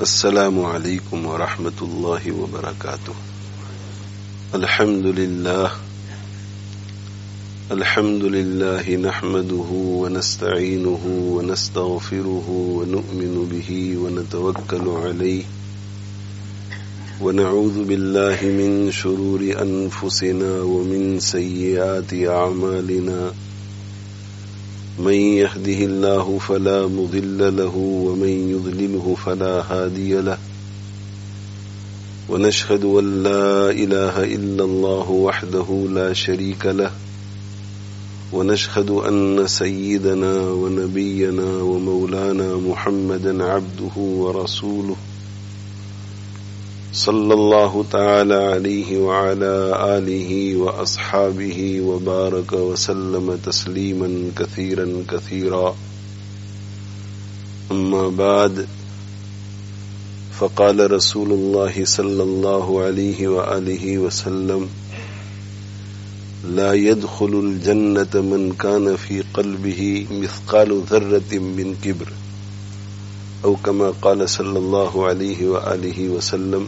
السلام علیکم ورحمۃ اللہ وبرکاتہ. الحمد للہ نحمده ونستعینه ونستغفره ونؤمن به ونتوکل علیہ ونعوذ باللہ من شرور انفسنا ومن سیئات اعمالنا. من يهده الله فلا مضل له ومن يضلله فلا هادي له. ونشهد أن لا إله إلا الله وحده لا شريك له. ونشهد أن سيدنا ونبينا ومولانا محمدا عبده ورسوله صلى الله تعالى عليه وعلى آله وأصحابه وبارك وسلم تسليما كثيرا كثيرا. أما بعد، فقال رسول الله صلى الله عليه وآله وسلم: لا يدخل الجنة من كان في قلبه مثقال ذرة من كبر، أو كما قال صلى الله عليه وآله وسلم: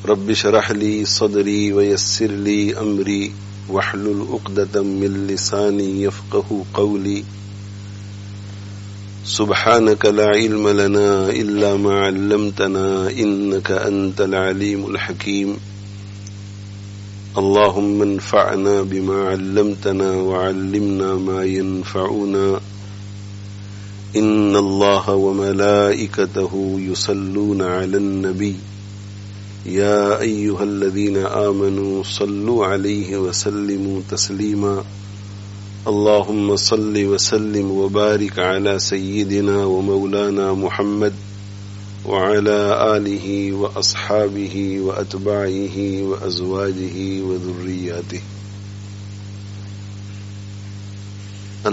رب اشرح لي صدري ويسر لي أمري واحلل عقدة من لساني يفقهوا قولي. سبحانك لا علم لنا إلا ما علمتنا إنك أنت العليم الحكيم. اللهم انفعنا بما علمتنا وعلمنا ما ينفعنا. إن الله وملائكته يصلون على النبي يا أيها الذين آمنوا صلوا عليه وسلموا تسليما. اللهم صل وسلم وبارك على سيدنا ومولانا محمد وعلى آله وأصحابه وأتباعه وأزواجه وذرياته.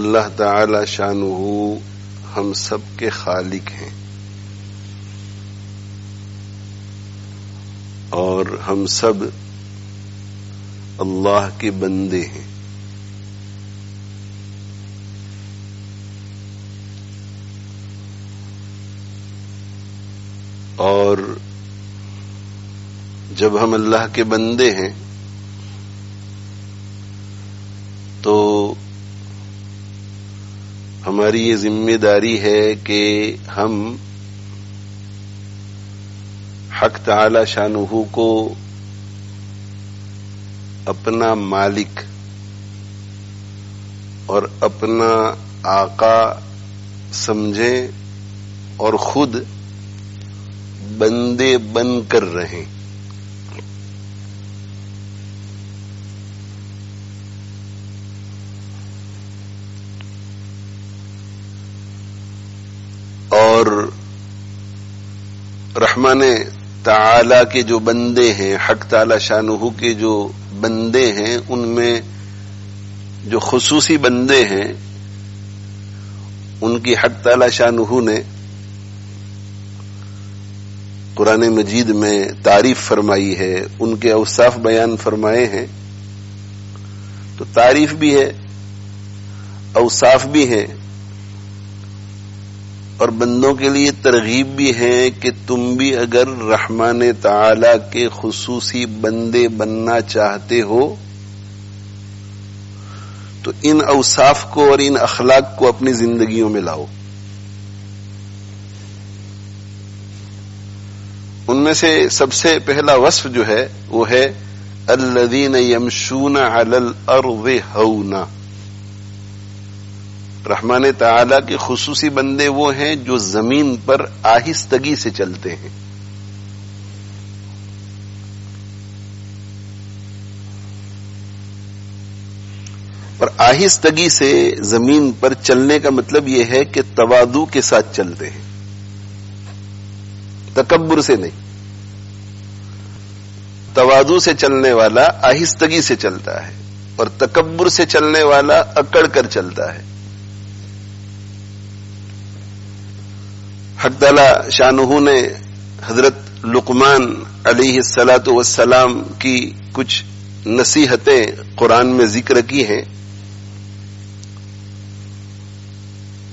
اللہ تعالی شانہ ہم سب کے خالق ہیں اور ہم سب اللہ کے بندے ہیں. اور جب ہم اللہ کے بندے ہیں تو ہماری یہ ذمہ داری ہے کہ ہم حق تعالی شانہ کو اپنا مالک اور اپنا آقا سمجھیں اور خود بندے بن کر رہیں. اور رحمان تعالی کے جو بندے ہیں، حق تعالی شانہ کے جو بندے ہیں، ان میں جو خصوصی بندے ہیں ان کی حق تعالی شانہ نے قرآن مجید میں تعریف فرمائی ہے، ان کے اوصاف بیان فرمائے ہیں. تو تعریف بھی ہے، اوصاف بھی ہیں، اور بندوں کے لیے ترغیب بھی ہے کہ تم بھی اگر رحمان تعالی کے خصوصی بندے بننا چاہتے ہو تو ان اوصاف کو اور ان اخلاق کو اپنی زندگیوں میں لاؤ. ان میں سے سب سے پہلا وصف جو ہے وہ ہے الذین یمشون علی الارض ہونا. رحمان تعالی کے خصوصی بندے وہ ہیں جو زمین پر آہستگی سے چلتے ہیں. اور آہستگی سے زمین پر چلنے کا مطلب یہ ہے کہ تواضع کے ساتھ چلتے ہیں، تکبر سے نہیں. تواضع سے چلنے والا آہستگی سے چلتا ہے اور تکبر سے چلنے والا اکڑ کر چلتا ہے. حق تعالی شانہ نے حضرت لقمان علیہ الصلاۃ والسلام کی کچھ نصیحتیں قرآن میں ذکر کی ہیں.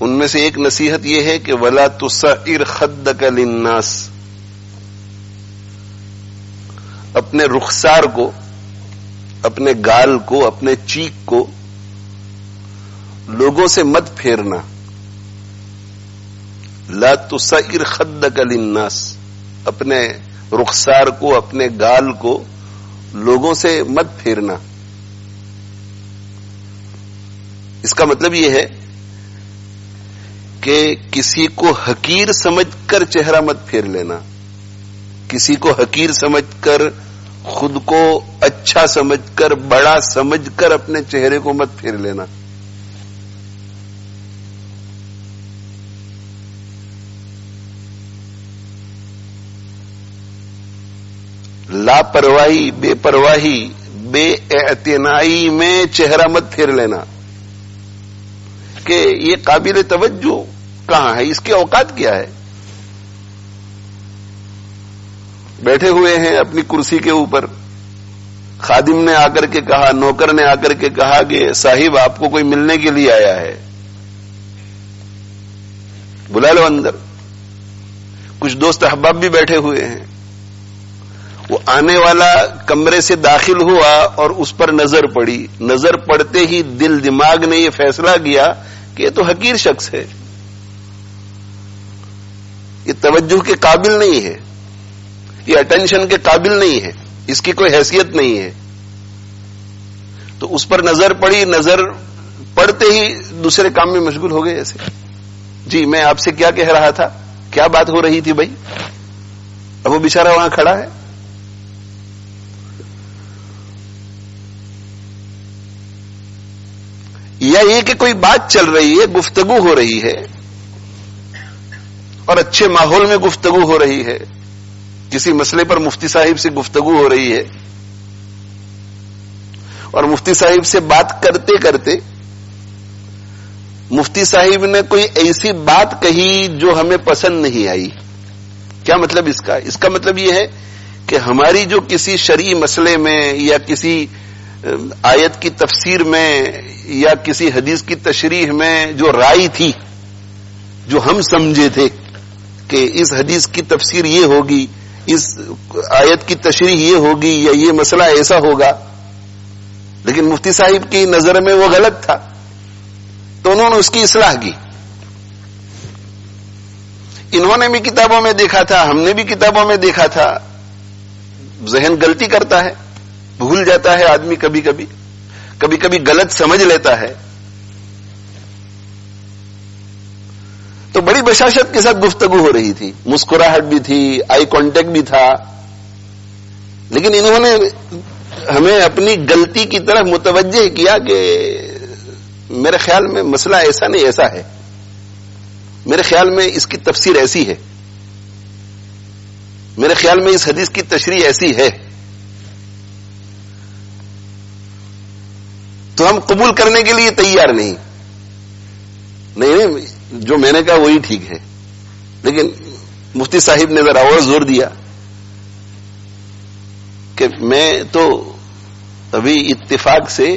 ان میں سے ایک نصیحت یہ ہے کہ وَلَا تُسَعِّرْ خَدَّكَ لِلنَّاسِ، اپنے رخسار کو، اپنے گال کو، اپنے چیک کو لوگوں سے مت پھیرنا. لا تسعر خدک للناس، اپنے رخسار کو، اپنے گال کو لوگوں سے مت پھیرنا. اس کا مطلب یہ ہے کہ کسی کو حقیر سمجھ کر چہرہ مت پھیر لینا، کسی کو حقیر سمجھ کر، خود کو اچھا سمجھ کر، بڑا سمجھ کر اپنے چہرے کو مت پھیر لینا. لاپرواہی، بے پرواہی، بے اعتنائی میں چہرہ مت پھیر لینا کہ یہ قابل توجہ کہاں ہے، اس کے اوقات کیا ہے. بیٹھے ہوئے ہیں اپنی کرسی کے اوپر، خادم نے آ کر کے کہا، نوکر نے آ کر کے کہا کہ صاحب آپ کو کوئی ملنے کے لیے آیا ہے، بلا لو اندر. کچھ دوست احباب بھی بیٹھے ہوئے ہیں، وہ آنے والا کمرے سے داخل ہوا اور اس پر نظر پڑی. نظر پڑتے ہی دل دماغ نے یہ فیصلہ کیا کہ یہ تو حقیر شخص ہے، یہ توجہ کے قابل نہیں ہے، یہ اٹینشن کے قابل نہیں ہے، اس کی کوئی حیثیت نہیں ہے. تو اس پر نظر پڑی، نظر پڑتے ہی دوسرے کام میں مشغول ہو گئے. ایسے جی میں آپ سے کیا کہہ رہا تھا، کیا بات ہو رہی تھی بھائی، اب وہ بیچارہ وہاں کھڑا ہے. یا یہ کہ کوئی بات چل رہی ہے، گفتگو ہو رہی ہے اور اچھے ماحول میں گفتگو ہو رہی ہے، کسی مسئلے پر مفتی صاحب سے گفتگو ہو رہی ہے، اور مفتی صاحب سے بات کرتے کرتے مفتی صاحب نے کوئی ایسی بات کہی جو ہمیں پسند نہیں آئی. کیا مطلب اس کا؟ اس کا مطلب یہ ہے کہ ہماری جو کسی شرعی مسئلے میں یا کسی آیت کی تفسیر میں یا کسی حدیث کی تشریح میں جو رائے تھی، جو ہم سمجھے تھے کہ اس حدیث کی تفسیر یہ ہوگی، اس آیت کی تشریح یہ ہوگی، یا یہ مسئلہ ایسا ہوگا، لیکن مفتی صاحب کی نظر میں وہ غلط تھا، تو انہوں نے اس کی اصلاح کی. انہوں نے بھی کتابوں میں دیکھا تھا، ہم نے بھی کتابوں میں دیکھا تھا. ذہن غلطی کرتا ہے، بھول جاتا ہے آدمی، کبھی کبھی غلط سمجھ لیتا ہے. تو بڑی بشاشت کے ساتھ گفتگو ہو رہی تھی، مسکراہٹ بھی تھی، آئی کانٹیکٹ بھی تھا، لیکن انہوں نے ہمیں اپنی غلطی کی طرف متوجہ کیا کہ میرے خیال میں مسئلہ ایسا نہیں، ایسا ہے، میرے خیال میں اس کی تفسیر ایسی ہے، میرے خیال میں اس حدیث کی تشریح ایسی ہے. تو ہم قبول کرنے کے لیے تیار نہیں، جو میں نے کہا وہی ٹھیک ہے. لیکن مفتی صاحب نے ذرا اور زور دیا کہ میں تو ابھی اتفاق سے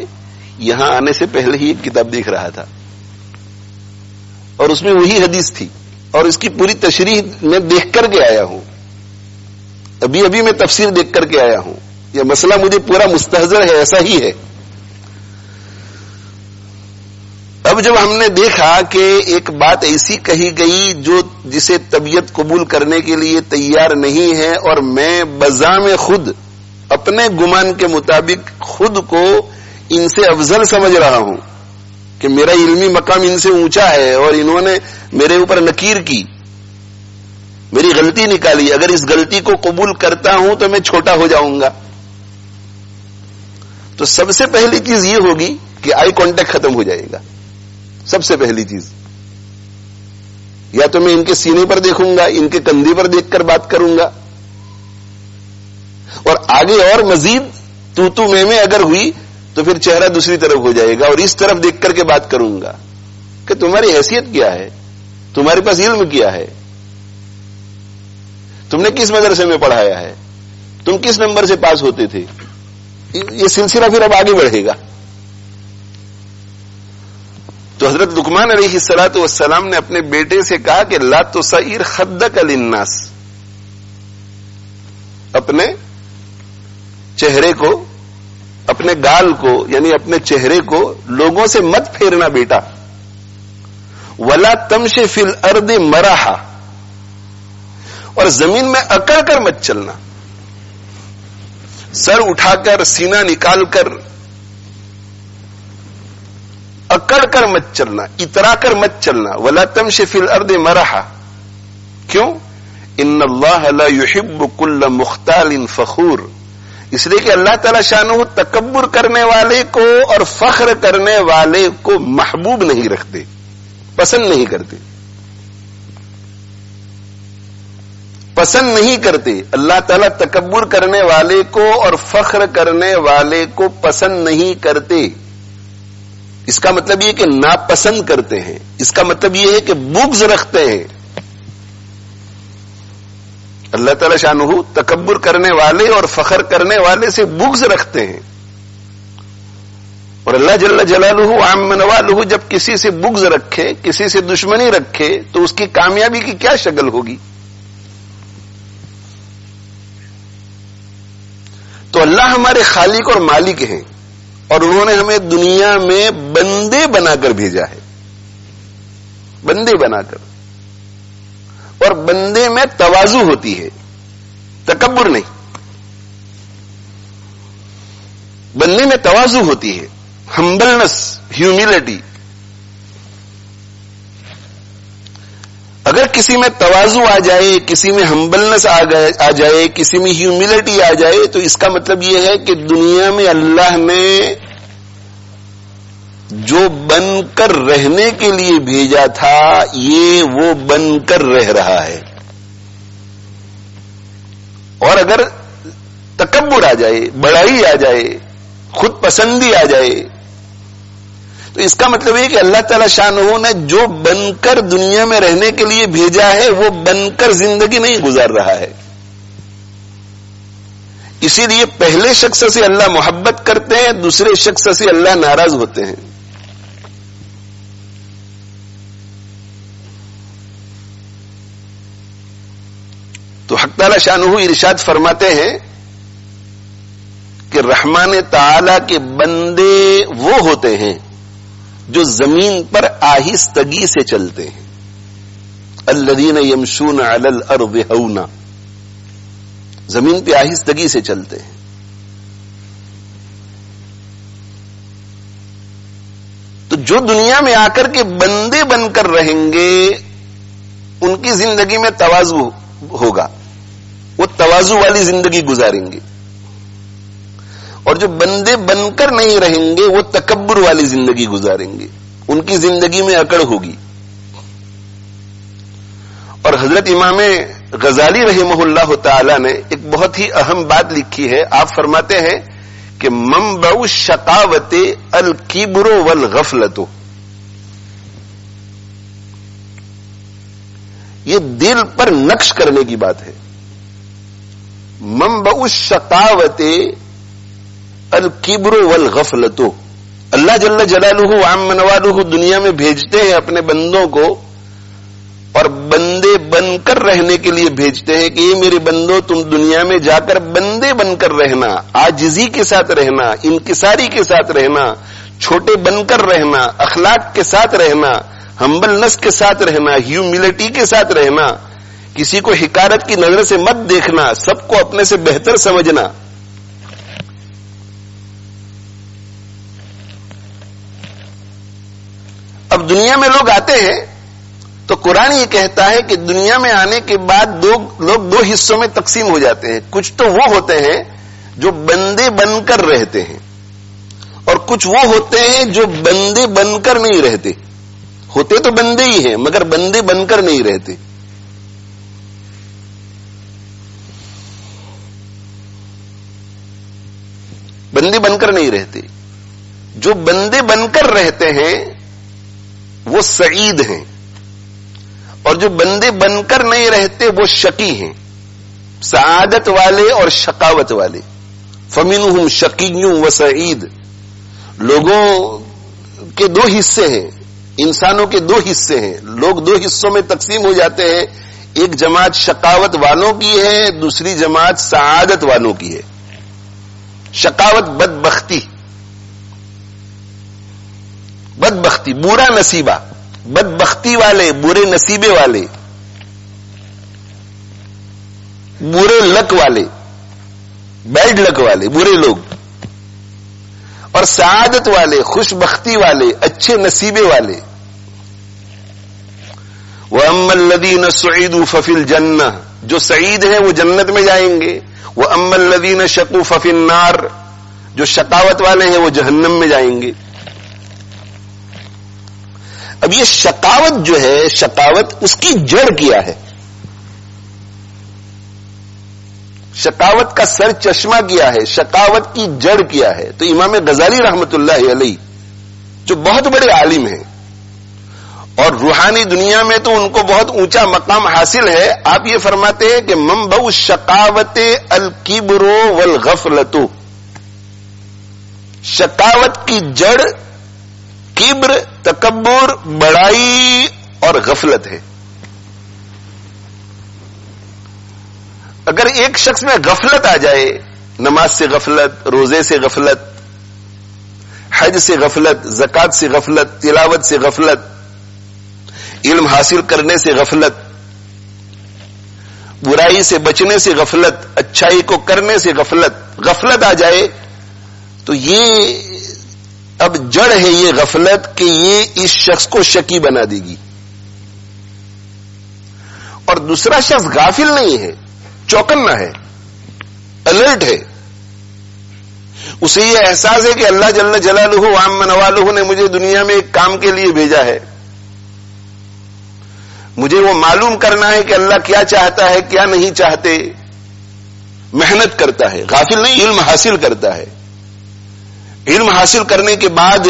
یہاں آنے سے پہلے ہی ایک کتاب دیکھ رہا تھا اور اس میں وہی حدیث تھی اور اس کی پوری تشریح میں دیکھ کر کے آیا ہوں، ابھی میں تفسیر دیکھ کر کے آیا ہوں، یہ مسئلہ مجھے پورا مستحضر ہے، ایسا ہی ہے. اب جب ہم نے دیکھا کہ ایک بات ایسی کہی گئی جسے طبیعت قبول کرنے کے لیے تیار نہیں ہے، اور میں بذام خود اپنے گمان کے مطابق خود کو ان سے افضل سمجھ رہا ہوں کہ میرا علمی مقام ان سے اونچا ہے، اور انہوں نے میرے اوپر نکیر کی، میری غلطی نکالی، اگر اس غلطی کو قبول کرتا ہوں تو میں چھوٹا ہو جاؤں گا. تو سب سے پہلی چیز یہ ہوگی کہ آئی کانٹیکٹ ختم ہو جائے گا. سب سے پہلی چیز، یا تو میں ان کے سینے پر دیکھوں گا، ان کے کندھے پر دیکھ کر بات کروں گا، اور آگے اور مزید تو میں اگر ہوئی تو پھر چہرہ دوسری طرف ہو جائے گا، اور اس طرف دیکھ کر کے بات کروں گا کہ تمہاری حیثیت کیا ہے، تمہارے پاس علم کیا ہے، تم نے کس مدرسے میں پڑھایا ہے، تم کس نمبر سے پاس ہوتے تھے. یہ سلسلہ پھر اب آگے بڑھے گا. تو حضرت لقمان علیہ الصلوۃ والسلام نے اپنے بیٹے سے کہا کہ لا تصعر خدک للناس، اپنے چہرے کو، اپنے گال کو یعنی اپنے چہرے کو لوگوں سے مت پھیرنا بیٹا، ولا تمشی فی الارض مرحا، اور زمین میں اکڑ کر مت چلنا، سر اٹھا کر سینہ نکال کر اکڑ کر مت چلنا، اترا کر مت چلنا، ولا تمشی فی الارض مرحا، کیوں؟ ان اللہ لا يحب كل مختال فخور، اس لیے کہ اللہ تعالی شانہ تکبر کرنے والے کو اور فخر کرنے والے کو محبوب نہیں رکھتے، پسند نہیں کرتے، پسند نہیں کرتے۔ اللہ تعالیٰ تکبر کرنے والے کو اور فخر کرنے والے کو پسند نہیں کرتے۔ اس کا مطلب یہ کہ ناپسند کرتے ہیں، اس کا مطلب یہ ہے کہ بغض رکھتے ہیں۔ اللہ تعالیٰ شانہ تکبر کرنے والے اور فخر کرنے والے سے بغض رکھتے ہیں، اور اللہ جل جلالہ عام نوالہ جب کسی سے بغض رکھے، کسی سے دشمنی رکھے تو اس کی کامیابی کی کیا شکل ہوگی؟ تو اللہ ہمارے خالق اور مالک ہیں، اور انہوں نے ہمیں دنیا میں بندے بنا کر بھیجا ہے، بندے بنا کر، اور بندے میں تواضع ہوتی ہے، تکبر نہیں، بندے میں تواضع ہوتی ہے، ہمبلنس، ہیوملٹی۔ اگر کسی میں تواضع آ جائے، کسی میں ہمبلنس آ جائے، کسی میں ہیوملٹی آ جائے، تو اس کا مطلب یہ ہے کہ دنیا میں اللہ نے جو بن کر رہنے کے لیے بھیجا تھا یہ وہ بن کر رہ رہا ہے۔ اور اگر تکبر آ جائے، بڑائی آ جائے، خود پسندی آ جائے، تو اس کا مطلب یہ کہ اللہ تعالی شانہ نے جو بن کر دنیا میں رہنے کے لیے بھیجا ہے وہ بن کر زندگی نہیں گزار رہا ہے۔ اسی لیے پہلے شخص سے اللہ محبت کرتے ہیں، دوسرے شخص سے اللہ ناراض ہوتے ہیں۔ تو حق تعالی شانہ ارشاد فرماتے ہیں کہ رحمان تعالی کے بندے وہ ہوتے ہیں جو زمین پر آہستگی سے چلتے ہیں، الذین یمشون علی الارض ہونا، زمین پہ آہستگی سے چلتے ہیں۔ تو جو دنیا میں آ کر کے بندے بن کر رہیں گے ان کی زندگی میں تواضع ہوگا، وہ تواضع والی زندگی گزاریں گے، اور جو بندے بن کر نہیں رہیں گے وہ تکبر والی زندگی گزاریں گے، ان کی زندگی میں اکڑ ہوگی۔ اور حضرت امام غزالی رحمہ اللہ تعالی نے ایک بہت ہی اہم بات لکھی ہے، آپ فرماتے ہیں کہ منبع الشقاوت الکبر والغفلۃ، یہ دل پر نقش کرنے کی بات ہے۔ منبع الشقاوت الکبر والغفلۃ، اللہ جل جلالہ عم نوالہ دنیا میں بھیجتے ہیں اپنے بندوں کو، اور بندے بن کر رہنے کے لیے بھیجتے ہیں کہ یہ میرے بندوں تم دنیا میں جا کر بندے بن کر رہنا، عاجزی کے ساتھ رہنا، انکساری کے ساتھ رہنا، چھوٹے بن کر رہنا، اخلاق کے ساتھ رہنا، ہمبلنس کے ساتھ رہنا، ہیوملٹی کے ساتھ رہنا، کسی کو حقارت کی نظر سے مت دیکھنا، سب کو اپنے سے بہتر سمجھنا۔ اب دنیا میں لوگ آتے ہیں تو قرآن یہ کہتا ہے کہ دنیا میں آنے کے بعد لوگ دو حصوں میں تقسیم ہو جاتے ہیں، کچھ تو وہ ہوتے ہیں جو بندے بن کر رہتے ہیں، اور کچھ وہ ہوتے ہیں جو بندے بن کر نہیں رہتے، ہوتے تو بندے ہی ہیں مگر بندے بن کر نہیں رہتے۔ بندے بن کر نہیں رہتے، جو بندے بن کر رہتے ہیں وہ سعید ہیں، اور جو بندے بن کر نہیں رہتے وہ شقی ہیں، سعادت والے اور شقاوت والے۔ فَمِنْهُمْ شَقِيٌّ وَسَعِيدٌ، لوگوں کے دو حصے ہیں، انسانوں کے دو حصے ہیں، لوگ دو حصوں میں تقسیم ہو جاتے ہیں، ایک جماعت شقاوت والوں کی ہے، دوسری جماعت سعادت والوں کی ہے۔ شقاوت بدبختی، بدبختی برا نصیبہ، بدبختی والے، برے نصیبے والے، برے لک والے، بیڈ لک والے، برے لوگ، اور سعادت والے، خوش بختی والے، اچھے نصیبے والے۔ وَأَمَّا الَّذِينَ سُعِدُوا فَفِي الْجَنَّةِ، جو سعید ہیں وہ جنت میں جائیں گے۔ وَأَمَّا الَّذِينَ شَقُوا فَفِي النَّارِ، جو شقاوت والے ہیں وہ جہنم میں جائیں گے۔ اب یہ شقاوت جو ہے، شقاوت اس کی جڑ کیا ہے؟ شقاوت کا سر چشمہ کیا ہے؟ شقاوت کی جڑ کیا ہے؟ تو امام غزالی رحمت اللہ علیہ جو بہت بڑے عالم ہیں اور روحانی دنیا میں تو ان کو بہت اونچا مقام حاصل ہے، آپ یہ فرماتے ہیں کہ منبع الشقاوت الکبر والغفلۃ، شقاوت کی جڑ کبر، تکبر، بڑائی اور غفلت ہے۔ اگر ایک شخص میں غفلت آ جائے، نماز سے غفلت، روزے سے غفلت، حج سے غفلت، زکوٰۃ سے غفلت، تلاوت سے غفلت، علم حاصل کرنے سے غفلت، برائی سے بچنے سے غفلت، اچھائی کو کرنے سے غفلت، غفلت آ جائے تو یہ اب جڑ ہے یہ غفلت کہ یہ اس شخص کو شقی بنا دے گی۔ اور دوسرا شخص غافل نہیں ہے، چوکنا ہے، الرٹ ہے، اسے یہ احساس ہے کہ اللہ جل جلالہ وعم نوالہ نے مجھے دنیا میں ایک کام کے لیے بھیجا ہے، مجھے وہ معلوم کرنا ہے کہ اللہ کیا چاہتا ہے کیا نہیں چاہتے، محنت کرتا ہے، غافل نہیں، علم حاصل کرتا ہے، علم حاصل کرنے کے بعد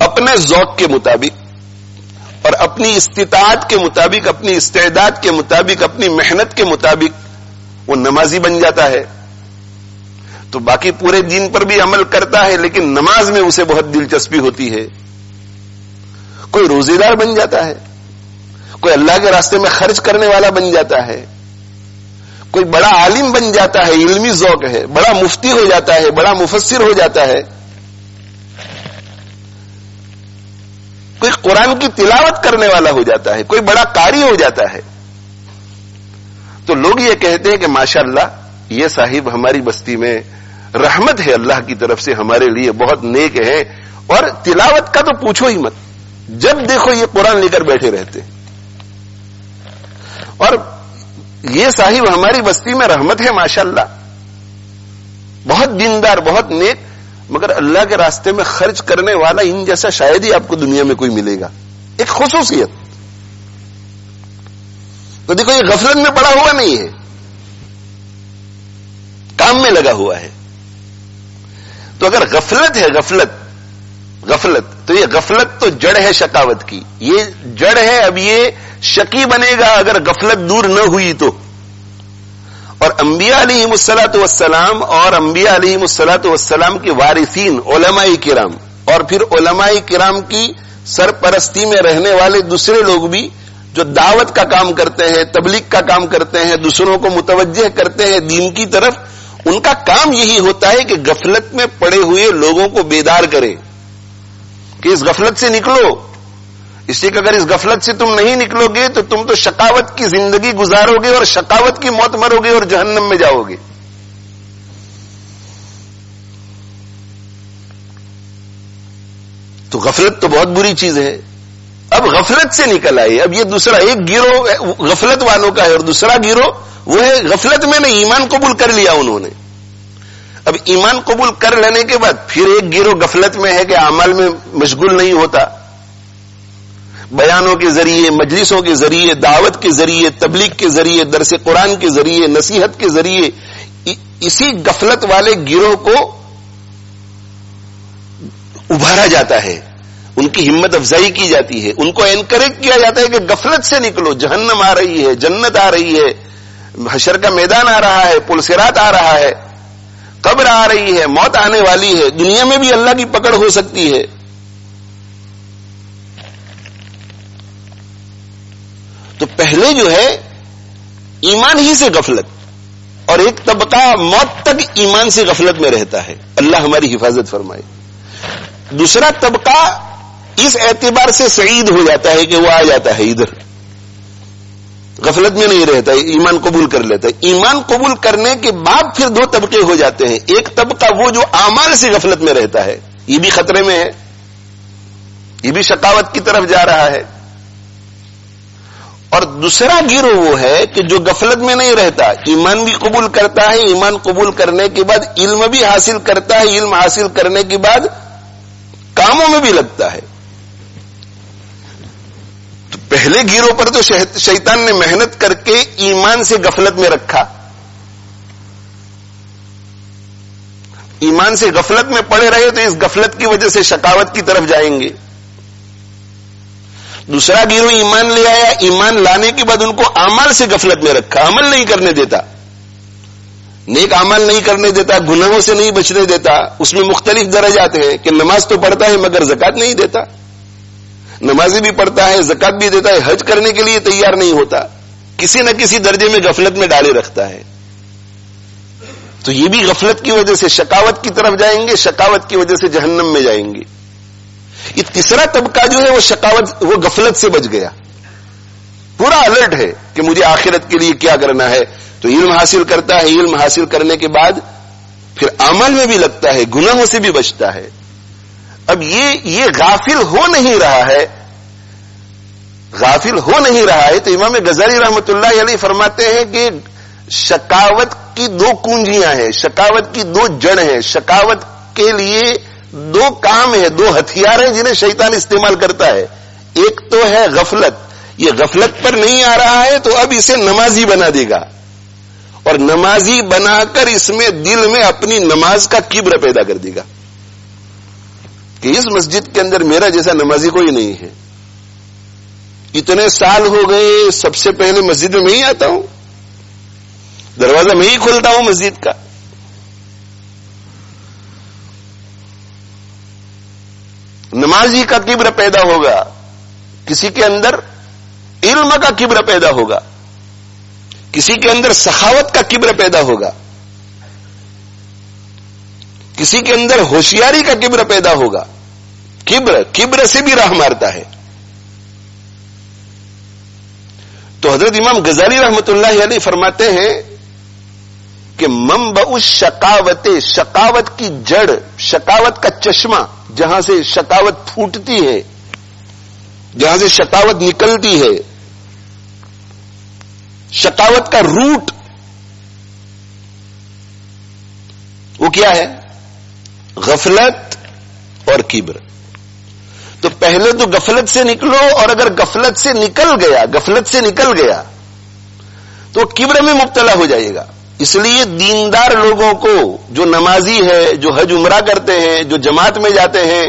اپنے ذوق کے مطابق اور اپنی استطاعت کے مطابق، اپنی استعداد کے مطابق، اپنی محنت کے مطابق وہ نمازی بن جاتا ہے، تو باقی پورے دین پر بھی عمل کرتا ہے لیکن نماز میں اسے بہت دلچسپی ہوتی ہے۔ کوئی روزے دار بن جاتا ہے، کوئی اللہ کے راستے میں خرچ کرنے والا بن جاتا ہے، کوئی بڑا عالم بن جاتا ہے، علمی ذوق ہے، بڑا مفتی ہو جاتا ہے، بڑا مفسر ہو جاتا ہے، کوئی قرآن کی تلاوت کرنے والا ہو جاتا ہے، کوئی بڑا قاری ہو جاتا ہے، تو لوگ یہ کہتے ہیں کہ ماشاءاللہ یہ صاحب ہماری بستی میں رحمت ہے اللہ کی طرف سے، ہمارے لیے بہت نیک ہے، اور تلاوت کا تو پوچھو ہی مت، جب دیکھو یہ قرآن لے کر بیٹھے رہتے، اور یہ صاحب ہماری بستی میں رحمت ہے ماشاءاللہ، بہت دیندار، بہت نیک، مگر اللہ کے راستے میں خرچ کرنے والا ان جیسا شاید ہی آپ کو دنیا میں کوئی ملے گا، ایک خصوصیت۔ تو دیکھو یہ غفلت میں پڑا ہوا نہیں ہے، کام میں لگا ہوا ہے۔ تو اگر غفلت ہے، غفلت تو یہ غفلت تو جڑ ہے شقاوت کی، یہ جڑ ہے، اب یہ شقی بنے گا اگر غفلت دور نہ ہوئی تو۔ اور انبیاء علیہم الصلاۃ والسلام اور انبیاء علیہم الصلاۃ والسلام کے وارثین علماء کرام، اور پھر علماء کرام کی سرپرستی میں رہنے والے دوسرے لوگ بھی جو دعوت کا کام کرتے ہیں، تبلیغ کا کام کرتے ہیں، دوسروں کو متوجہ کرتے ہیں دین کی طرف، ان کا کام یہی ہوتا ہے کہ غفلت میں پڑے ہوئے لوگوں کو بیدار کریں کہ اس غفلت سے نکلو، اس لیے کہ اگر اس غفلت سے تم نہیں نکلو گے تو تم تو شقاوت کی زندگی گزارو گے اور شقاوت کی موت مرو گے اور جہنم میں جاؤ گے۔ تو غفلت تو بہت بری چیز ہے۔ اب غفلت سے نکل آئے، اب یہ دوسرا ایک گروہ غفلت والوں کا ہے اور دوسرا گروہ وہ ہے غفلت میں نے ایمان قبول کر لیا انہوں نے۔ اب ایمان قبول کر لینے کے بعد پھر ایک گروہ غفلت میں ہے کہ اعمال میں مشغول نہیں ہوتا، بیانوں کے ذریعے، مجلسوں کے ذریعے، دعوت کے ذریعے، تبلیغ کے ذریعے، درس قرآن کے ذریعے، نصیحت کے ذریعے اسی غفلت والے گروہ کو ابھارا جاتا ہے، ان کی ہمت افزائی کی جاتی ہے، ان کو انکریج کیا جاتا ہے کہ غفلت سے نکلو، جہنم آ رہی ہے، جنت آ رہی ہے، حشر کا میدان آ رہا ہے، پل صراط آ رہا ہے، قبر آ رہی ہے، موت آنے والی ہے، دنیا میں بھی اللہ کی پکڑ ہو سکتی ہے، پہلے جو ہے ایمان ہی سے غفلت، اور ایک طبقہ موت تک ایمان سے غفلت میں رہتا ہے، اللہ ہماری حفاظت فرمائے. دوسرا طبقہ اس اعتبار سے سعید ہو جاتا ہے کہ وہ آ جاتا ہے ادھر، غفلت میں نہیں رہتا ہے، ایمان قبول کر لیتا ہے. ایمان قبول کرنے کے بعد پھر دو طبقے ہو جاتے ہیں. ایک طبقہ وہ جو اعمال سے غفلت میں رہتا ہے، یہ بھی خطرے میں ہے، یہ بھی شقاوت کی طرف جا رہا ہے. اور دوسرا گروہ وہ ہے کہ جو غفلت میں نہیں رہتا، ایمان بھی قبول کرتا ہے، ایمان قبول کرنے کے بعد علم بھی حاصل کرتا ہے، علم حاصل کرنے کے بعد کاموں میں بھی لگتا ہے. تو پہلے گروہ پر تو شیطان نے محنت کر کے ایمان سے غفلت میں رکھا، ایمان سے غفلت میں پڑے رہے تو اس غفلت کی وجہ سے شقاوت کی طرف جائیں گے. دوسرا گروہ ایمان لے آیا، ایمان لانے کے بعد ان کو اعمال سے غفلت میں رکھا، عمل نہیں کرنے دیتا، نیک عمل نہیں کرنے دیتا، گناہوں سے نہیں بچنے دیتا. اس میں مختلف درجات ہیں کہ نماز تو پڑھتا ہے مگر زکات نہیں دیتا، نمازی بھی پڑھتا ہے، زکات بھی دیتا ہے، حج کرنے کے لیے تیار نہیں ہوتا، کسی نہ کسی درجے میں غفلت میں ڈالے رکھتا ہے. تو یہ بھی غفلت کی وجہ سے شقاوت کی طرف جائیں گے، شقاوت کی وجہ سے جہنم میں جائیں گے. یہ تیسرا طبقہ جو ہے وہ غفلت سے بچ گیا، پورا الرٹ ہے کہ مجھے آخرت کے لیے کیا کرنا ہے. تو علم حاصل کرتا ہے، علم حاصل کرنے کے بعد پھر عمل میں بھی لگتا ہے، گناہوں سے بھی بچتا ہے. اب یہ غافل ہو نہیں رہا ہے، غافل ہو نہیں رہا ہے. تو امام غزالی رحمۃ اللہ علیہ فرماتے ہیں کہ شقاوت کی دو کنجیاں ہیں، شقاوت کی دو جڑ ہیں، شقاوت کے لیے دو کام ہیں، دو ہتھیار ہیں جنہیں شیطان استعمال کرتا ہے. ایک تو ہے غفلت، یہ غفلت پر نہیں آ رہا ہے تو اب اسے نمازی بنا دے گا، اور نمازی بنا کر اس میں دل میں اپنی نماز کا کبر پیدا کر دے گا کہ اس مسجد کے اندر میرا جیسا نمازی کوئی نہیں ہے. اتنے سال ہو گئے، سب سے پہلے مسجد میں ہی آتا ہوں، دروازہ میں ہی کھولتا ہوں مسجد کا. نمازی کا کبر پیدا ہوگا، کسی کے اندر علم کا کبر پیدا ہوگا، کسی کے اندر سخاوت کا کبر پیدا ہوگا، کسی کے اندر ہوشیاری کا کبر پیدا ہوگا. کبر سے بھی راہ مارتا ہے. تو حضرت امام غزالی رحمۃ اللہ علیہ فرماتے ہیں کہ منبع الشقاوت، شقاوت کی جڑ، شقاوت کا چشمہ، جہاں سے شقاوت پھوٹتی ہے، جہاں سے شقاوت نکلتی ہے، شقاوت کا روٹ وہ کیا ہے؟ غفلت اور کبر. تو پہلے تو غفلت سے نکلو، اور اگر غفلت سے نکل گیا تو کبر میں مبتلا ہو جائے گا. اس لیے دیندار لوگوں کو، جو نمازی ہے، جو حج عمرہ کرتے ہیں، جو جماعت میں جاتے ہیں،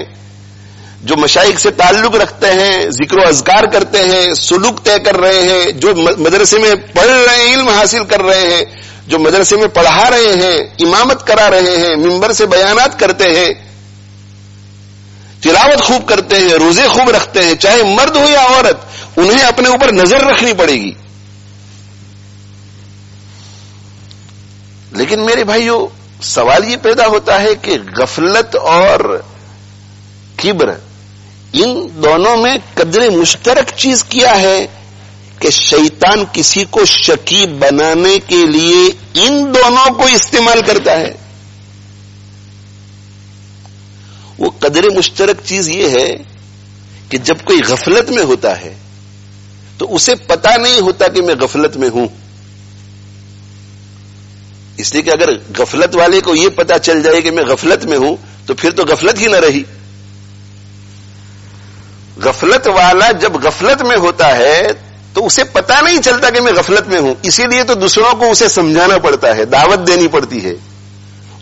جو مشائخ سے تعلق رکھتے ہیں، ذکر و اذکار کرتے ہیں، سلوک طے کر رہے ہیں، جو مدرسے میں پڑھ رہے ہیں، علم حاصل کر رہے ہیں، جو مدرسے میں پڑھا رہے ہیں، امامت کرا رہے ہیں، منبر سے بیانات کرتے ہیں، تلاوت خوب کرتے ہیں، روزے خوب رکھتے ہیں، چاہے مرد ہو یا عورت، انہیں اپنے اوپر نظر رکھنی پڑے گی. لیکن میرے بھائیو، سوال یہ پیدا ہوتا ہے کہ غفلت اور کبر، ان دونوں میں قدر مشترک چیز کیا ہے کہ شیطان کسی کو شقی بنانے کے لیے ان دونوں کو استعمال کرتا ہے. وہ قدر مشترک چیز یہ ہے کہ جب کوئی غفلت میں ہوتا ہے تو اسے پتا نہیں ہوتا کہ میں غفلت میں ہوں. اس لیے کہ اگر غفلت والے کو یہ پتا چل جائے کہ میں غفلت میں ہوں تو پھر تو غفلت ہی نہ رہی. غفلت والا جب غفلت میں ہوتا ہے تو اسے پتا نہیں چلتا کہ میں غفلت میں ہوں. اسی لیے تو دوسروں کو اسے سمجھانا پڑتا ہے، دعوت دینی پڑتی ہے،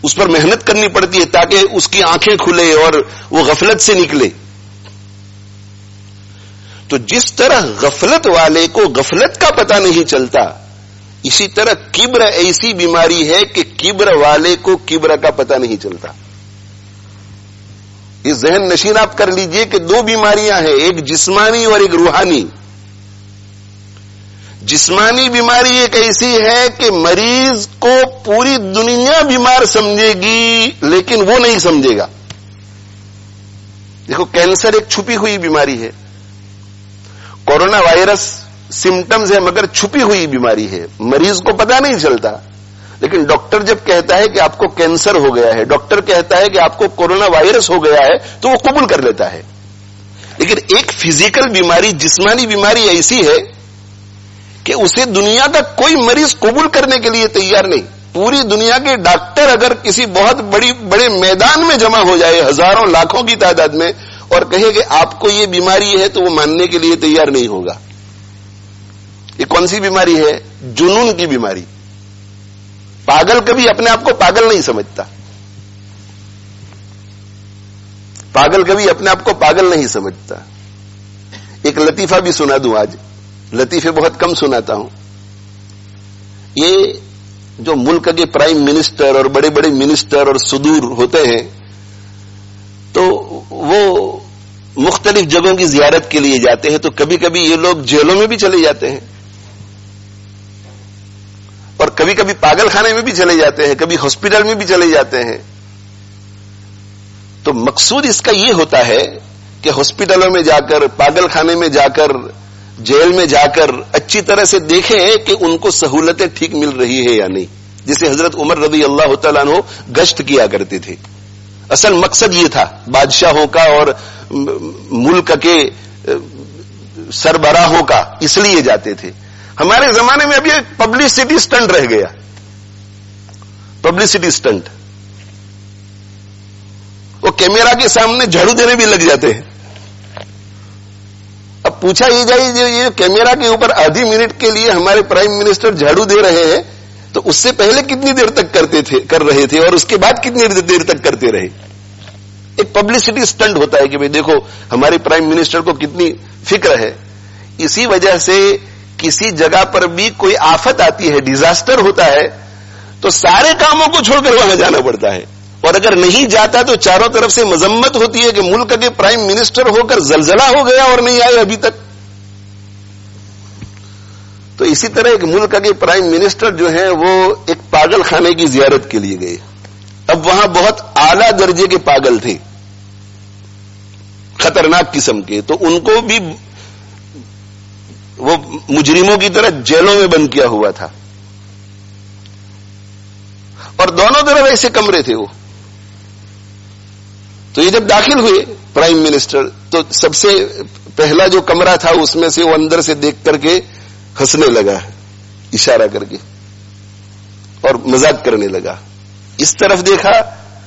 اس پر محنت کرنی پڑتی ہے تاکہ اس کی آنکھیں کھلے اور وہ غفلت سے نکلے. تو جس طرح غفلت والے کو غفلت کا پتا نہیں چلتا، اسی طرح کبر ایسی بیماری ہے کہ کبر والے کو کبر کا پتا نہیں چلتا. اس ذہن نشین آپ کر لیجئے کہ دو بیماریاں ہیں، ایک جسمانی اور ایک روحانی. جسمانی بیماری ایک ایسی ہے کہ مریض کو پوری دنیا بیمار سمجھے گی لیکن وہ نہیں سمجھے گا. دیکھو کینسر ایک چھپی ہوئی بیماری ہے, کورونا وائرس سمٹمز ہے مگر چھپی ہوئی بیماری ہے, مریض کو پتہ نہیں چلتا. لیکن ڈاکٹر جب کہتا ہے کہ آپ کو کینسر ہو گیا ہے, ڈاکٹر کہتا ہے کہ آپ کو کورونا وائرس ہو گیا ہے, تو وہ قبول کر لیتا ہے. لیکن ایک فزیکل بیماری, جسمانی بیماری ایسی ہے کہ اسے دنیا کا کوئی مریض قبول کرنے کے لیے تیار نہیں. پوری دنیا کے ڈاکٹر اگر کسی بہت بڑے میدان میں جمع ہو جائے, ہزاروں لاکھوں کی تعداد میں, اور کہے کہ آپ کو یہ بیماری ہے, تو وہ ماننے کے لیے تیار نہیں ہوگا. یہ کون سی بیماری ہے؟ جنون کی بیماری. پاگل کبھی اپنے آپ کو پاگل نہیں سمجھتا, پاگل کبھی اپنے آپ کو پاگل نہیں سمجھتا. ایک لطیفہ بھی سنا دوں, آج لطیفے بہت کم سناتا ہوں. یہ جو ملک کے پرائم منسٹر اور بڑے بڑے منسٹر اور صدور ہوتے ہیں, تو وہ مختلف جگہوں کی زیارت کے لیے جاتے ہیں, تو کبھی کبھی یہ لوگ جیلوں میں بھی چلے جاتے ہیں اور کبھی کبھی پاگل خانے میں بھی چلے جاتے ہیں, کبھی ہاسپٹل میں بھی چلے جاتے ہیں. تو مقصود اس کا یہ ہوتا ہے کہ ہاسپٹلوں میں جا کر, پاگل خانے میں جا کر, جیل میں جا کر اچھی طرح سے دیکھیں کہ ان کو سہولتیں ٹھیک مل رہی ہے یا نہیں. جسے حضرت عمر رضی اللہ تعالیٰ عنہ گشت کیا کرتے تھے. اصل مقصد یہ تھا بادشاہوں کا اور ملک کے سربراہوں کا, اس لیے جاتے تھے. ہمارے زمانے میں ابھی ایک پبلسٹی سٹنٹ رہ گیا, پبلسٹی سٹنٹ. وہ کیمرہ کے سامنے جھاڑو دینے بھی لگ جاتے ہیں. اب پوچھا یہ جائے, یہ کیمرہ کے اوپر آدھی منٹ کے لیے ہمارے پرائم منسٹر جھاڑو دے رہے ہیں, تو اس سے پہلے کتنی دیر تک کر رہے تھے, اور اس کے بعد کتنی دیر تک کرتے رہے. ایک پبلسٹی سٹنٹ ہوتا ہے کہ بھئی دیکھو ہمارے پرائم منسٹر کو کتنی فکر ہے. اسی وجہ سے کسی جگہ پر بھی کوئی آفت آتی ہے, ڈیزاسٹر ہوتا ہے, تو سارے کاموں کو چھوڑ کر وہاں جانا پڑتا ہے. اور اگر نہیں جاتا تو چاروں طرف سے مذمت ہوتی ہے کہ ملک کے پرائم منسٹر ہو کر زلزلہ ہو گیا اور نہیں آئے ابھی تک. تو اسی طرح ایک ملک کے پرائم منسٹر جو ہیں وہ ایک پاگل خانے کی زیارت کے لیے گئے. اب وہاں بہت اعلیٰ درجے کے پاگل تھے, خطرناک قسم کے, تو ان کو بھی وہ مجرموں کی طرح جیلوں میں بند کیا ہوا تھا, اور دونوں طرف ایسے کمرے تھے. وہ تو یہ جب داخل ہوئے پرائم منسٹر, تو سب سے پہلا جو کمرہ تھا اس میں سے وہ اندر سے دیکھ کر کے ہنسنے لگا, اشارہ کر کے, اور مذاق کرنے لگا. اس طرف دیکھا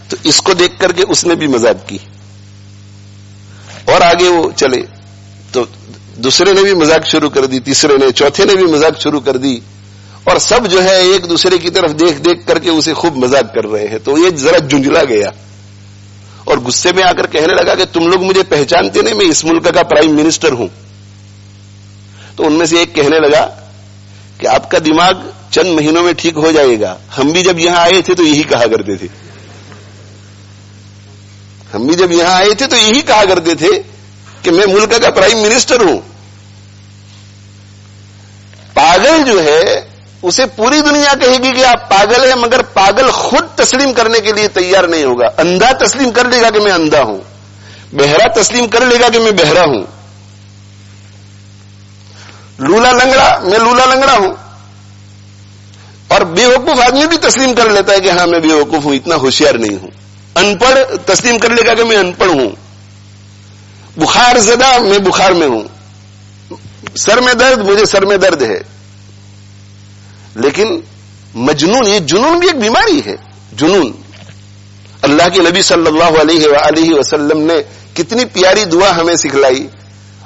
تو اس کو دیکھ کر کے اس نے بھی مذاق کی, اور آگے وہ چلے تو دوسرے نے بھی مذاق شروع کر دی, تیسرے نے, چوتھے نے بھی مذاق شروع کر دی, اور سب جو ہے ایک دوسرے کی طرف دیکھ دیکھ کر کے اسے خوب مذاق کر رہے ہیں. تو یہ ذرا جھنجھلا گیا اور غصے میں آ کر کہنے لگا کہ تم لوگ مجھے پہچانتے نہیں, میں اس ملک کا پرائم منسٹر ہوں. تو ان میں سے ایک کہنے لگا کہ آپ کا دماغ چند مہینوں میں ٹھیک ہو جائے گا, ہم بھی جب یہاں آئے تھے تو یہی کہا کرتے تھے, ہم بھی جب یہاں آئے تھے تو یہی کہا کرتے تھے کہ میں ملک کا پرائم منسٹر ہوں. پاگل جو ہے اسے پوری دنیا کہے گی کہ آپ پاگل ہیں, مگر پاگل خود تسلیم کرنے کے لیے تیار نہیں ہوگا. اندھا تسلیم کر لے گا کہ میں اندھا ہوں, بہرا تسلیم کر لے گا کہ میں بہرا ہوں, لولا لنگڑا میں لولا لنگڑا ہوں, اور بے وقوف آدمی بھی تسلیم کر لیتا ہے کہ ہاں میں بے وقوف ہوں, اتنا ہوشیار نہیں ہوں. ان پڑھ تسلیم کر لے گا کہ میں ان پڑھ ہوں, بخار زدہ میں بخار میں ہوں, سر میں درد مجھے سر میں درد ہے. لیکن مجنون, یہ جنون بھی ایک بیماری ہے. جنون, اللہ کے نبی صلی اللہ علیہ وآلہ وسلم نے کتنی پیاری دعا ہمیں سکھلائی,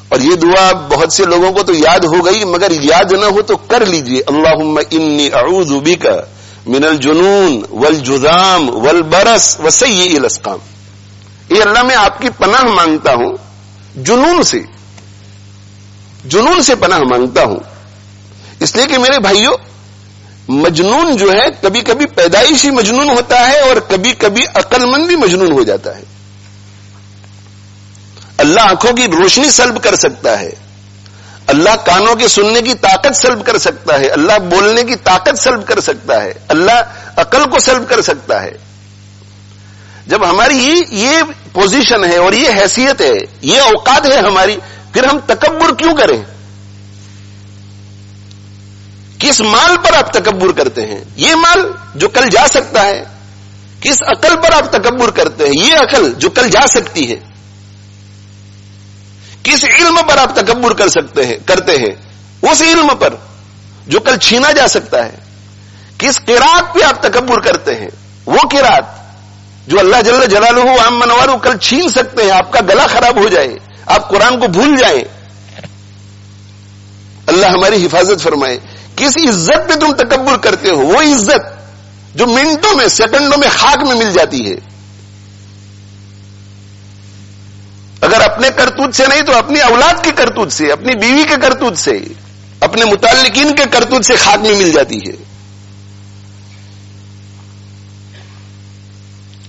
اور یہ دعا بہت سے لوگوں کو تو یاد ہو گئی, مگر یاد نہ ہو تو کر لیجئے. اللہم انی اعوذ بک من الجنون والجذام والبرص وسیء الاسقام. اے اللہ میں آپ کی پناہ مانگتا ہوں جنون سے, جنون سے پناہ مانگتا ہوں. اس لیے کہ میرے بھائیوں, مجنون جو ہے کبھی کبھی پیدائشی مجنون ہوتا ہے اور کبھی کبھی عقل مند بھی مجنون ہو جاتا ہے. اللہ آنکھوں کی روشنی سلب کر سکتا ہے, اللہ کانوں کے سننے کی طاقت سلب کر سکتا ہے، اللہ بولنے کی طاقت سلب کر سکتا ہے، اللہ عقل کو سلب کر سکتا ہے. جب ہماری یہ پوزیشن ہے اور یہ حیثیت ہے، یہ اوقات ہے ہماری، پھر ہم تکبر کیوں کریں؟ کس مال پر آپ تکبر کرتے ہیں؟ یہ مال جو کل جا سکتا ہے. کس عقل پر آپ تکبر کرتے ہیں؟ یہ عقل جو کل جا سکتی ہے. کس علم پر آپ تکبر کرتے ہیں؟ اس علم پر جو کل چھینا جا سکتا ہے. کس قرات پہ آپ تکبر کرتے ہیں؟ وہ قرات جو اللہ جل جلالہ عم نوارو کل چھین سکتے ہیں، آپ کا گلا خراب ہو جائے، آپ قرآن کو بھول جائیں. اللہ ہماری حفاظت فرمائے. کس عزت پہ تم تکبر کرتے ہو؟ وہ عزت جو منٹوں میں سیکنڈوں میں خاک میں مل جاتی ہے. اگر اپنے کرتوت سے نہیں تو اپنی اولاد کے کرتوت سے، اپنی بیوی کے کرتوت سے، اپنے متعلقین کے کرتوت سے خاک میں مل جاتی ہے.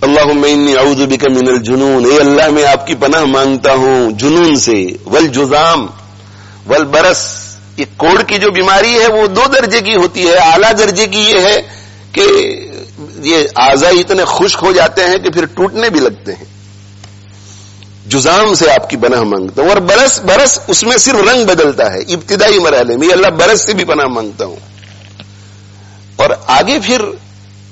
اللہم انی اعوذ بک من الجنون، اے اللہ میں آپ کی پناہ مانگتا ہوں جنون سے، والجذام والبرس. یہ کوڑ کی جو بیماری ہے وہ 2 درجے کی ہوتی ہے. اعلیٰ درجے کی یہ ہے کہ یہ اعضاء اتنے خشک ہو جاتے ہیں کہ پھر ٹوٹنے بھی لگتے ہیں. جزام سے آپ کی پناہ مانگتا ہوں. اور برس اس میں صرف رنگ بدلتا ہے ابتدائی مرحلے میں. اللہ برس سے بھی پناہ مانگتا ہوں. اور آگے پھر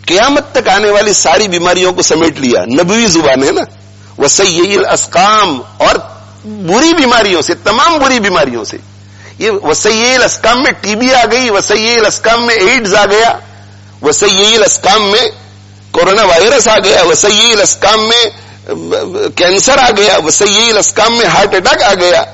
قیامت تک آنے والی ساری بیماریوں کو سمیٹ لیا. نبوی زبان ہے نا. وسیع الاسقام، اور بری بیماریوں سے، تمام بری بیماریوں سے. یہ وسیع الاسقام میں ٹی بی آ گئی، وسیع الاسقام میں ایڈز آ گیا، وسیع الاسقام میں کورونا وائرس آ گیا، وسیع الاسقام میں کینسر آ گیا، وسیع الاسقام میں ہارٹ اٹیک آ گیا.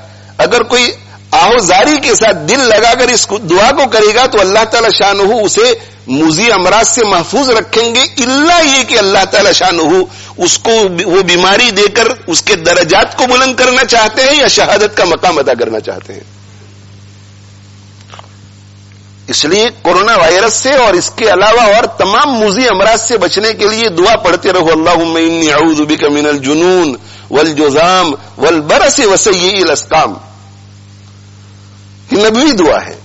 اگر کوئی آہوزاری کے ساتھ دل لگا کر اس دعا کو کرے گا تو اللہ تعالی شانہ اسے موذی امراض سے محفوظ رکھیں گے، الا یہ کہ اللہ تعالی شانہ اس کو وہ بیماری دے کر اس کے درجات کو بلند کرنا چاہتے ہیں یا شہادت کا مقام ادا کرنا چاہتے ہیں. اس لیے کورونا وائرس سے اور اس کے علاوہ اور تمام موذی امراض سے بچنے کے لیے دعا پڑھتے رہو. اللہم انی اعوذ بک من الجنون والجذام والبرس وسیع الاسقام. یہ نبوی دعا ہے.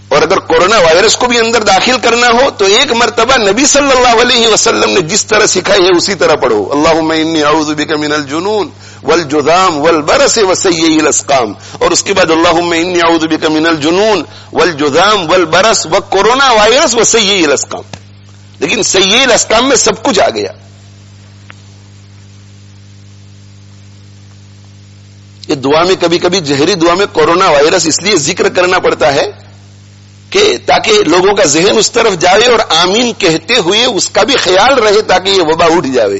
اور اگر کورونا وائرس کو بھی اندر داخل کرنا ہو تو ایک مرتبہ نبی صلی اللہ علیہ وسلم نے جس طرح سکھائی ہے اسی طرح پڑھو. اللہم انی اعوذ بک من الجنون والجذام والبرس وسیع الاسقام. اور اس کے بعد اللہم انی اعوذ بک من الجنون والجذام والبرس وکورونا وائرس وسیع الاسقام. لیکن سیع الاسقام میں سب کچھ آ گیا. یہ دعا میں کبھی کبھی جہری دعا میں کورونا وائرس اس لیے ذکر کرنا پڑتا ہے کہ تاکہ لوگوں کا ذہن اس طرف جائے اور آمین کہتے ہوئے اس کا بھی خیال رہے تاکہ یہ وبا اٹھ جائے.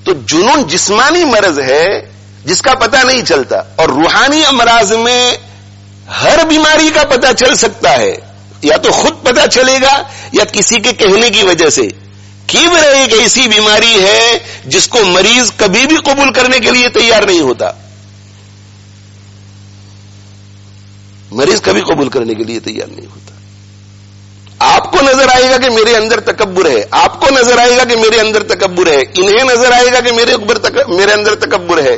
تو جنون جسمانی مرض ہے جس کا پتہ نہیں چلتا، اور روحانی امراض میں ہر بیماری کا پتہ چل سکتا ہے. یا تو خود پتہ چلے گا یا کسی کے کہنے کی وجہ سے. کیبر ایک ایسی بیماری ہے جس کو مریض کبھی بھی قبول کرنے کے لیے تیار نہیں ہوتا. مریض کبھی قبول کرنے کے لیے تیار نہیں ہوتا. آپ کو نظر آئے گا کہ میرے اندر تکبر ہے، آپ کو نظر آئے گا کہ میرے اندر تکبر ہے، انہیں نظر آئے گا کہ میرے اندر تکبر ہے،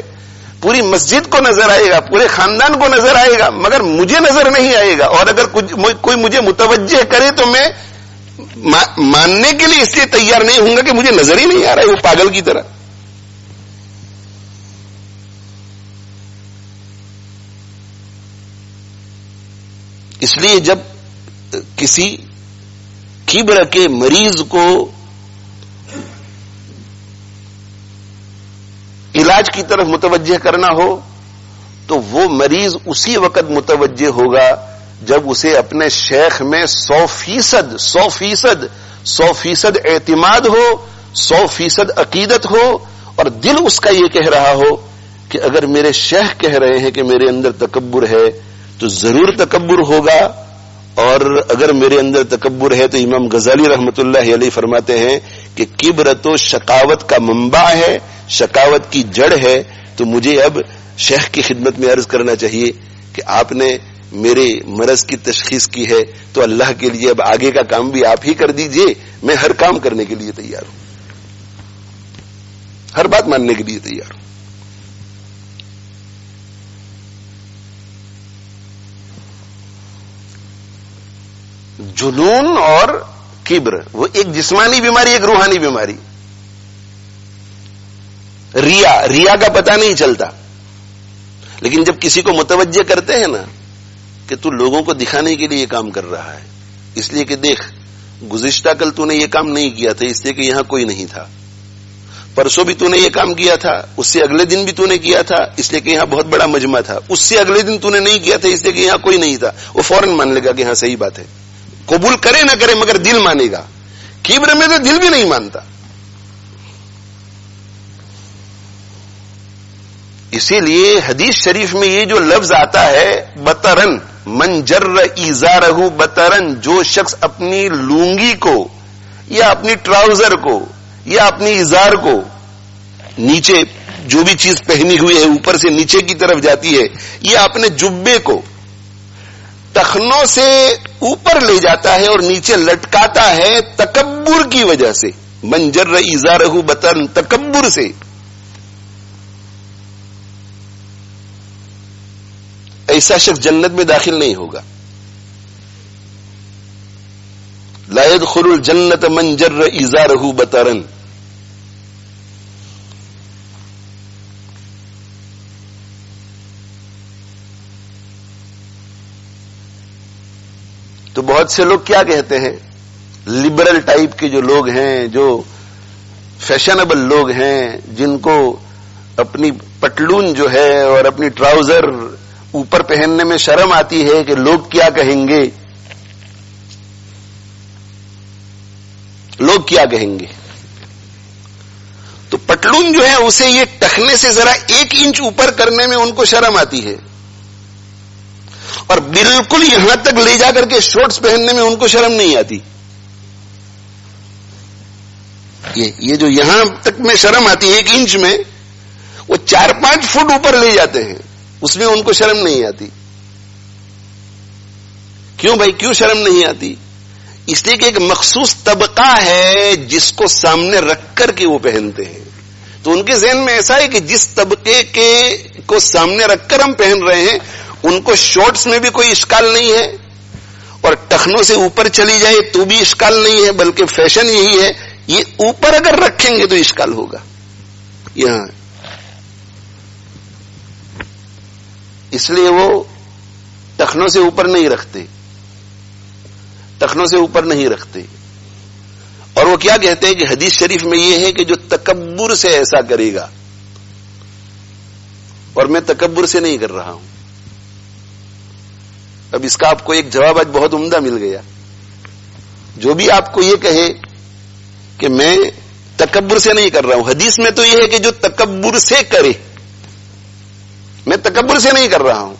پوری مسجد کو نظر آئے گا، پورے خاندان کو نظر آئے گا، مگر مجھے نظر نہیں آئے گا. اور اگر کوئی مجھے متوجہ کرے تو میں ماننے کے لیے اس لیے تیار نہیں ہوں گا کہ مجھے نظر ہی نہیں آ رہا ہے، وہ پاگل کی طرح. اس لیے جب کسی کبر کے مریض کو علاج کی طرف متوجہ کرنا ہو تو وہ مریض اسی وقت متوجہ ہوگا جب اسے اپنے شیخ میں 100% اعتماد ہو، 100% عقیدت ہو، اور دل اس کا یہ کہہ رہا ہو کہ اگر میرے شیخ کہہ رہے ہیں کہ میرے اندر تکبر ہے تو ضرور تکبر ہوگا. اور اگر میرے اندر تکبر ہے تو امام غزالی رحمت اللہ علیہ فرماتے ہیں کہ کبر تو شقاوت کا منبع ہے، شقاوت کی جڑ ہے. تو مجھے اب شیخ کی خدمت میں عرض کرنا چاہیے کہ آپ نے میرے مرض کی تشخیص کی ہے تو اللہ کے لیے اب آگے کا کام بھی آپ ہی کر دیجئے، میں ہر کام کرنے کے لیے تیار ہوں. ہر بات ماننے کے لیے تیار ہوں. جنون اور کبر وہ ایک جسمانی بیماری، ایک روحانی بیماری. ریا کا پتہ نہیں چلتا، لیکن جب کسی کو متوجہ کرتے ہیں نا کہ تو لوگوں کو دکھانے کے لیے یہ کام کر رہا ہے، اس لیے کہ دیکھ گزشتہ کل تو نے یہ کام نہیں کیا تھا اس لیے کہ یہاں کوئی نہیں تھا، پرسوں بھی تو نے یہ کام کیا تھا، اس سے اگلے دن بھی تو نے کیا تھا اس لیے کہ یہاں بہت بڑا مجمع تھا، اس سے اگلے دن تو نے نہیں کیا تھا اس لیے کہ یہاں کوئی نہیں تھا. وہ فوراً مان لے گا کہ ہاں صحیح بات ہے، قبول کرے نہ کرے مگر دل مانے گا. کبر میں تو دل بھی نہیں مانتا. اسی لیے حدیث شریف میں یہ جو لفظ آتا ہے بطرن، من جر ایزارہ بطرن، جو شخص اپنی لونگی کو یا اپنی ٹراؤزر کو یا اپنی ازار کو نیچے جو بھی چیز پہنی ہوئی ہے اوپر سے نیچے کی طرف جاتی ہے، یا اپنے جبے کو ٹخنوں سے اوپر لے جاتا ہے اور نیچے لٹکاتا ہے تکبر کی وجہ سے. من جر ایزارہ بطرن، تکبر سے. ایسا شخص جنت میں داخل نہیں ہوگا. لا يدخل الجنت من جر ازارہ بطرن. تو بہت سے لوگ کیا کہتے ہیں، لبرل ٹائپ کے جو لوگ ہیں، جو فیشنیبل لوگ ہیں، جن کو اپنی پتلون جو ہے اور اپنی ٹراؤزر اوپر پہننے میں شرم آتی ہے کہ لوگ کیا کہیں گے، لوگ کیا کہیں گے. تو پتلون جو ہے اسے یہ ٹخنے سے ذرا 1 انچ اوپر کرنے میں ان کو شرم آتی ہے، اور بالکل یہاں تک لے جا کر کے شورٹس پہننے میں ان کو شرم نہیں آتی. یہ جو یہاں تک میں شرم آتی ہے 1 انچ میں، وہ 4-5 فٹ اوپر لے جاتے ہیں، اس میں ان کو شرم نہیں آتی. کیوں بھائی، کیوں شرم نہیں آتی؟ اس لیے کہ ایک مخصوص طبقہ ہے جس کو سامنے رکھ کر کے وہ پہنتے ہیں. تو ان کے ذہن میں ایسا ہے کہ جس طبقے کے کو سامنے رکھ کر ہم پہن رہے ہیں ان کو شارٹس میں بھی کوئی اشکال نہیں ہے، اور ٹخنوں سے اوپر چلی جائے تو بھی اشکال نہیں ہے، بلکہ فیشن یہی ہے. یہ اوپر اگر رکھیں گے تو اشکال ہوگا. یہاں اس لیے وہ ٹخنوں سے اوپر نہیں رکھتے، ٹخنوں سے اوپر نہیں رکھتے. اور وہ کیا کہتے ہیں کہ حدیث شریف میں یہ ہے کہ جو تکبر سے ایسا کرے گا، اور میں تکبر سے نہیں کر رہا ہوں. اب اس کا آپ کو ایک جواب آج بہت عمدہ مل گیا. جو بھی آپ کو یہ کہے کہ میں تکبر سے نہیں کر رہا ہوں، حدیث میں تو یہ ہے کہ جو تکبر سے کرے، میں تکبر سے نہیں کر رہا ہوں.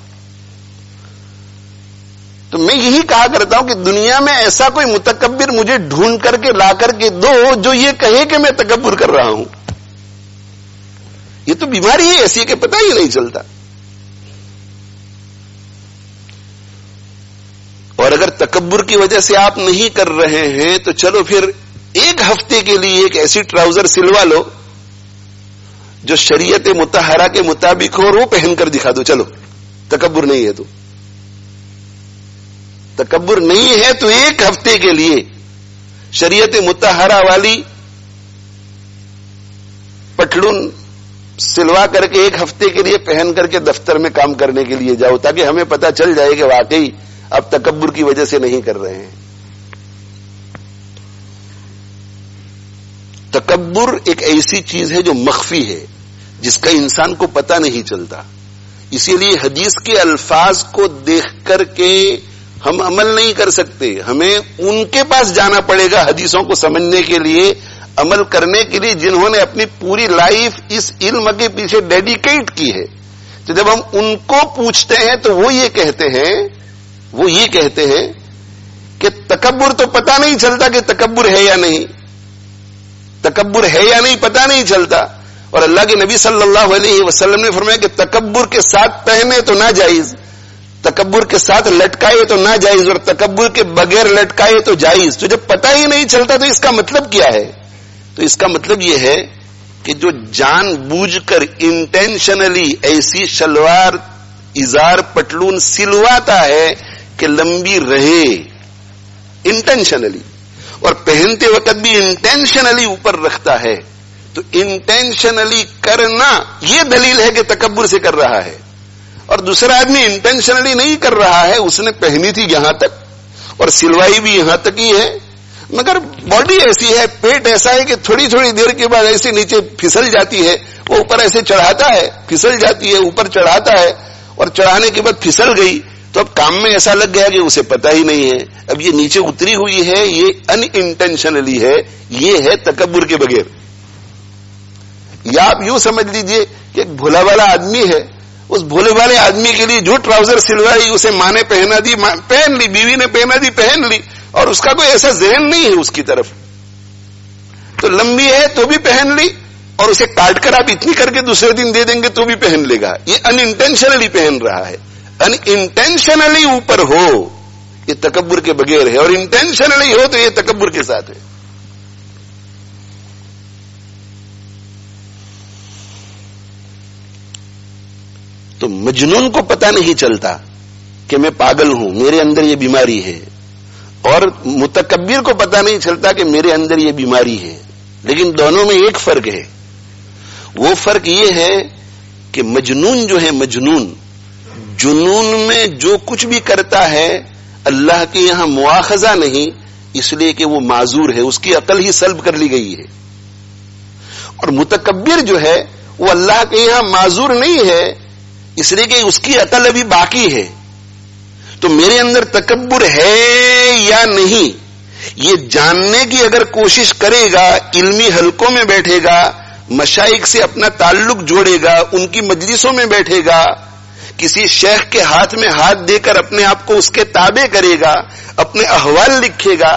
تو میں یہی کہا کرتا ہوں کہ دنیا میں ایسا کوئی متکبر مجھے ڈھونڈ کر کے لا کر کے دو جو یہ کہے کہ میں تکبر کر رہا ہوں. یہ تو بیماری ہے ایسی کہ پتہ ہی نہیں چلتا. اور اگر تکبر کی وجہ سے آپ نہیں کر رہے ہیں تو چلو پھر 1 ہفتے کے لیے ایک ایسی ٹراؤزر سلوا لو جو شریعت مطہرہ کے مطابق ہو اور وہ پہن کر دکھا دو. چلو تکبر نہیں ہے، تو تکبر نہیں ہے تو 1 ہفتے کے لیے شریعت مطہرہ والی پٹلون سلوا کر کے 1 ہفتے کے لیے پہن کر کے دفتر میں کام کرنے کے لیے جاؤ، تاکہ ہمیں پتہ چل جائے کہ واقعی آپ تکبر کی وجہ سے نہیں کر رہے ہیں. تکبر ایک ایسی چیز ہے جو مخفی ہے، جس کا انسان کو پتہ نہیں چلتا. اسی لیے حدیث کے الفاظ کو دیکھ کر کے ہم عمل نہیں کر سکتے، ہمیں ان کے پاس جانا پڑے گا حدیثوں کو سمجھنے کے لیے، عمل کرنے کے لیے، جنہوں نے اپنی پوری لائف اس علم کے پیچھے ڈیڈیکیٹ کی ہے. تو جب ہم ان کو پوچھتے ہیں تو وہ یہ کہتے ہیں کہ تکبر تو پتہ نہیں چلتا کہ تکبر ہے یا نہیں، تکبر ہے یا نہیں پتہ نہیں چلتا. اور اللہ کے نبی صلی اللہ علیہ وسلم نے فرمایا کہ تکبر کے ساتھ پہنے تو ناجائز، تکبر کے ساتھ لٹکائے تو ناجائز، اور تکبر کے بغیر لٹکائے تو جائز. تو جب پتہ ہی نہیں چلتا تو اس کا مطلب کیا ہے؟ تو اس کا مطلب یہ ہے کہ جو جان بوجھ کر انٹینشنلی ایسی شلوار ازار پٹلون سلواتا ہے کہ لمبی رہے انٹینشنلی، اور پہنتے وقت بھی انٹینشنلی اوپر رکھتا ہے، تو انٹینشنلی کرنا یہ دلیل ہے کہ تکبر سے کر رہا ہے. اور دوسرا آدمی انٹینشنلی نہیں کر رہا ہے، اس نے پہنی تھی یہاں تک اور سلوائی بھی یہاں تک ہی ہے، مگر باڈی ایسی ہے، پیٹ ایسا ہے کہ تھوڑی تھوڑی دیر کے بعد ایسے نیچے پھسل جاتی ہے، وہ اوپر ایسے چڑھاتا ہے، پھسل جاتی ہے، اوپر چڑھاتا ہے، اور چڑھانے کے بعد پھسل گئی تو اب کام میں ایسا لگ گیا کہ اسے پتا ہی نہیں ہے. اب یہ نیچے اتری ہوئی ہے، یہ ان انٹینشنلی ہے، یہ ہے تکبر کے بغیر. یا آپ یوں سمجھ لیجئے کہ ایک بھولا والا آدمی ہے، اس بھولے والے آدمی کے لیے جو ٹراؤزر سلوائی اسے ماں نے پہنا دی، پہن لی، بیوی نے پہنا دی، پہن لی، اور اس کا کوئی ایسا ذہن نہیں ہے اس کی طرف، تو لمبی ہے تو بھی پہن لی، اور اسے کاٹ کر آپ اتنی کر کے دوسرے دن دے دیں گے تو بھی پہن لے گا. یہ ان انٹینشنلی پہن رہا ہے. ان انٹینشنلی اوپر ہو یہ تکبر کے بغیر ہے، اور انٹینشنلی ہو تو یہ تکبر کے ساتھ ہے. تو مجنون کو پتہ نہیں چلتا کہ میں پاگل ہوں، میرے اندر یہ بیماری ہے، اور متکبر کو پتہ نہیں چلتا کہ میرے اندر یہ بیماری ہے. لیکن دونوں میں ایک فرق ہے، وہ فرق یہ ہے کہ مجنون جو ہے، مجنون جنون میں جو کچھ بھی کرتا ہے اللہ کے یہاں مواخذہ نہیں، اس لیے کہ وہ معذور ہے، اس کی عقل ہی سلب کر لی گئی ہے. اور متکبر جو ہے وہ اللہ کے یہاں معذور نہیں ہے، اس لیے کہ اس کی عقل ابھی باقی ہے. تو میرے اندر تکبر ہے یا نہیں، یہ جاننے کی اگر کوشش کرے گا، علمی حلقوں میں بیٹھے گا، مشائخ سے اپنا تعلق جوڑے گا، ان کی مجلسوں میں بیٹھے گا، کسی شیخ کے ہاتھ میں ہاتھ دے کر اپنے آپ کو اس کے تابع کرے گا، اپنے احوال لکھے گا،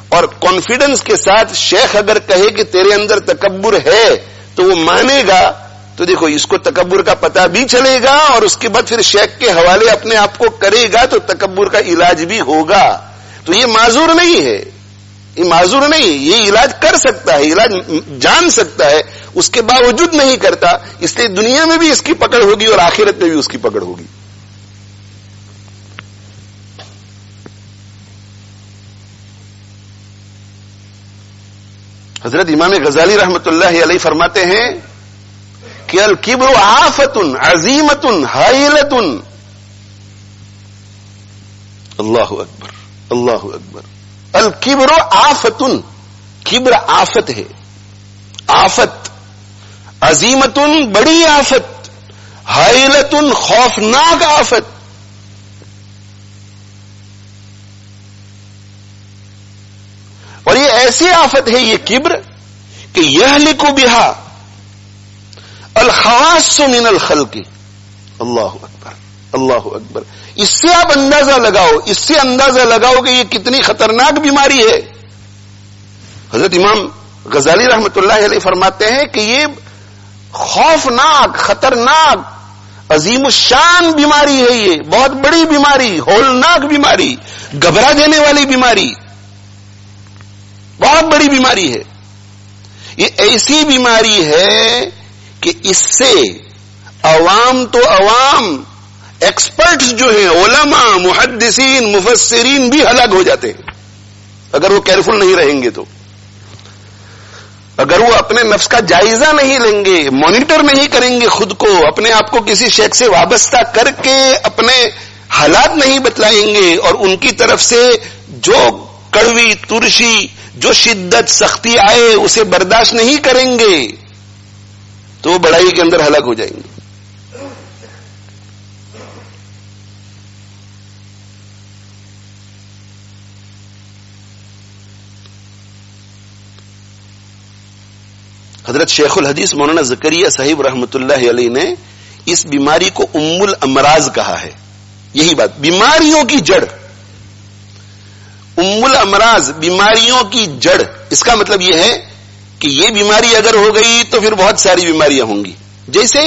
اور کانفیڈنس کے ساتھ شیخ اگر کہے کہ تیرے اندر تکبر ہے تو وہ مانے گا، تو دیکھو اس کو تکبر کا پتہ بھی چلے گا، اور اس کے بعد پھر شیخ کے حوالے اپنے آپ کو کرے گا تو تکبر کا علاج بھی ہوگا. تو یہ معذور نہیں ہے، یہ معذور نہیں، یہ علاج کر سکتا ہے، علاج جان سکتا ہے، اس کے باوجود نہیں کرتا، اس لیے دنیا میں بھی اس کی پکڑ ہوگی اور آخرت میں بھی اس کی پکڑ ہوگی. حضرت امام غزالی رحمت اللہ علیہ فرماتے ہیں کہ الکبر آفت عظیمت حائلت. اللہ اکبر، اللہ اکبر. الکبر آفت، کبر آفت ہے، آفت. عظیمت بڑی آفت، حائلت خوفناک آفت. اور یہ ایسی آفت ہے یہ کبر کہ یہلک بہا الخواص من الخلق. اللہ اکبر، اللہ اکبر. اس سے آپ اندازہ لگاؤ، اس سے اندازہ لگاؤ کہ یہ کتنی خطرناک بیماری ہے. حضرت امام غزالی رحمت اللہ علیہ فرماتے ہیں کہ یہ خوفناک، خطرناک، عظیم الشان بیماری ہے، یہ بہت بڑی بیماری، ہولناک بیماری، گھبرا دینے والی بیماری، بہت بڑی بیماری ہے. یہ ایسی بیماری ہے کہ اس سے عوام تو عوام، ایکسپرٹس جو ہیں، علماء، محدثین، مفسرین بھی ہلاک ہو جاتے ہیں اگر وہ کیئرفل نہیں رہیں گے. تو اگر وہ اپنے نفس کا جائزہ نہیں لیں گے، مانیٹر نہیں کریں گے خود کو، اپنے آپ کو کسی شیخ سے وابستہ کر کے اپنے حالات نہیں بتلائیں گے، اور ان کی طرف سے جو کڑوی، ترشی، جو شدت، سختی آئے اسے برداشت نہیں کریں گے، تو وہ بڑائی کے اندر ہلاک ہو جائیں گے. حضرت شیخ الحدیث مولانا زکریا صاحب رحمت اللہ علیہ نے اس بیماری کو ام الامراض کہا ہے. یہی بات، بیماریوں کی جڑ، ام الامراض، بیماریوں کی جڑ. اس کا مطلب یہ ہے کہ یہ بیماری اگر ہو گئی تو پھر بہت ساری بیماریاں ہوں گی. جیسے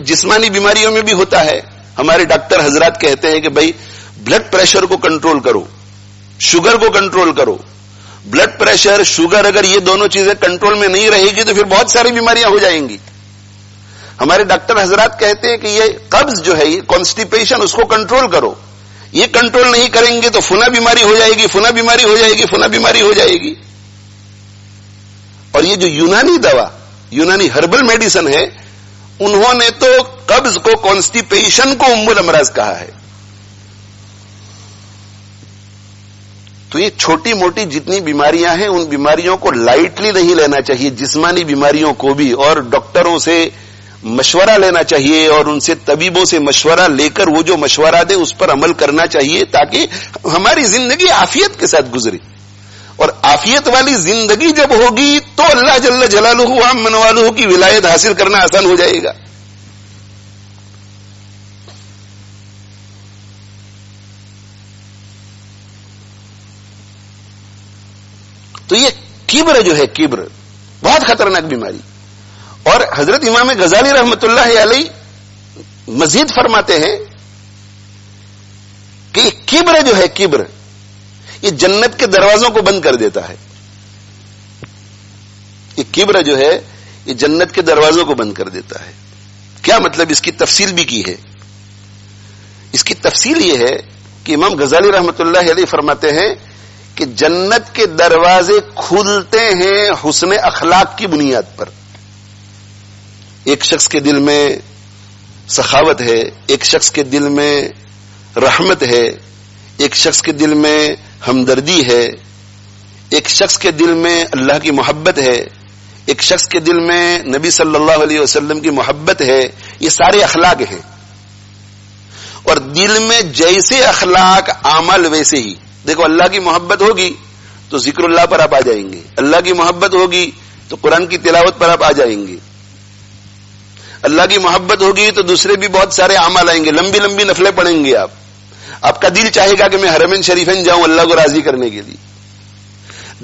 جسمانی بیماریوں میں بھی ہوتا ہے، ہمارے ڈاکٹر حضرات کہتے ہیں کہ بھائی بلڈ پریشر کو کنٹرول کرو، شوگر کو کنٹرول کرو، بلڈ پریشر، شوگر، اگر یہ دونوں چیزیں کنٹرول میں نہیں رہے گی تو پھر بہت ساری بیماریاں ہو جائیں گی. ہمارے ڈاکٹر حضرات کہتے ہیں کہ یہ قبض جو ہے، یہ کانسٹیپیشن، اس کو کنٹرول کرو. یہ کنٹرول نہیں کریں گے تو فنا بیماری ہو جائے گی، فنا بیماری ہو جائے گی، فنا بیماری ہو جائے گی. اور یہ جو یونانی دوا، یونانی ہربل میڈیسن ہے، انہوں نے تو قبض کو، کانسٹیپیشن کو ام الامراض کہا ہے. تو یہ چھوٹی موٹی جتنی بیماریاں ہیں ان بیماریوں کو لائٹلی نہیں لینا چاہیے، جسمانی بیماریوں کو بھی، اور ڈاکٹروں سے مشورہ لینا چاہیے اور ان سے، طبیبوں سے مشورہ لے کر وہ جو مشورہ دے اس پر عمل کرنا چاہیے تاکہ ہماری زندگی عافیت کے ساتھ گزرے. اور عافیت والی زندگی جب ہوگی تو اللہ جل جلالہ و عم منوالہ کی ولایت حاصل کرنا آسان ہو جائے گا. تو یہ کبر جو ہے، کبر بہت خطرناک بیماری. اور حضرت امام غزالی رحمت اللہ علیہ مزید فرماتے ہیں کہ یہ کبر جو ہے، کبر، یہ جنت کے دروازوں کو بند کر دیتا ہے. یہ کبر جو ہے یہ جنت کے دروازوں کو بند کر دیتا ہے. کیا مطلب؟ اس کی تفصیل بھی کی ہے. اس کی تفصیل یہ ہے کہ امام غزالی رحمت اللہ علیہ فرماتے ہیں کہ جنت کے دروازے کھلتے ہیں حسن اخلاق کی بنیاد پر. ایک شخص کے دل میں سخاوت ہے، ایک شخص کے دل میں رحمت ہے، ایک شخص کے دل میں ہمدردی ہے، ایک شخص کے دل میں اللہ کی محبت ہے، ایک شخص کے دل میں نبی صلی اللہ علیہ وسلم کی محبت ہے. یہ سارے اخلاق ہیں. اور دل میں جیسے اخلاق، اعمال ویسے ہی. دیکھو، اللہ کی محبت ہوگی تو ذکر اللہ پر آپ آ جائیں گے، اللہ کی محبت ہوگی تو قرآن کی تلاوت پر آپ آ جائیں گے، اللہ کی محبت ہوگی تو دوسرے بھی بہت سارے اعمال آئیں گے، لمبی لمبی نفلیں پڑھیں گے. آپ کا دل چاہے گا کہ میں حرمین شریفین جاؤں اللہ کو راضی کرنے کے لیے.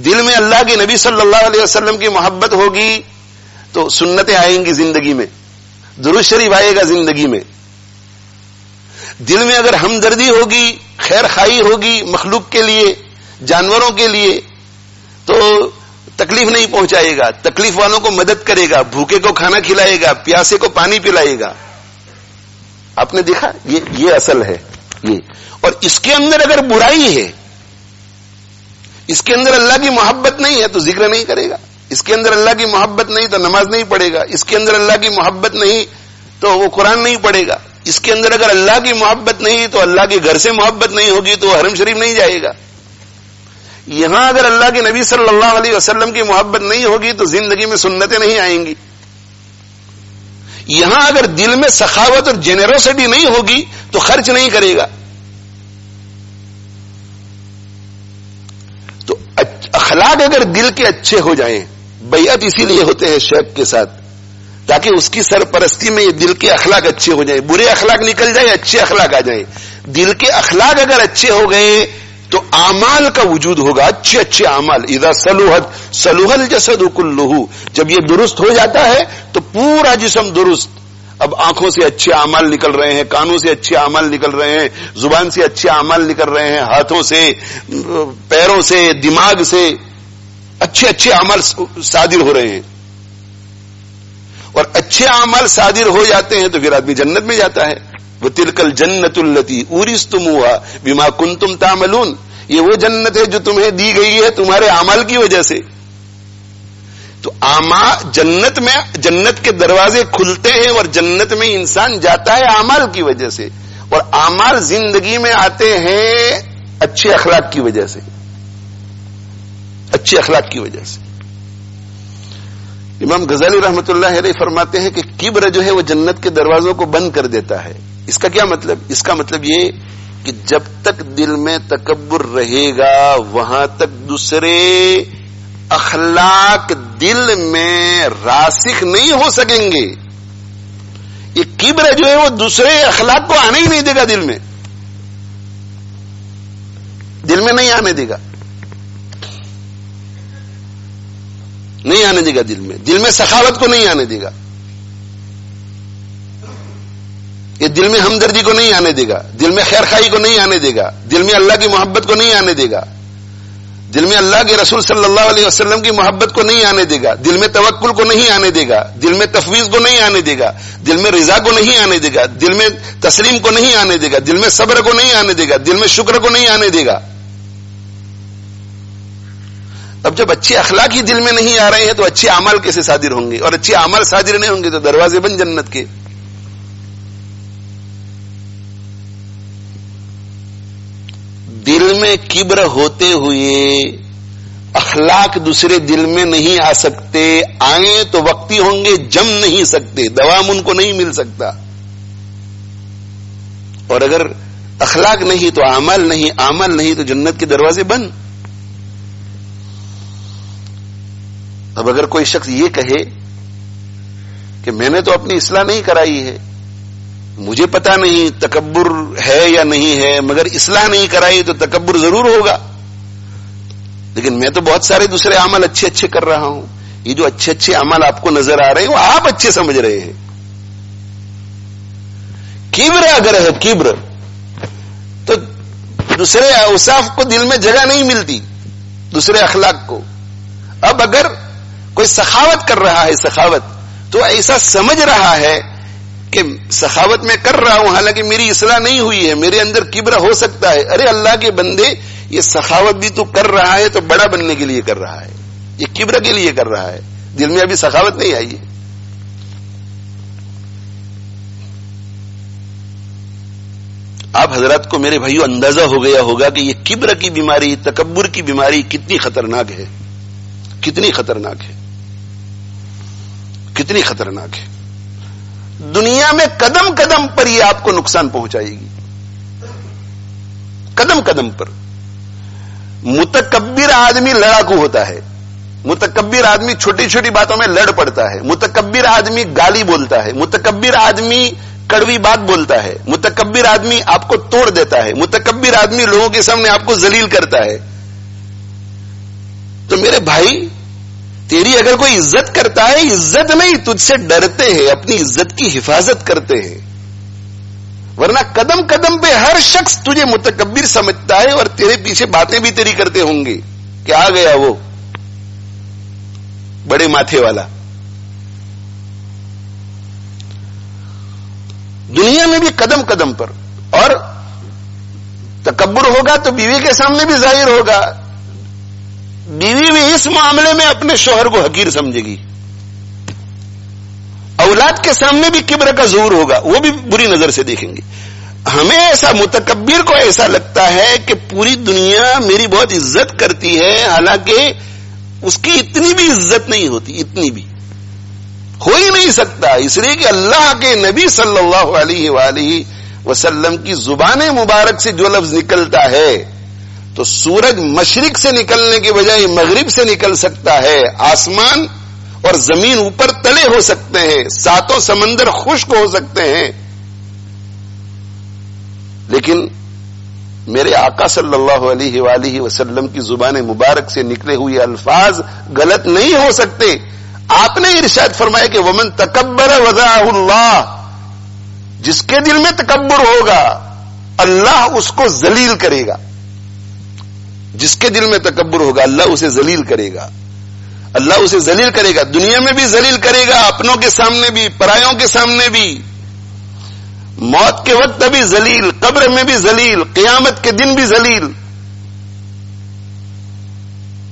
دل میں اللہ کے نبی صلی اللہ علیہ وسلم کی محبت ہوگی تو سنتیں آئیں گی زندگی میں، درود شریف آئے گا زندگی میں. دل میں اگر ہمدردی ہوگی، خیر خواہی ہوگی مخلوق کے لیے، جانوروں کے لیے، تو تکلیف نہیں پہنچائے گا، تکلیف والوں کو مدد کرے گا، بھوکے کو کھانا کھلائے گا، پیاسے کو پانی پلائے گا. آپ نے دیکھا، یہ اصل ہے. یہ اور اس کے اندر اگر برائی ہے، اس کے اندر اللہ کی محبت نہیں ہے تو ذکر نہیں کرے گا، اس کے اندر اللہ کی محبت نہیں تو نماز نہیں پڑھے گا، اس کے اندر اللہ کی محبت نہیں تو وہ قرآن نہیں پڑھے گا، اس کے اندر اگر اللہ کی محبت نہیں تو اللہ کے گھر سے محبت نہیں ہوگی تو حرم شریف نہیں جائے گا. یہاں اگر اللہ کے نبی صلی اللہ علیہ وسلم کی محبت نہیں ہوگی تو زندگی میں سنتیں نہیں آئیں گی. یہاں اگر دل میں سخاوت اور جنروسٹی نہیں ہوگی تو خرچ نہیں کرے گا. تو اخلاق اگر دل کے اچھے ہو جائیں، بیعت اسی لیے ہوتے ہیں شیخ کے ساتھ تاکہ اس کی سرپرستی میں یہ دل کے اخلاق اچھے ہو جائیں، برے اخلاق نکل جائیں، اچھے اخلاق آ جائیں. دل کے اخلاق اگر اچھے ہو گئے تو اعمال کا وجود ہوگا، اچھے اچھے اعمال. اذا صلحت صلح الجسد كله، جب یہ درست ہو جاتا ہے تو پورا جسم درست. اب آنکھوں سے اچھے اعمال نکل رہے ہیں، کانوں سے اچھے اعمال نکل رہے ہیں، زبان سے اچھے اعمال نکل رہے ہیں، ہاتھوں سے، پیروں سے، دماغ سے اچھے اچھے اعمال صادر ہو رہے ہیں. اور اچھے اعمال صادر ہو جاتے ہیں تو پھر آدمی جنت میں جاتا ہے. وَتِلْكَ الْجَنَّةُ الَّتِي أُورِثْتُمُوهَا بِمَا كُنْتُمْ تَعْمَلُونَ، یہ وہ جنت ہے جو تمہیں دی گئی ہے تمہارے اعمال کی وجہ سے. تو جنت میں، جنت کے دروازے کھلتے ہیں اور جنت میں انسان جاتا ہے اعمال کی وجہ سے، اور اعمال زندگی میں آتے ہیں اچھے اخلاق کی وجہ سے، اچھے اخلاق کی وجہ سے. امام غزالی رحمت اللہ علیہ فرماتے ہیں کہ کبر جو ہے وہ جنت کے دروازوں کو بند کر دیتا ہے. اس کا کیا مطلب؟ اس کا مطلب یہ کہ جب تک دل میں تکبر رہے گا وہاں تک دوسرے اخلاق دل میں راسخ نہیں ہو سکیں گے. یہ کبر جو ہے وہ دوسرے اخلاق کو آنے ہی نہیں دے گا، دل میں نہیں آنے دے گا، نہیں آنے دے گا. دل میں سخاوت کو نہیں آنے دے گا، یہ دل میں ہمدردی کو نہیں آنے دے گا، دل میں خیر خواہی کو نہیں آنے دے گا، دل میں اللہ کی محبت کو نہیں آنے دے گا. دل میں اللہ کے رسول صلی اللہ علیہ وسلم کی محبت کو نہیں آنے دے گا، دل میں توکل کو نہیں آنے دے گا، دل میں تفویض کو نہیں آنے دے گا، دل میں رضا کو نہیں آنے دے گا، دل میں تسلیم کو نہیں آنے دے گا، دل میں صبر کو نہیں آنے دے گا، دل میں شکر کو نہیں آنے دے گا. اب جب اچھے اخلاق ہی دل میں نہیں آ رہے ہیں تو اچھے اعمال کیسے صادر ہوں گے؟ اور اچھے اعمال صادر نہیں ہوں گے تو دروازے بند جنت کے. دل میں کبر ہوتے ہوئے اخلاق دوسرے دل میں نہیں آ سکتے، آئیں تو وقتی ہوں گے، جم نہیں سکتے، دوام ان کو نہیں مل سکتا. اور اگر اخلاق نہیں تو اعمال نہیں، اعمال نہیں تو جنت کے دروازے بند. اب اگر کوئی شخص یہ کہے کہ میں نے تو اپنی اصلاح نہیں کرائی ہے، مجھے پتا نہیں تکبر ہے یا نہیں ہے، مگر اصلاح نہیں کرائی تو تکبر ضرور ہوگا، لیکن میں تو بہت سارے دوسرے عمل اچھے اچھے کر رہا ہوں. یہ جو اچھے اچھے عمل آپ کو نظر آ رہے ہیں وہ آپ اچھے سمجھ رہے ہیں. کبر اگر ہے کبر تو دوسرے اوصاف کو دل میں جگہ نہیں ملتی، دوسرے اخلاق کو. اب اگر کوئی سخاوت کر رہا ہے، سخاوت تو ایسا سمجھ رہا ہے کہ سخاوت میں کر رہا ہوں حالانکہ میری اصلاح نہیں ہوئی ہے، میرے اندر کبر ہو سکتا ہے. ارے اللہ کے بندے، یہ سخاوت بھی تو کر رہا ہے تو بڑا بننے کے لیے کر رہا ہے، یہ کبر کے لیے کر رہا ہے، دل میں ابھی سخاوت نہیں آئی ہے. آپ حضرات کو میرے بھائیو اندازہ ہو گیا ہوگا کہ یہ کبر کی بیماری، تکبر کی بیماری کتنی خطرناک ہے، کتنی خطرناک ہے، کتنی خطرناک ہے. دنیا میں قدم قدم پر یہ آپ کو نقصان پہنچائے گی، قدم قدم پر. متکبر آدمی لڑاکو ہوتا ہے، متکبر آدمی چھوٹی چھوٹی باتوں میں لڑ پڑتا ہے، متکبر آدمی گالی بولتا ہے، متکبر آدمی کڑوی بات بولتا ہے، متکبر آدمی آپ کو توڑ دیتا ہے، متکبر آدمی لوگوں کے سامنے آپ کو ذلیل کرتا ہے. تو میرے بھائی، تیری اگر کوئی عزت کرتا ہے، عزت نہیں، تجھ سے ڈرتے ہیں، اپنی عزت کی حفاظت کرتے ہیں. ورنہ قدم قدم پہ ہر شخص تجھے متکبر سمجھتا ہے اور تیرے پیچھے باتیں بھی تیری کرتے ہوں گے کہ آ گیا وہ بڑے ماتھے والا. دنیا میں بھی قدم قدم پر. اور تکبر ہوگا تو بیوی کے سامنے بھی ظاہر ہوگا. بیوی بھی اس معاملے میں اپنے شوہر کو حقیر سمجھے گی. اولاد کے سامنے بھی کبر کا ظہور ہوگا، وہ بھی بری نظر سے دیکھیں گے. ہمیں ایسا، متکبر کو ایسا لگتا ہے کہ پوری دنیا میری بہت عزت کرتی ہے، حالانکہ اس کی اتنی بھی عزت نہیں ہوتی، اتنی بھی ہو ہی نہیں سکتا. اس لیے کہ اللہ کے نبی صلی اللہ علیہ وآلہ وسلم کی زبان مبارک سے جو لفظ نکلتا ہے تو سورج مشرق سے نکلنے کے بجائے مغرب سے نکل سکتا ہے، آسمان اور زمین اوپر تلے ہو سکتے ہیں، ساتوں سمندر خشک ہو سکتے ہیں، لیکن میرے آقا صلی اللہ علیہ وآلہ وسلم کی زبان مبارک سے نکلے ہوئے الفاظ غلط نہیں ہو سکتے. آپ نے ارشاد فرمایا کہ ومن تکبر وضعہ اللہ، جس کے دل میں تکبر ہوگا اللہ اس کو ذلیل کرے گا. جس کے دل میں تکبر ہوگا اللہ اسے ذلیل کرے گا، اللہ اسے ذلیل کرے گا. دنیا میں بھی ذلیل کرے گا، اپنوں کے سامنے بھی، پرایوں کے سامنے بھی، موت کے وقت بھی ذلیل، قبر میں بھی ذلیل، قیامت کے دن بھی ذلیل.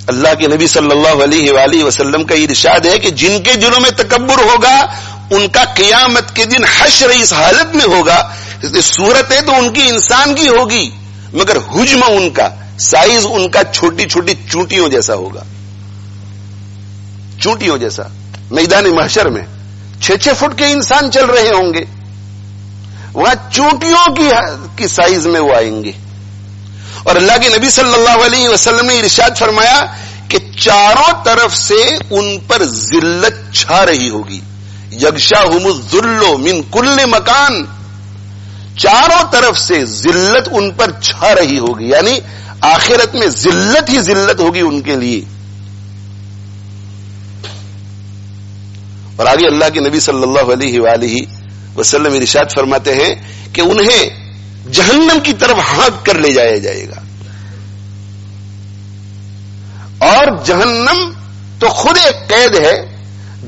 اللہ کے نبی صلی اللہ علیہ وآلہ وسلم کا ارشاد ہے کہ جن کے دلوں میں تکبر ہوگا ان کا قیامت کے دن حشر اس حالت میں ہوگا. صورت ہے تو ان کی انسان کی ہوگی مگر حجم ان کا، سائز ان کا چھوٹی چھوٹی چونٹیوں جیسا ہوگا، چونٹیوں جیسا. میدان محشر میں 6-6 فٹ کے انسان چل رہے ہوں گے، وہاں چونٹیوں کی سائز میں وہ آئیں گے. اور اللہ کے نبی صلی اللہ علیہ وسلم نے ارشاد فرمایا کہ چاروں طرف سے ان پر ذلت چھا رہی ہوگی. یغشاہم الذل من کل مکان، چاروں طرف سے ذلت ان پر چھا رہی ہوگی، یعنی آخرت میں ذلت ہی ذلت ہوگی ان کے لیے. اور آگے اللہ کے نبی صلی اللہ علیہ وآلہ وسلم ارشاد فرماتے ہیں کہ انہیں جہنم کی طرف ہانک کر لے جایا جائے گا. اور جہنم تو خود ایک قید ہے.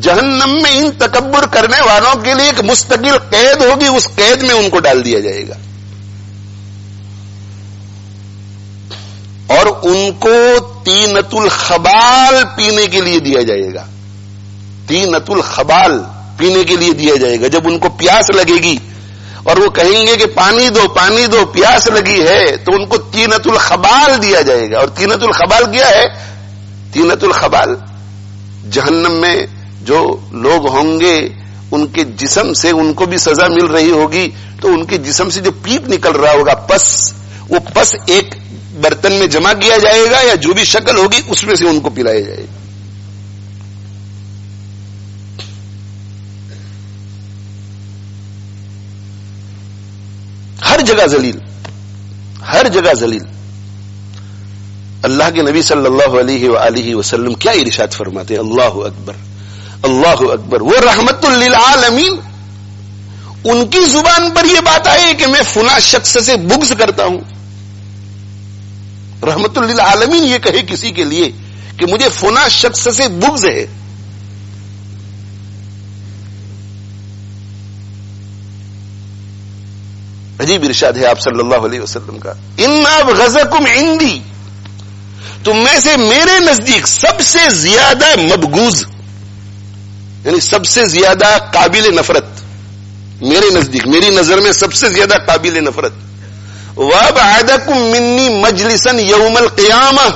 جہنم میں ان تکبر کرنے والوں کے لیے ایک مستقل قید ہوگی, اس قید میں ان کو ڈال دیا جائے گا اور ان کو طینۃ الخبال پینے کے لیے دیا جائے گا. طینۃ الخبال پینے کے لیے دیا جائے گا. جب ان کو پیاس لگے گی اور وہ کہیں گے کہ پانی دو پانی دو, پیاس لگی ہے, تو ان کو طینۃ الخبال دیا جائے گا. اور طینۃ الخبال کیا ہے؟ طینۃ الخبال جہنم میں جو لوگ ہوں گے ان کے جسم سے ان کو بھی سزا مل رہی ہوگی, تو ان کے جسم سے جو پیپ نکل رہا ہوگا پس, وہ پس ایک برتن میں جمع کیا جائے گا یا جو بھی شکل ہوگی اس میں سے ان کو پلایا جائے گا. ہر جگہ ذلیل, ہر جگہ ذلیل. اللہ کے نبی صلی اللہ علیہ وآلہ وسلم کیا ارشاد فرماتے ہیں؟ اللہ اکبر اللہ اکبر. وہ رحمت للعالمین, ان کی زبان پر یہ بات آئی کہ میں فلاں شخص سے بغض کرتا ہوں. رحمت للعالمین یہ کہے کسی کے لیے کہ مجھے فلاں شخص سے بغض ہے. عجیب ارشاد ہے آپ صلی اللہ علیہ وسلم کا. ان ابغضکم عندی, تم میں سے میرے نزدیک سب سے زیادہ مبغوض, یعنی سب سے زیادہ قابل نفرت, میرے نزدیک, میری نظر میں سب سے زیادہ قابل نفرت. وابعدکم منی مجلسا یوم القیامہ.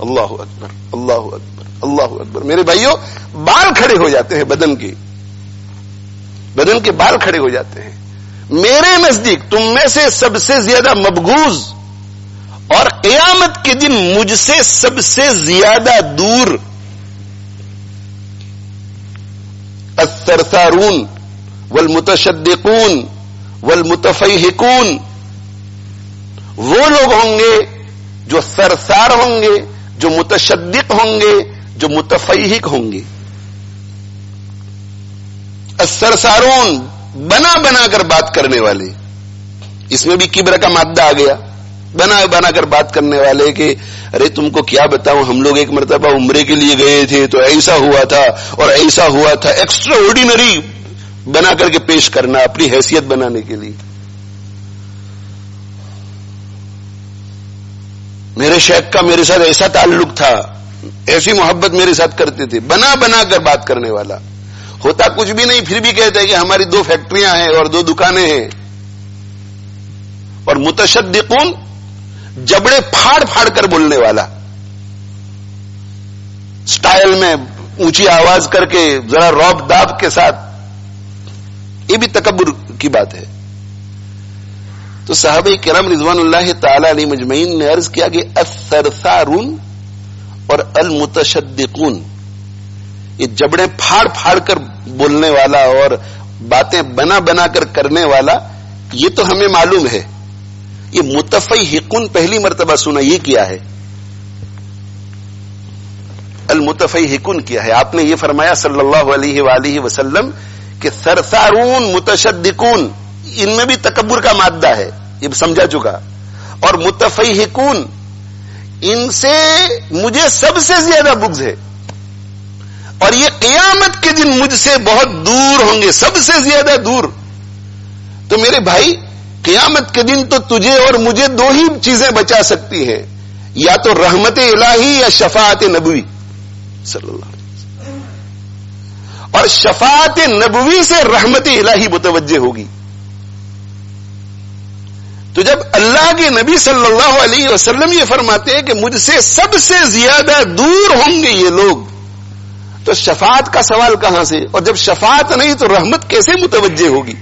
اللہ اکبر اللہ اکبر اللہ اکبر. میرے بھائیوں, بال کھڑے ہو جاتے ہیں, بدن کے بال کھڑے ہو جاتے ہیں. میرے نزدیک تم میں سے سب سے زیادہ مبغوض اور قیامت کے دن مجھ سے سب سے زیادہ دور الثرثارون والمتشدقون والمتفیہقون, وہ لوگ ہوں گے جو ثرثار ہوں گے, جو متشدق ہوں گے, جو متفیہق ہوں گے. الثرثارون بنا بنا کر بات کرنے والے, اس میں بھی کبر کا مادہ آ گیا. بنا بنا کر بات کرنے والے کہ ارے تم کو کیا بتاؤں, ہم لوگ ایک مرتبہ عمرے کے لیے گئے تھے تو ایسا ہوا تھا اور ایسا ہوا تھا. ایکسٹرا آرڈینری بنا کر کے پیش کرنا اپنی حیثیت بنانے کے لیے. میرے شیخ کا میرے ساتھ ایسا تعلق تھا, ایسی محبت میرے ساتھ کرتے تھے. بنا بنا کر بات کرنے والا, ہوتا کچھ بھی نہیں پھر بھی کہتا ہے کہ ہماری 2 فیکٹریاں ہیں اور 2 دکانیں ہیں. اور متشدقون, جبڑے پھاڑ پھاڑ کر بولنے والا, سٹائل میں اونچی آواز کر کے ذرا روب داب کے ساتھ, یہ بھی تکبر کی بات ہے. تو صحابہ کرام رضوان اللہ تعالی علیہ مجمعین نے عرض کیا کہ الثرثارون اور المتشدقون, یہ جبڑے پھاڑ پھاڑ کر بولنے والا اور باتیں بنا بنا کر کرنے والا, یہ تو ہمیں معلوم ہے. یہ متفیہقون پہلی مرتبہ سنا, یہ کیا ہے؟ المتفیہقون کیا ہے؟ آپ نے یہ فرمایا صلی اللہ علیہ وآلہ وسلم کہ ثرثارون متشدقون, ان میں بھی تکبر کا مادہ ہے, یہ سمجھا چکا. اور متفیہقون, ان سے مجھے سب سے زیادہ بغض ہے اور یہ قیامت کے دن مجھ سے بہت دور ہوں گے, سب سے زیادہ دور. تو میرے بھائی, قیامت کے دن تو تجھے اور مجھے 2 ہی چیزیں بچا سکتی ہیں, یا تو رحمت الہی یا شفاعت نبوی صلی اللہ علیہ وسلم. اور شفاعت نبوی سے رحمت الہی متوجہ ہوگی. تو جب اللہ کے نبی صلی اللہ علیہ وسلم یہ فرماتے ہیں کہ مجھ سے سب سے زیادہ دور ہوں گے یہ لوگ, تو شفاعت کا سوال کہاں سے؟ اور جب شفاعت نہیں تو رحمت کیسے متوجہ ہوگی؟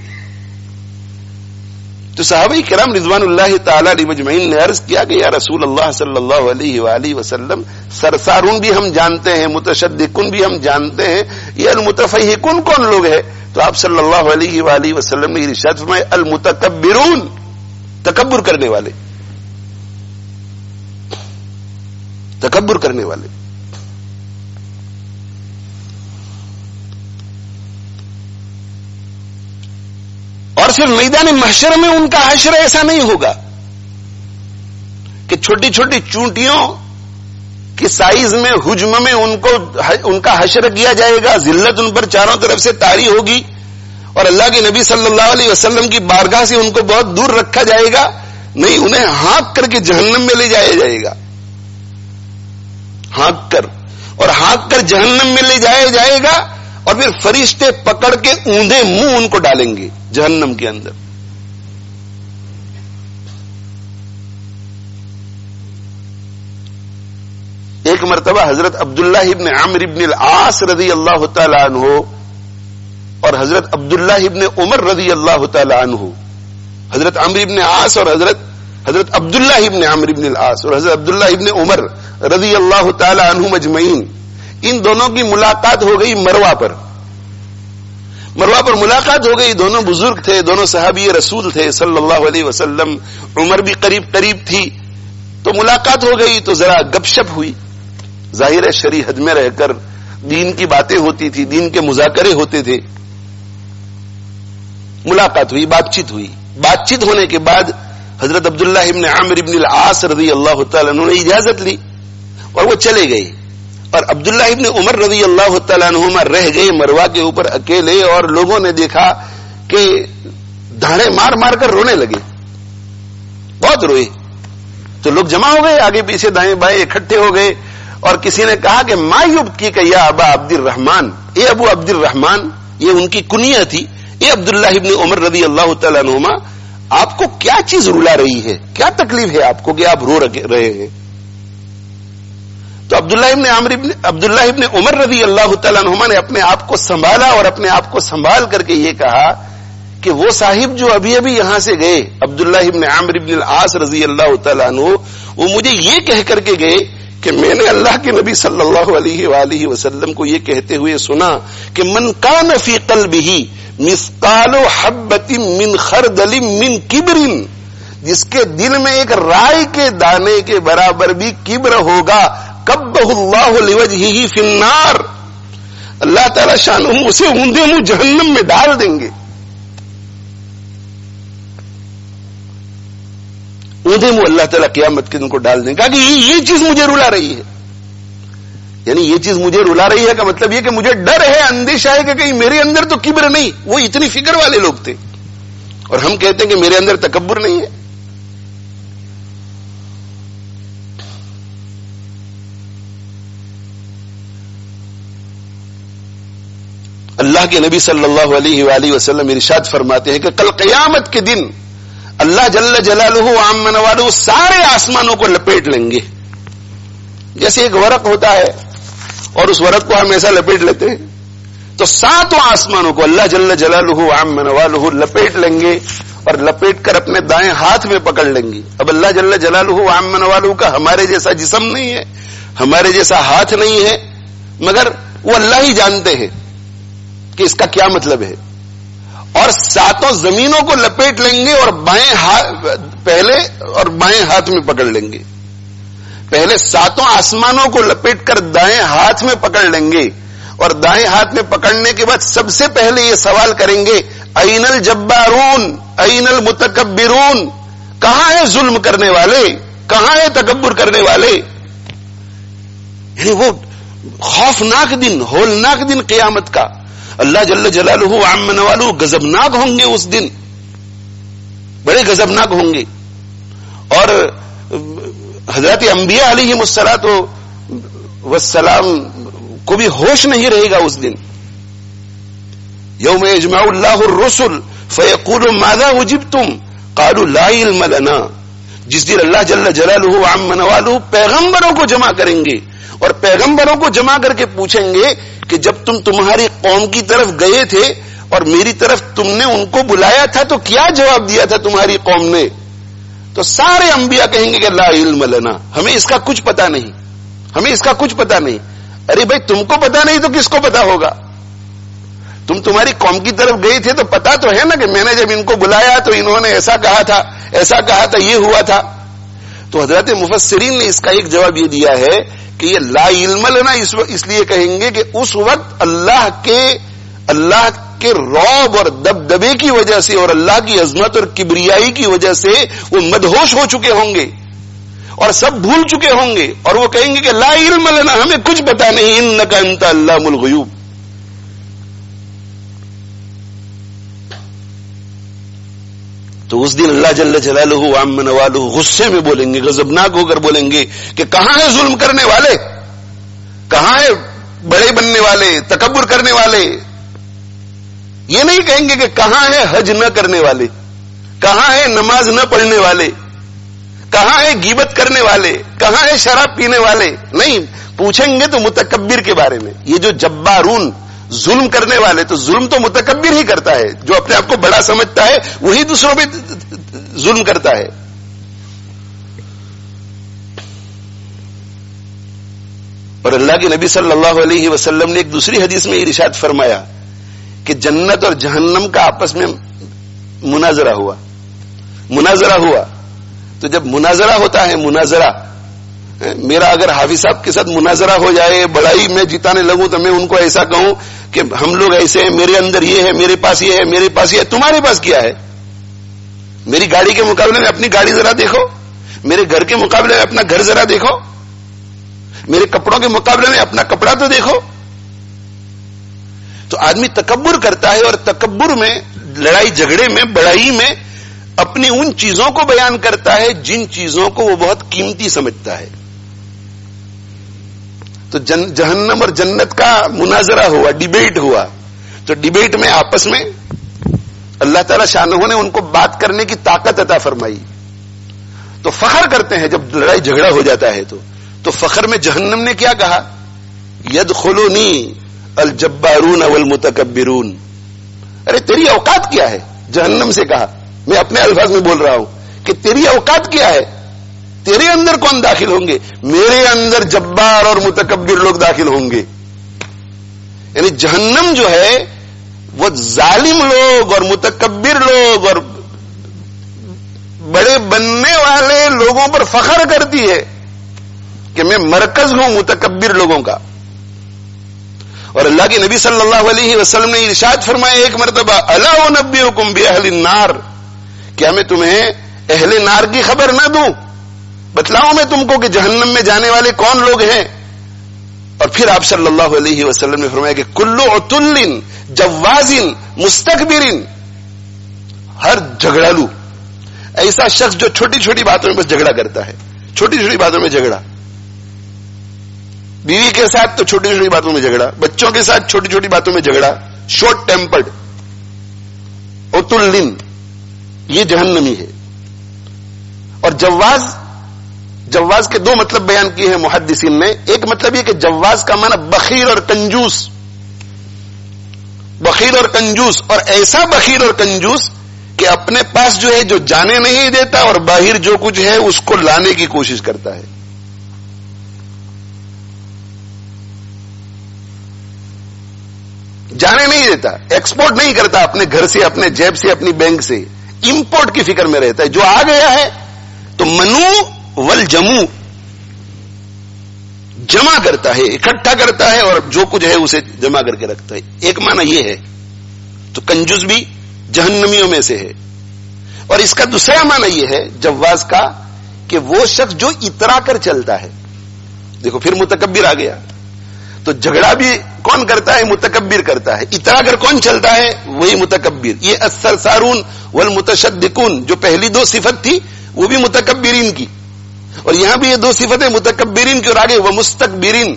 تو صحابہ کرام رضوان اللہ تعالی علیہ مجمعین نے عرض کیا کہ یا رسول اللہ صلی اللہ علیہ وآلہ وسلم, ثرثارون بھی ہم جانتے ہیں, متشدقون بھی ہم جانتے ہیں, یہ المتفیہقون کون لوگ ہیں؟ تو آپ صلی اللہ علیہ وآلہ وسلم نے ارشاد فرمایا المتکبرون, تکبر کرنے والے, تکبر کرنے والے. اور پھر میدان محشر میں ان کا حشر ایسا نہیں ہوگا کہ چھوٹی چھوٹی چونٹیوں کہ سائز میں حجم میں ان کا حشر کیا جائے گا، ذلت ان پر چاروں طرف سے طاری ہوگی، اور اللہ کے نبی صلی اللہ علیہ وسلم کی بارگاہ سے ان کو بہت دور رکھا جائے گا؟ نہیں، انہیں ہانک کر کے جہنم میں لے جایا جائے گا، ہانک کر، اور ہانک کر جہنم میں لے جایا جائے گا، اور پھر فرشتے پکڑ کے اوندے منہ ان کو ڈالیں گے جہنم کے اندر۔ ایک مرتبہ حضرت عبداللہ ابن عمرو ابن العاص رضی اللہ تعالی عنہ اور حضرت عبداللہ ابن عمر رضی اللہ تعالی عنہ، حضرت عمرو ابن عاص اور حضرت عبداللہ ابن عمرو ابن العاص اور حضرت عبداللہ ابن عمر رضی اللہ تعالی عنہم اجمعین، ان دونوں کی ملاقات ہو گئی مروہ پر ملاقات ہو گئی۔ دونوں بزرگ تھے، دونوں صحابی رسول تھے صلی اللہ علیہ وسلم، عمر بھی قریب تھی، تو ملاقات ہو گئی، تو ذرا گپ شپ ہوئی۔ ظاہر ہے شریعت میں رہ کر دین کی باتیں ہوتی تھی، دین کے مذاکرے ہوتے تھے۔ ملاقات ہوئی، بات چیت ہونے کے بعد حضرت عبداللہ ابن عمرو ابن العاص رضی اللہ تعالیٰ عنہ نے اجازت لی اور وہ چلے گئے، اور عبداللہ ابن عمر رضی اللہ تعالیٰ عنہما رہ گئے مروہ کے اوپر اکیلے، اور لوگوں نے دیکھا کہ دھاڑے مار کر رونے لگے، بہت روئے۔ تو لوگ جمع ہو گئے، آگے پیچھے دائیں بائیں اکٹھے ہو گئے، اور کسی نے کہا کہ ما یبکی کا یا ابا عبد الرحمن، اے ابو عبد الرحمن، یہ ان کی کنیہ تھی، اے عبداللہ ابن عمر رضی اللہ تعالیٰ عنہما، آپ کو کیا چیز رلا رہی ہے، کیا تکلیف ہے آپ کو کہ آپ رو رہے ہیں؟ تو عبداللہ ابن عمر رضی اللہ تعالیٰ عنہما نے اپنے آپ کو سنبھالا اور اپنے آپ کو سنبھال کر کے یہ کہا کہ وہ صاحب جو ابھی یہاں سے گئے، عبداللہ ابن عمرو ابن العاص رضی اللہ تعالیٰ عنہ، وہ مجھے یہ کہہ کر کے گئے کہ میں نے اللہ کے نبی صلی اللہ علیہ وآلہ وسلم کو یہ کہتے ہوئے سنا کہ من کان فی قلبہ مثقال حبۃ من خردل من کبر، جس کے دل میں ایک رائی کے دانے کے برابر بھی کبر ہوگا، کبہ اللہ لوجہہ فی النار، اللہ تعالی شانہ اسے اوندے منہ جہنم میں ڈال دیں گے۔ اوندے منہ اللہ تعالیٰ قیامت کے دن کو ڈال دیں گے۔ کہا کہ یہ چیز مجھے رلا رہی ہے، یعنی یہ چیز مجھے رلا رہی ہے کا مطلب یہ کہ مجھے ڈر ہے، اندیشہ ہے کہ کہیں میرے اندر تو کبر نہیں۔ وہ اتنی فکر والے لوگ تھے، اور ہم کہتے ہیں کہ میرے اندر تکبر نہیں ہے۔ اللہ کے نبی صلی اللہ علیہ وآلہ وسلم ارشاد فرماتے ہیں کہ کل قیامت کے دن اللہ جل جلالہ وعم نوالہ سارے آسمانوں کو لپیٹ لیں گے، جیسے ایک ورق ہوتا ہے اور اس ورق کو ہم ایسا لپیٹ لیتے ہیں، تو ساتوں آسمانوں کو اللہ جل جلالہ وعم نوالہ لپیٹ لیں گے، اور لپیٹ کر اپنے دائیں ہاتھ میں پکڑ لیں گے۔ اب اللہ جل جلالہ وعم نوالہ کا ہمارے جیسا جسم نہیں ہے، ہمارے جیسا ہاتھ نہیں ہے، مگر وہ اللہ ہی جانتے ہیں کہ اس کا کیا مطلب ہے۔ اور ساتوں زمینوں کو لپیٹ لیں گے اور پہلے اور بائیں ہاتھ میں پکڑ لیں گے۔ پہلے ساتوں آسمانوں کو لپیٹ کر دائیں ہاتھ میں پکڑ لیں گے، اور دائیں ہاتھ میں پکڑنے کے بعد سب سے پہلے یہ سوال کریں گے این الجبارون این المتکبرون، کہاں ہے ظلم کرنے والے، کہاں ہے تکبر کرنے والے؟ یعنی وہ خوفناک دن، ہولناک دن قیامت کا، اللہ جل جلالہ وعم نوالہ غضبناک ہوں گے اس دن، بڑے غضبناک ہوں گے۔ اور حضرت انبیاء علیہم الصلاۃ والسلام کو بھی ہوش نہیں رہے گا اس دن۔ یوم یجمع اللہ الرسل فیقول ماذا اجبتم قالوا لا علم لنا، جس دن اللہ جل جلالہ وعم نوالہ پیغمبروں کو جمع کریں گے، اور پیغمبروں کو جمع کر کے پوچھیں گے کہ جب تم تمہاری قوم کی طرف گئے تھے اور میری طرف تم نے ان کو بلایا تھا تو کیا جواب دیا تھا تمہاری قوم نے؟ تو سارے انبیاء کہیں گے کہ لا علم لنا، ہمیں اس کا کچھ پتا نہیں، ہمیں اس کا کچھ پتا نہیں۔ ارے بھائی تم کو پتا نہیں تو کس کو پتا ہوگا؟ تمہاری قوم کی طرف گئے تھے تو پتا تو ہے نا کہ میں نے جب ان کو بلایا تو انہوں نے ایسا کہا تھا، ایسا کہا تھا، یہ ہوا تھا۔ تو حضرت مفسرین نے اس کا ایک جواب یہ دیا ہے کہ یہ لا علم لنا اس لیے کہیں گے کہ اس وقت اللہ کے رعب اور دبدبے کی وجہ سے اور اللہ کی عظمت اور کبریائی کی وجہ سے وہ مدہوش ہو چکے ہوں گے، اور سب بھول چکے ہوں گے اور وہ کہیں گے کہ لا علم لنا، ہمیں کچھ پتا نہیں، انک انت علام الغیوب. تو اس دن اللہ جل جلالہ وعم نوالہ غصے میں بولیں گے، غضبناک ہو کر بولیں گے کہ کہاں ہے ظلم کرنے والے، کہاں ہے بڑے بننے والے، تکبر کرنے والے. یہ نہیں کہیں گے کہ کہاں ہے حج نہ کرنے والے، کہاں ہے نماز نہ پڑھنے والے، کہاں ہے غیبت کرنے والے، کہاں ہے شراب پینے والے. نہیں، پوچھیں گے تو متکبر کے بارے میں. یہ جو جبارون ظلم کرنے والے، تو ظلم تو متکبر ہی کرتا ہے، جو اپنے آپ کو بڑا سمجھتا ہے وہی دوسروں پہ ظلم کرتا ہے. اور اللہ کے نبی صلی اللہ علیہ وسلم نے ایک دوسری حدیث میں ارشاد فرمایا کہ جنت اور جہنم کا آپس میں مناظرہ ہوا. تو جب مناظرہ ہوتا ہے، مناظرہ، میرا اگر حافظ صاحب کے ساتھ مناظرہ ہو جائے، بڑائی میں جتانے لگوں تو میں ان کو ایسا کہوں کہ ہم لوگ ایسے ہیں، میرے اندر یہ ہے، میرے پاس یہ ہے، میرے پاس یہ ہے، تمہارے پاس کیا ہے؟ میری گاڑی کے مقابلے میں اپنی گاڑی ذرا دیکھو، میرے گھر کے مقابلے میں اپنا گھر ذرا دیکھو، میرے کپڑوں کے مقابلے میں اپنا کپڑا تو دیکھو. تو آدمی تکبر کرتا ہے، اور تکبر میں، لڑائی جھگڑے میں، بڑائی میں اپنی ان چیزوں کو بیان کرتا ہے جن چیزوں کو وہ بہت قیمتی سمجھتا ہے. تو جہنم اور جنت کا مناظرہ ہوا، ڈیبیٹ ہوا. تو ڈیبیٹ میں آپس میں اللہ تعالی شانہ نے ان کو بات کرنے کی طاقت عطا فرمائی. تو فخر کرتے ہیں جب لڑائی جھگڑا ہو جاتا ہے. تو فخر میں جہنم نے کیا کہا؟ یدخلونی الجبارون والمتکبرون. ارے تیری اوقات کیا ہے؟ جہنم سے کہا، میں اپنے الفاظ میں بول رہا ہوں کہ تیری اوقات کیا ہے؟ تیرے اندر کون داخل ہوں گے؟ میرے اندر جبار اور متکبر لوگ داخل ہوں گے. یعنی جہنم جو ہے وہ ظالم لوگ اور متکبر لوگ اور بڑے بننے والے لوگوں پر فخر کرتی ہے کہ میں مرکز ہوں متکبر لوگوں کا. اور اللہ کے نبی صلی اللہ علیہ وسلم نے ارشاد فرمایا ایک مرتبہ، الا انبئکم باہل النار، کیا میں تمہیں اہل نار کی خبر نہ دوں؟ بتلاؤں میں تم کو کہ جہنم میں جانے والے کون لوگ ہیں؟ اور پھر آپ صلی اللہ علیہ وسلم نے فرمایا کہ کل عتل جواز مستکبر، ہر جھگڑالو، ایسا شخص جو چھوٹی چھوٹی باتوں میں بس جھگڑا کرتا ہے، چھوٹی چھوٹی باتوں میں جھگڑا، بیوی کے ساتھ تو چھوٹی چھوٹی باتوں میں جھگڑا، بچوں کے ساتھ چھوٹی چھوٹی باتوں میں جھگڑا، شارٹ ٹیمپرڈ، عتل، یہ جہنمی ہے. اور جواز کے دو مطلب بیان کیے ہیں محدثین نے. ایک مطلب یہ کہ جواز کا معنی بخیل اور کنجوس، بخیل اور کنجوس، اور ایسا بخیل اور کنجوس کہ اپنے پاس جو ہے جو جانے نہیں دیتا اور باہر جو کچھ ہے اس کو لانے کی کوشش کرتا ہے. جانے نہیں دیتا، ایکسپورٹ نہیں کرتا اپنے گھر سے، اپنے جیب سے، اپنی بینک سے، امپورٹ کی فکر میں رہتا ہے. جو آ گیا ہے تو منو والجمو، جمع کرتا ہے، اکٹھا کرتا ہے اور جو کچھ ہے اسے جمع کر کے رکھتا ہے. ایک معنی یہ ہے. تو کنجوس بھی جہنمیوں میں سے ہے. اور اس کا دوسرا معنی یہ ہے جواز کا کہ وہ شخص جو اترا کر چلتا ہے. دیکھو پھر متکبر آ گیا. تو جھگڑا بھی کون کرتا ہے؟ متکبر کرتا ہے. اترا کر کون چلتا ہے؟ وہی متکبر. یہ السرسارون والمتشدقون جو پہلی دو صفت تھی وہ بھی متکبرین کی، اور یہاں بھی یہ دو صفتیں متکبرین کی، اور آگے وہ مستکبرین.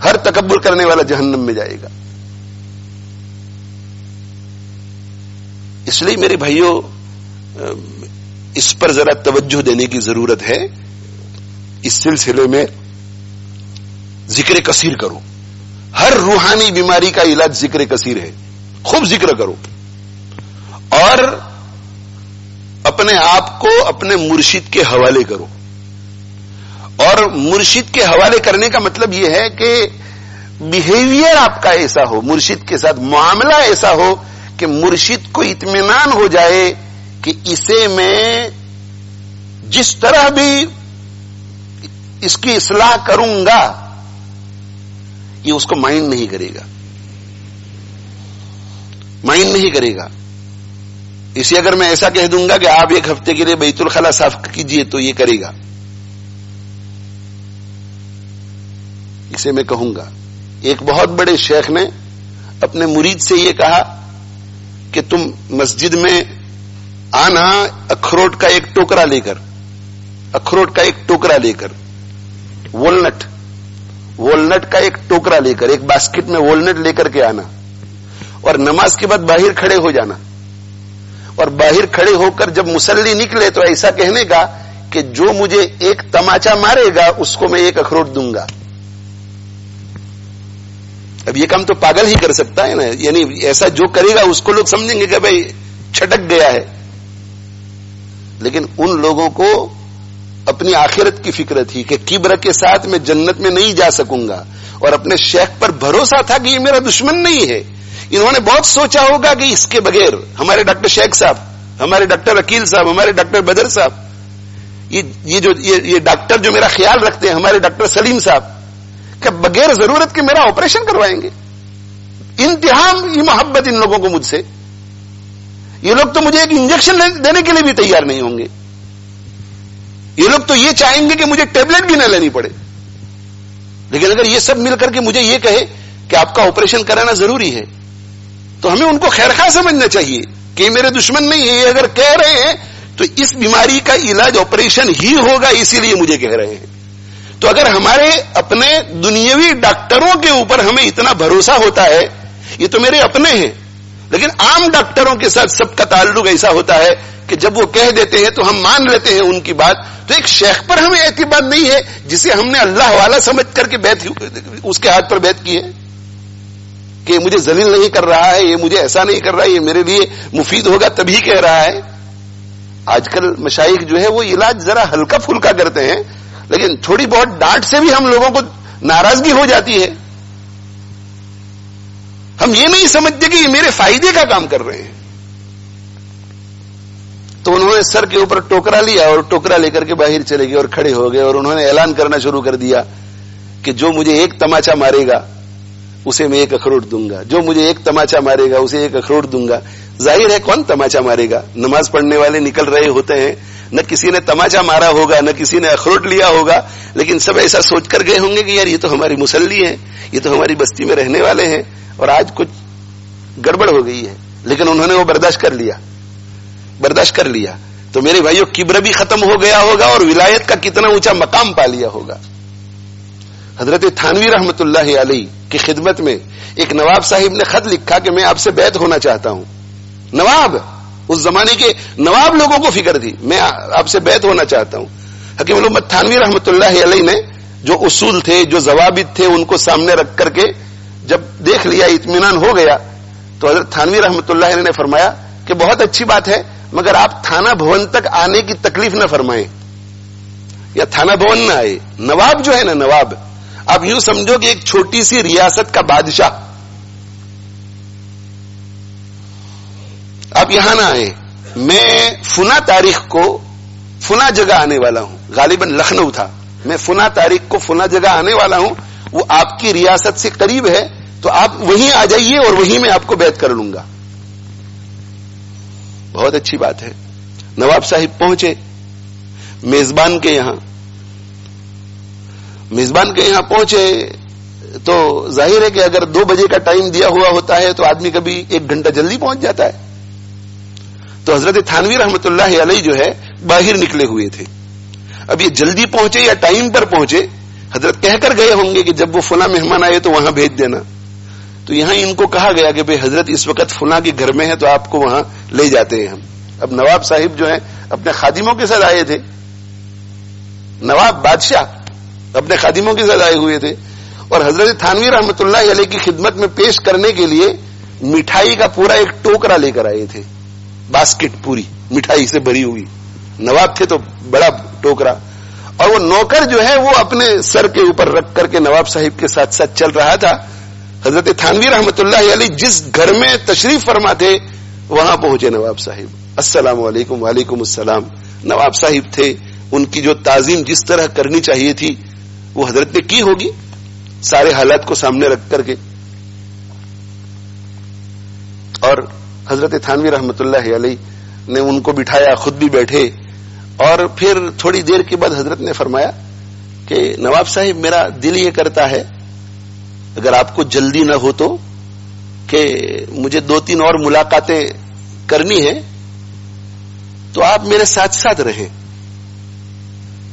ہر تکبر کرنے والا جہنم میں جائے گا. اس لیے میرے بھائیوں اس پر ذرا توجہ دینے کی ضرورت ہے. اس سلسلے میں ذکر کثیر کرو. ہر روحانی بیماری کا علاج ذکر کثیر ہے. خوب ذکر کرو اور اپنے آپ کو اپنے مرشد کے حوالے کرو. اور مرشد کے حوالے کرنے کا مطلب یہ ہے کہ بیہیویئر آپ کا ایسا ہو، مرشد کے ساتھ معاملہ ایسا ہو کہ مرشد کو اطمینان ہو جائے کہ اسے میں جس طرح بھی اس کی اصلاح کروں گا یہ اس کو مائنڈ نہیں کرے گا، مائنڈ نہیں کرے گا. اسے اگر میں ایسا کہہ دوں گا کہ آپ 1 ہفتے کے لیے بیت الخلا صاف کیجئے تو یہ کرے گا، اسے میں کہوں گا۔ ایک بہت بڑے شیخ نے اپنے مرید سے یہ کہا کہ تم مسجد میں آنا اخروٹ کا ایک ٹوکرا لے کر، اخروٹ کا ایک ٹوکرا لے کر، والنٹ کا ایک ٹوکرا لے کر، ایک باسکٹ میں والنٹ لے کر کے آنا، اور نماز کے بعد باہر کھڑے ہو جانا، اور باہر کھڑے ہو کر جب مصلی نکلے تو ایسا کہنے کا کہ جو مجھے ایک تماچا مارے گا اس کو میں 1 اخروٹ دوں گا۔ اب یہ کام تو پاگل ہی کر سکتا ہے نا، یعنی ایسا جو کرے گا اس کو لوگ سمجھیں گے کہ بھائی چھٹک گیا ہے، لیکن ان لوگوں کو اپنی آخرت کی فکر تھی کہ کبر کے ساتھ میں جنت میں نہیں جا سکوں گا، اور اپنے شیخ پر بھروسہ تھا کہ یہ میرا دشمن نہیں ہے۔ انہوں نے بہت سوچا ہوگا کہ اس کے بغیر ہمارے ڈاکٹر شیخ صاحب، ہمارے ڈاکٹر عقیل صاحب، ہمارے ڈاکٹر بدر صاحب، یہ ڈاکٹر جو میرا خیال رکھتے ہیں، ہمارے ڈاکٹر سلیم صاحب، کہ بغیر ضرورت کے میرا آپریشن کروائیں گے؟ انتہا یہ محبت ان لوگوں کو مجھ سے، یہ لوگ تو مجھے ایک انجیکشن دینے کے لیے بھی تیار نہیں ہوں گے، یہ لوگ تو یہ چاہیں گے کہ مجھے ٹیبلٹ بھی نہ لینی پڑے۔ لیکن اگر یہ سب مل کر کے مجھے یہ کہے کہ آپ کا آپریشن کرانا ضروری ہے تو ہمیں ان کو خیرخواہ سمجھنا چاہیے کہ یہ میرے دشمن نہیں ہے، یہ اگر کہہ رہے ہیں تو اس بیماری کا علاج آپریشن ہی ہوگا، اسی لیے مجھے کہہ رہے ہیں۔ تو اگر ہمارے اپنے دنیاوی ڈاکٹروں کے اوپر ہمیں اتنا بھروسہ ہوتا ہے، یہ تو میرے اپنے ہیں، لیکن عام ڈاکٹروں کے ساتھ سب کا تعلق ایسا ہوتا ہے کہ جب وہ کہہ دیتے ہیں تو ہم مان لیتے ہیں ان کی بات۔ تو ایک شیخ پر ہمیں اعتماد نہیں ہے جسے ہم نے اللہ والا سمجھ کر کے بیعت اس کے ہاتھ پر بیعت کی ہے کہ یہ مجھے ذلیل نہیں کر رہا ہے، یہ مجھے ایسا نہیں کر رہا ہے، یہ میرے لیے مفید ہوگا تبھی کہہ رہا ہے۔ آج کل مشائخ جو ہے وہ علاج ذرا ہلکا پھلکا کرتے ہیں، لیکن تھوڑی بہت ڈانٹ سے بھی ہم لوگوں کو ناراضگی ہو جاتی ہے۔ ہم یہ نہیں سمجھتے کہ یہ میرے فائدے کا کام کر رہے ہیں۔ تو انہوں نے سر کے اوپر ٹوکرا لیا اور ٹوکرا لے کر کے باہر چلے گئے اور کھڑے ہو گئے، اور انہوں نے اعلان کرنا شروع کر دیا کہ جو مجھے 1 تماچا مارے گا اسے میں 1 اخروٹ دوں گا، جو مجھے 1 تماچا مارے گا اسے 1 اخروٹ دوں گا۔ ظاہر ہے کون تماچا مارے گا؟ نماز پڑھنے والے نکل رہے ہوتے ہیں، نہ کسی نے تماچا مارا ہوگا نہ کسی نے اخروٹ لیا ہوگا، لیکن سب ایسا سوچ کر گئے ہوں گے کہ یار یہ تو ہماری مصلی ہیں، یہ تو ہماری بستی میں رہنے والے ہیں، اور آج کچھ گڑبڑ ہو گئی ہے۔ لیکن انہوں نے وہ برداشت کر لیا۔ تو میرے بھائیوں، کبر بھی ختم ہو گیا ہوگا اور ولایت کا کتنا اونچا مقام پا لیا ہوگا۔ حضرت تھانوی رحمت اللہ علیہ کی خدمت میں ایک نواب صاحب نے خط لکھا کہ میں آپ سے بیعت ہونا چاہتا ہوں۔ نواب، اس زمانے کے نواب لوگوں کو فکر تھی، میں آپ سے بیعت ہونا چاہتا ہوں۔ حکیم الامت تھانوی رحمت اللہ علیہ نے جو اصول تھے، جو ضوابط تھے، ان کو سامنے رکھ کر کے جب دیکھ لیا، اطمینان ہو گیا، تو حضرت تھانوی رحمت اللہ علیہ نے فرمایا کہ بہت اچھی بات ہے، مگر آپ تھانہ بھون تک آنے کی تکلیف نہ فرمائیں، یا تھانہ بھون نہ آئے۔ نواب جو ہے نا، نواب، آپ یوں سمجھو کہ ایک چھوٹی سی ریاست کا بادشاہ، آپ یہاں نہ آئے، میں فنا تاریخ کو فنا جگہ آنے والا ہوں، غالباً لکھنؤ تھا، میں فنا تاریخ کو فنا جگہ آنے والا ہوں، وہ آپ کی ریاست سے قریب ہے، تو آپ وہیں آ جائیے اور وہیں میں آپ کو بیعت کر لوں گا۔ بہت اچھی بات ہے۔ نواب صاحب پہنچے میزبان کے یہاں پہنچے تو ظاہر ہے کہ اگر 2 بجے کا ٹائم دیا ہوا ہوتا ہے تو آدمی کبھی 1 گھنٹہ جلدی پہنچ جاتا ہے۔ تو حضرت تھانوی رحمت اللہ علیہ جو ہے باہر نکلے ہوئے تھے۔ اب یہ جلدی پہنچے یا ٹائم پر پہنچے، حضرت کہہ کر گئے ہوں گے کہ جب وہ فلاں مہمان آئے تو وہاں بھیج دینا۔ تو یہاں ان کو کہا گیا کہ بھئی حضرت اس وقت فلاں کے گھر میں ہے تو آپ کو وہاں لے جاتے ہیں ہم۔ اب نواب صاحب جو ہیں اپنے خادموں کے ساتھ آئے تھے، نواب بادشاہ اپنے خادموں کے ساتھ آئے ہوئے تھے، اور حضرت تھانوی رحمت اللہ علیہ کی خدمت میں پیش کرنے کے لیے مٹھائی کا پورا ایک ٹوکرا لے کر آئے تھے، باسکٹ پوری مٹھائی سے بھری ہوئی۔ نواب تھے تو بڑا ٹوکرا، اور وہ نوکر جو ہے وہ اپنے سر کے اوپر رکھ کر کے نواب صاحب کے ساتھ ساتھ چل رہا تھا۔ حضرت تھانوی رحمت اللہ علیہ جس گھر میں تشریف فرما تھے وہاں پہنچے نواب صاحب، السلام علیکم۔ وعلیکم السلام۔ نواب صاحب تھے، ان کی جو تعظیم جس طرح کرنی چاہیے تھی وہ حضرت نے کی ہوگی، سارے حالات کو سامنے رکھ کر کے۔ اور حضرت تھانوی رحمت اللہ علیہ نے ان کو بٹھایا، خود بھی بیٹھے، اور پھر تھوڑی دیر کے بعد حضرت نے فرمایا کہ نواب صاحب میرا دل یہ کرتا ہے اگر آپ کو جلدی نہ ہو تو کہ مجھے 2-3 اور ملاقاتیں کرنی ہے تو آپ میرے ساتھ ساتھ رہیں،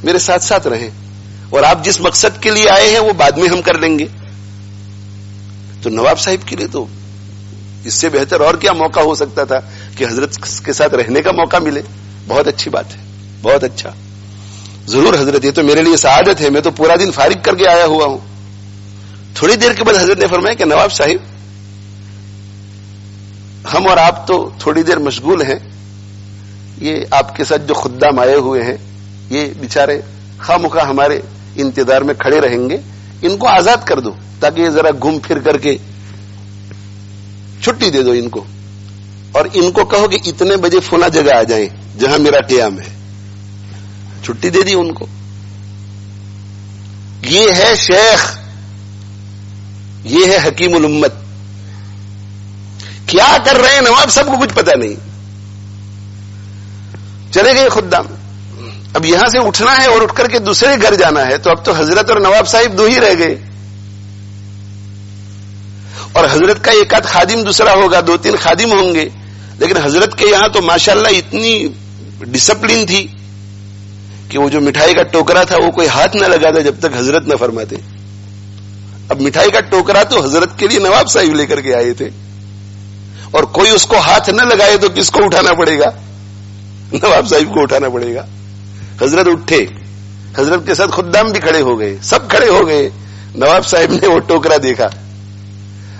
میرے ساتھ ساتھ رہیں، اور آپ جس مقصد کے لیے آئے ہیں وہ بعد میں ہم کر لیں گے. تو نواب صاحب کے لیے تو اس سے بہتر اور کیا موقع ہو سکتا تھا کہ حضرت کے ساتھ رہنے کا موقع ملے. بہت اچھی بات ہے، بہت اچھا. ضرور حضرت، یہ تو میرے لیے سعادت ہے، میں تو پورا دن فارغ کر کے آیا ہوا ہوں. تھوڑی دیر کے بعد حضرت نے فرمایا کہ نواب صاحب ہم اور آپ تو تھوڑی دیر مشغول ہیں، یہ آپ کے ساتھ جو خدام آئے ہوئے ہیں یہ بیچارے خواہ مخواہ ہمارے انتظار میں کھڑے رہیں گے، ان کو آزاد کر دو تاکہ یہ ذرا گھوم پھر کر کے چھٹی دے دو ان کو، اور ان کو کہو کہ اتنے بجے فلاں جگہ آ جائیں جہاں میرا قیام ہے. چھٹی دے دی ان کو. یہ ہے شیخ، یہ ہے حکیم الامت. کیا کر رہے ہیں نواب صاحب کو کچھ پتہ نہیں. چلے گئے خدام. اب یہاں سے اٹھنا ہے اور اٹھ کر کے دوسرے گھر جانا ہے، تو اب تو حضرت اور نواب صاحب 2 ہی رہ گئے، اور حضرت کا ایک آدھ خادم دوسرا ہوگا، 2-3 خادم ہوں گے. لیکن حضرت کے یہاں تو ماشاءاللہ اتنی ڈسپلن تھی کہ وہ جو مٹھائی کا ٹوکرا تھا وہ کوئی ہاتھ نہ لگاتا جب تک حضرت نہ فرماتے. اب مٹھائی کا ٹوکرا تو حضرت کے لیے نواب صاحب لے کر کے آئے تھے، اور کوئی اس کو ہاتھ نہ لگائے تو کس کو اٹھانا پڑے گا؟ نواب صاحب کو اٹھانا پڑے گا. حضرت اٹھے، حضرت کے ساتھ خدام بھی کھڑے ہو گئے، سب کھڑے ہو گئے. نواب صاحب نے وہ ٹوکرا دیکھا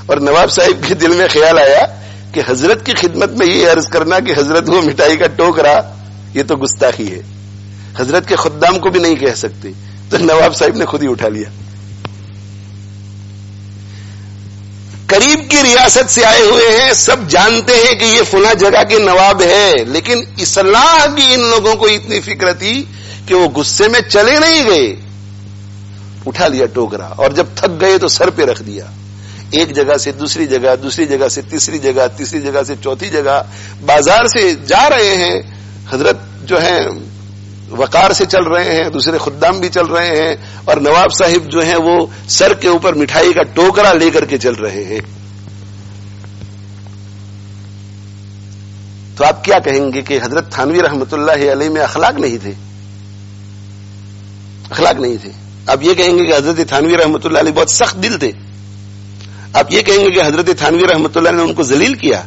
اور نواب صاحب کے دل میں خیال آیا کہ حضرت کی خدمت میں یہ عرض کرنا کہ حضرت وہ مٹھائی کا ٹوکرا، یہ تو گستاخی ہے، حضرت کے خدام کو بھی نہیں کہہ سکتے. تو نواب صاحب نے خود ہی اٹھا لیا. قریب کی ریاست سے آئے ہوئے ہیں، سب جانتے ہیں کہ یہ فلاں جگہ کے نواب ہے، لیکن اصلاح کی ان لوگوں کو اتنی فکر تھی کہ وہ غصے میں چلے نہیں گئے. اٹھا لیا ٹوکرا، اور جب تھک گئے تو سر پہ رکھ دیا. ایک جگہ سے دوسری جگہ، دوسری جگہ سے تیسری جگہ، تیسری جگہ سے چوتھی جگہ. بازار سے جا رہے ہیں، حضرت جو ہیں وقار سے چل رہے ہیں، دوسرے خدام بھی چل رہے ہیں، اور نواب صاحب جو ہیں وہ سر کے اوپر مٹھائی کا ٹوکرا لے کر کے چل رہے ہیں. تو آپ کیا کہیں گے کہ حضرت تھانوی رحمت اللہ علیہ میں اخلاق نہیں تھے؟ اخلاق نہیں تھے. آپ یہ کہیں گے کہ حضرت تھانوی رحمت اللہ علیہ بہت سخت دل تھے؟ آپ یہ کہیں گے کہ حضرت تھانوی رحمت اللہ نے ان کو ذلیل کیا؟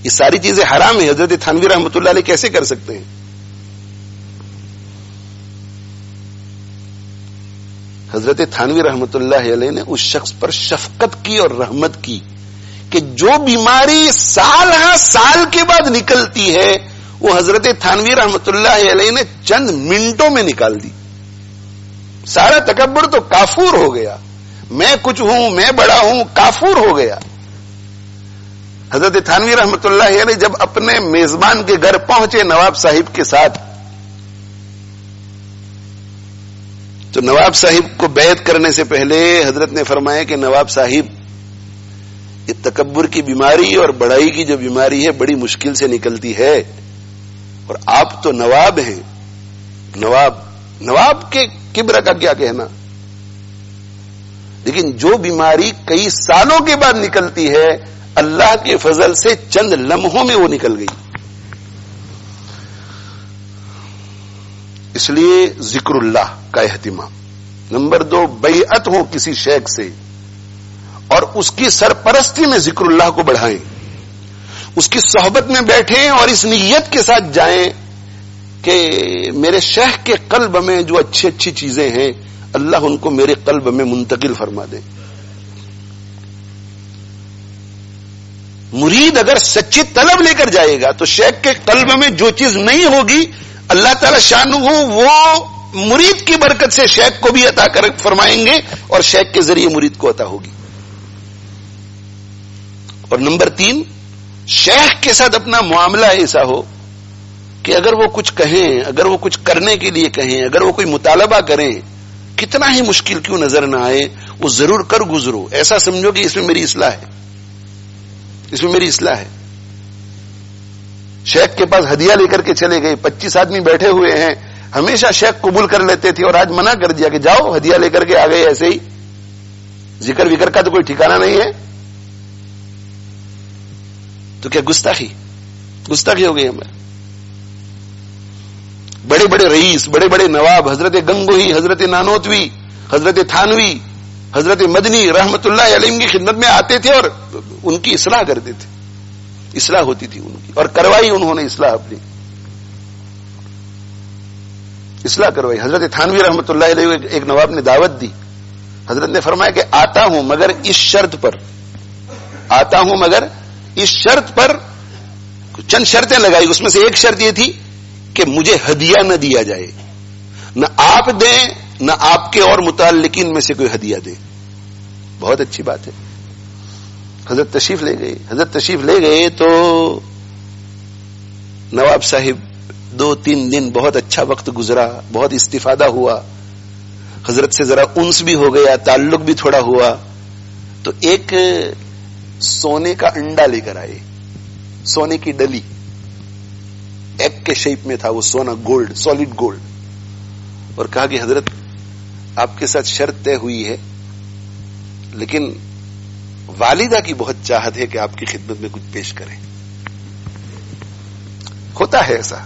یہ ساری چیزیں حرام ہیں، حضرت تھانوی رحمت اللہ علیہ کیسے کر سکتے ہیں؟ حضرت تھانوی رحمت اللہ علیہ نے اس شخص پر شفقت کی اور رحمت کی کہ جو بیماری سال کے بعد نکلتی ہے وہ حضرت تھانوی رحمت اللہ علیہ نے چند منٹوں میں نکال دی. سارا تکبر تو کافور ہو گیا، میں کچھ ہوں، میں بڑا ہوں، کافور ہو گیا. حضرت تھانوی رحمت اللہ علیہ جب اپنے میزبان کے گھر پہنچے نواب صاحب کے ساتھ، تو نواب صاحب کو بیعت کرنے سے پہلے حضرت نے فرمایا کہ نواب صاحب، یہ تکبر کی بیماری اور بڑائی کی جو بیماری ہے بڑی مشکل سے نکلتی ہے، اور آپ تو نواب ہیں. نواب کے کبر کا کیا کہنا، لیکن جو بیماری کئی سالوں کے بعد نکلتی ہے اللہ کے فضل سے چند لمحوں میں وہ نکل گئی. اس لیے ذکر اللہ کا اہتمام. نمبر 2، بیعت ہو کسی شیخ سے اور اس کی سرپرستی میں ذکر اللہ کو بڑھائیں، اس کی صحبت میں بیٹھیں اور اس نیت کے ساتھ جائیں کہ میرے شیخ کے قلب میں جو اچھی اچھی چیزیں ہیں اللہ ان کو میرے قلب میں منتقل فرما دے. مرید اگر سچی طلب لے کر جائے گا تو شیخ کے قلب میں جو چیز نہیں ہوگی اللہ تعالی شانہ وہ مرید کی برکت سے شیخ کو بھی عطا کر فرمائیں گے اور شیخ کے ذریعے مرید کو عطا ہوگی. اور نمبر 3، شیخ کے ساتھ اپنا معاملہ ایسا ہو کہ اگر وہ کچھ کہیں، اگر وہ کچھ کرنے کے لیے کہیں، اگر وہ کوئی مطالبہ کریں، کتنا ہی مشکل کیوں نظر نہ آئے، وہ ضرور کر گزرو. ایسا سمجھو کہ اس میں میری اصلاح ہے، اس میں میری اصلاح ہے. شیخ کے پاس ہدیہ لے کر کے چلے گئے. 25 آدمی بیٹھے ہوئے ہیں, ہمیشہ شیخ قبول کر لیتے تھے, اور آج منع کر دیا کہ جاؤ ہدیہ لے کر کے آ گئے ایسے ہی, ذکر وکر کا تو کوئی ٹھکانہ نہیں ہے. تو کیا گستاخی ہو گئی ہمیں. بڑے بڑے رئیس, بڑے بڑے نواب, حضرت گنگوہی, حضرت نانوتوی, حضرت تھانوی, حضرت مدنی رحمت اللہ علیہ کی خدمت میں آتے تھے اور ان کی اصلاح کرتے تھے. اصلاح ہوتی تھی ان کی, اور کروائی انہوں نے اصلاح, اپنی اصلاح کروائی. حضرت تھانوی رحمت اللہ علیہ ایک نواب نے دعوت دی. حضرت نے فرمایا کہ آتا ہوں مگر اس شرط پر, آتا ہوں مگر اس شرط پر. چند شرطیں لگائی, اس میں سے ایک شرط یہ تھی کہ مجھے ہدیہ نہ دیا جائے, نہ آپ دیں نہ آپ کے اور متعلقین میں سے کوئی ہدیہ دے. بہت اچھی بات ہے. حضرت تشریف لے گئے. حضرت تشریف لے گئے تو نواب صاحب 2-3 دن بہت اچھا وقت گزرا, بہت استفادہ ہوا. حضرت سے ذرا انس بھی ہو گیا, تعلق بھی تھوڑا ہوا. تو ایک سونے کا انڈا لے کر آئے, سونے کی ڈلی, ایگ کے شیپ میں تھا وہ سونا, گولڈ, سالڈ گولڈ. اور کہا کہ حضرت آپ کے ساتھ شرط طے ہوئی ہے, لیکن والدہ کی بہت چاہت ہے کہ آپ کی خدمت میں کچھ پیش کریں. ہوتا ہے ایسا,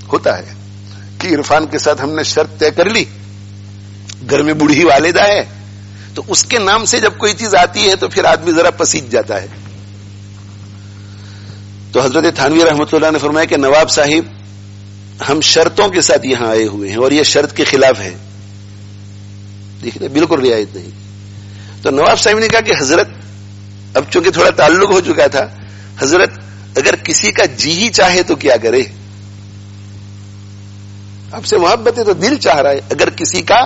ہوتا ہے کہ عرفان کے ساتھ ہم نے شرط طے کر لی, گھر میں بوڑھی والدہ ہے, تو اس کے نام سے جب کوئی چیز آتی ہے تو پھر آدمی ذرا پسیج جاتا ہے. تو حضرت تھانوی رحمۃ اللہ نے فرمایا کہ نواب صاحب ہم شرطوں کے ساتھ یہاں آئے ہوئے ہیں اور یہ شرط کے خلاف ہے, دیکھیے بالکل رعایت نہیں. تو نواب صاحب نے کہا کہ حضرت, اب چونکہ تھوڑا تعلق ہو چکا تھا, حضرت اگر کسی کا جی ہی چاہے تو کیا کرے, آپ سے محبت ہے تو دل چاہ رہا ہے, اگر کسی کا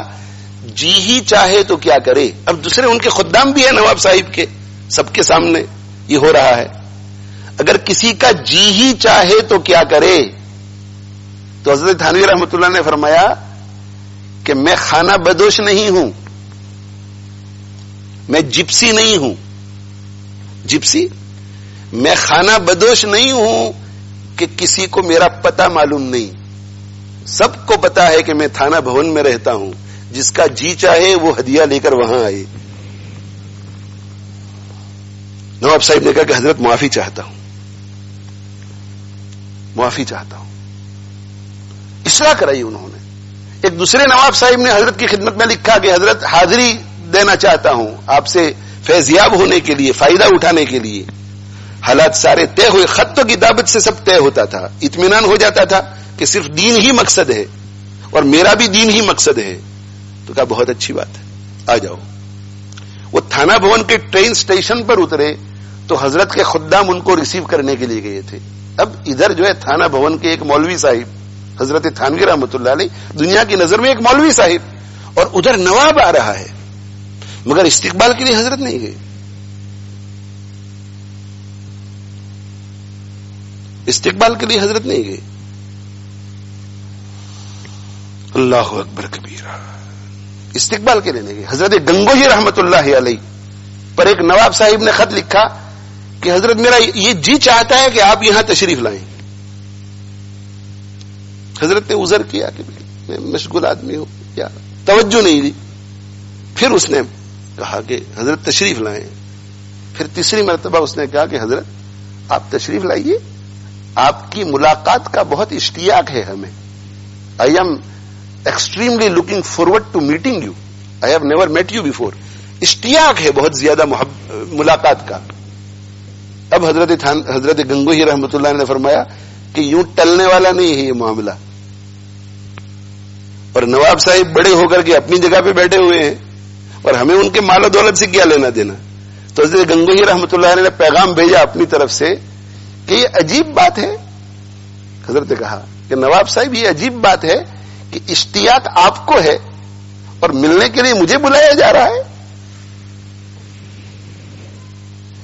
جی ہی چاہے تو کیا کرے. اب دوسرے ان کے خدام بھی ہیں نواب صاحب کے, سب کے سامنے یہ ہو رہا ہے. اگر کسی کا جی ہی چاہے تو کیا کرے. تو حضرت تھانوی رحمۃ اللہ نے فرمایا کہ میں خانہ بدوش نہیں ہوں, میں جپسی نہیں ہوں. جپسی, میں خانہ بدوش نہیں ہوں کہ کسی کو میرا پتہ معلوم نہیں. سب کو پتا ہے کہ میں تھانہ بھون میں رہتا ہوں, جس کا جی چاہے وہ ہدیہ لے کر وہاں آئے. نواب صاحب نے کہا کہ حضرت معافی چاہتا ہوں, معافی چاہتا ہوں. اصلاح کرائی انہوں نے. ایک دوسرے نواب صاحب نے حضرت کی خدمت میں لکھا کہ حضرت حاضری دینا چاہتا ہوں آپ سے فیضیاب ہونے کے لیے, فائدہ اٹھانے کے لیے. حالات سارے طے ہوئے, خط و کتابت سے سب طے ہوتا تھا, اطمینان ہو جاتا تھا کہ صرف دین ہی مقصد ہے اور میرا بھی دین ہی مقصد ہے. تو کہا بہت اچھی بات ہے, آ جاؤ. وہ تھانہ بھون کے ٹرین اسٹیشن پر اترے تو حضرت کے خدام ان کو ریسیو کرنے کے لیے گئے تھے. اب ادھر جو ہے تھانہ بھون کے ایک مولوی صاحب حضرت تھانوی رحمۃ اللہ علیہ, دنیا کی نظر میں ایک مولوی صاحب, اور ادھر نواب آ رہا ہے, مگر استقبال کے لیے حضرت نہیں گئے. استقبال کے لیے حضرت نہیں گئے. اللہ اکبر کبیرہ, استقبال کے لیے نہیں گئے. حضرت گنگوہی رحمت اللہ علیہ پر ایک نواب صاحب نے خط لکھا کہ حضرت میرا یہ جی چاہتا ہے کہ آپ یہاں تشریف لائیں. حضرت نے عذر کیا کہ میں مشغول آدمی ہوں, کیا توجہ نہیں دی. پھر اس نے کہا کہ حضرت تشریف لائیں. پھر تیسری مرتبہ اس نے کہا کہ حضرت آپ تشریف لائیے, آپ کی ملاقات کا بہت اشتیاق ہے ہمیں. I am extremely looking forward to meeting you, I have never met you before. اشتیاق ہے بہت زیادہ ملاقات کا. اب حضرت گنگوہی رحمۃ اللہ نے فرمایا کہ یوں ٹلنے والا نہیں ہے یہ معاملہ, اور نواب صاحب بڑے ہو کر کے اپنی جگہ پہ بیٹھے ہوئے ہیں اور ہمیں ان کے مال و دولت سے کیا لینا دینا. تو حضرت گنگوہی رحمۃ اللہ علیہ نے پیغام بھیجا اپنی طرف سے کہ یہ عجیب بات ہے. حضرت نے کہا کہ نواب صاحب یہ عجیب بات ہے کہ اشتیاق آپ کو ہے اور ملنے کے لیے مجھے بلایا جا رہا ہے.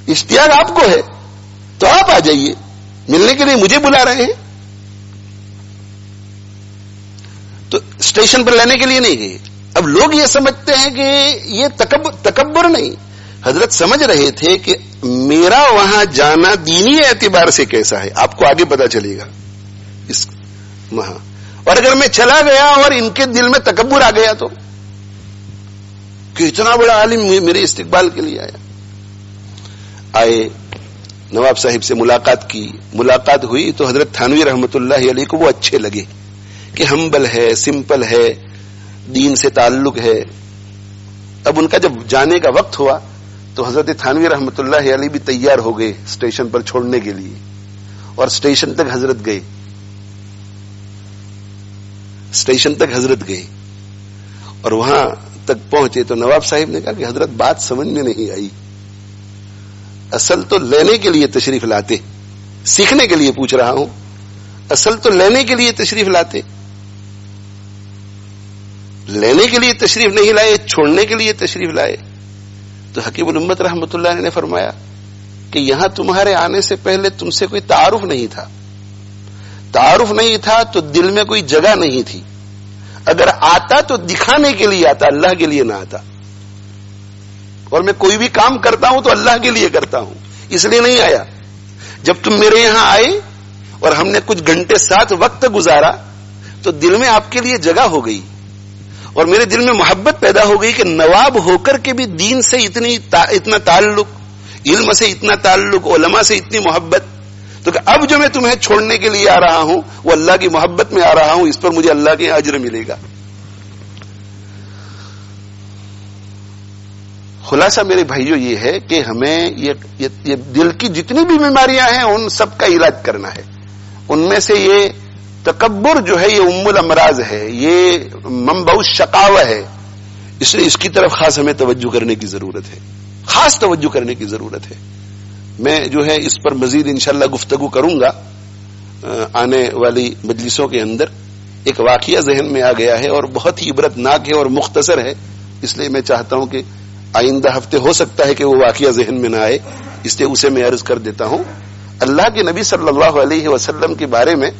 اشتیاق آپ کو ہے تو آپ آ جائیے, ملنے کے لیے مجھے بلا رہے ہیں. تو اسٹیشن پر لینے کے لیے نہیں گئے. اب لوگ یہ سمجھتے ہیں کہ یہ تکبر نہیں. حضرت سمجھ رہے تھے کہ میرا وہاں جانا دینی اعتبار سے کیسا ہے آپ کو آگے پتا چلے گا اس وہاں. اور اگر میں چلا گیا اور ان کے دل میں تکبر آ گیا تو کہ اتنا بڑا عالم میرے استقبال کے لیے آئے. نواب صاحب سے ملاقات ہوئی تو حضرت تھانوی رحمت اللہ علیہ کو وہ اچھے لگے کہ ہمبل ہے, سمپل ہے, دین سے تعلق ہے. اب ان کا جب جانے کا وقت ہوا تو حضرت تھانوی رحمت اللہ علیہ بھی تیار ہو گئے اسٹیشن پر چھوڑنے کے لیے, اور اسٹیشن تک حضرت گئے اور وہاں تک پہنچے تو نواب صاحب نے کہا کہ حضرت بات سمجھ میں نہیں آئی, اصل تو لینے کے لیے تشریف لاتے, سیکھنے کے لیے پوچھ رہا ہوں, اصل تو لینے کے لیے تشریف لاتے, لینے کے لیے تشریف نہیں لائے, چھوڑنے کے لیے تشریف لائے. تو حکیم الامت رحمت اللہ نے فرمایا کہ یہاں تمہارے آنے سے پہلے تم سے کوئی تعارف نہیں تھا تو دل میں کوئی جگہ نہیں تھی. اگر آتا تو دکھانے کے لیے آتا, اللہ کے لیے نہ آتا. اور میں کوئی بھی کام کرتا ہوں تو اللہ کے لیے کرتا ہوں, اس لیے نہیں آیا. جب تم میرے یہاں آئے اور ہم نے کچھ گھنٹے ساتھ وقت گزارا تو دل میں آپ کے لیے جگہ ہو گئی, اور میرے دل میں محبت پیدا ہو گئی کہ نواب ہو کر کے بھی دین سے اتنا تعلق, علم سے اتنا تعلق, علماء سے اتنی محبت. تو کہ اب جو میں تمہیں چھوڑنے کے لیے آ رہا ہوں وہ اللہ کی محبت میں آ رہا ہوں, اس پر مجھے اللہ کے اجر ملے گا. خلاصہ میرے بھائیوں یہ ہے کہ ہمیں یہ دل کی جتنی بھی بیماریاں ہیں ان سب کا علاج کرنا ہے. ان میں سے یہ تکبر جو ہے یہ ام الامراض ہے, یہ منبع الشقاوہ ہے. اس لیے اس کی طرف خاص ہمیں توجہ کرنے کی ضرورت ہے, خاص توجہ کرنے کی ضرورت ہے. میں جو ہے اس پر مزید انشاءاللہ گفتگو کروں گا آنے والی مجلسوں کے اندر. ایک واقعہ ذہن میں آ گیا ہے اور بہت ہی عبرتناک ہے اور مختصر ہے, اس لیے میں چاہتا ہوں کہ آئندہ ہفتے ہو سکتا ہے کہ وہ واقعہ ذہن میں نہ آئے, اس لیے اسے میں عرض کر دیتا ہوں. اللہ کے نبی صلی اللہ علیہ وسلم کے بارے میں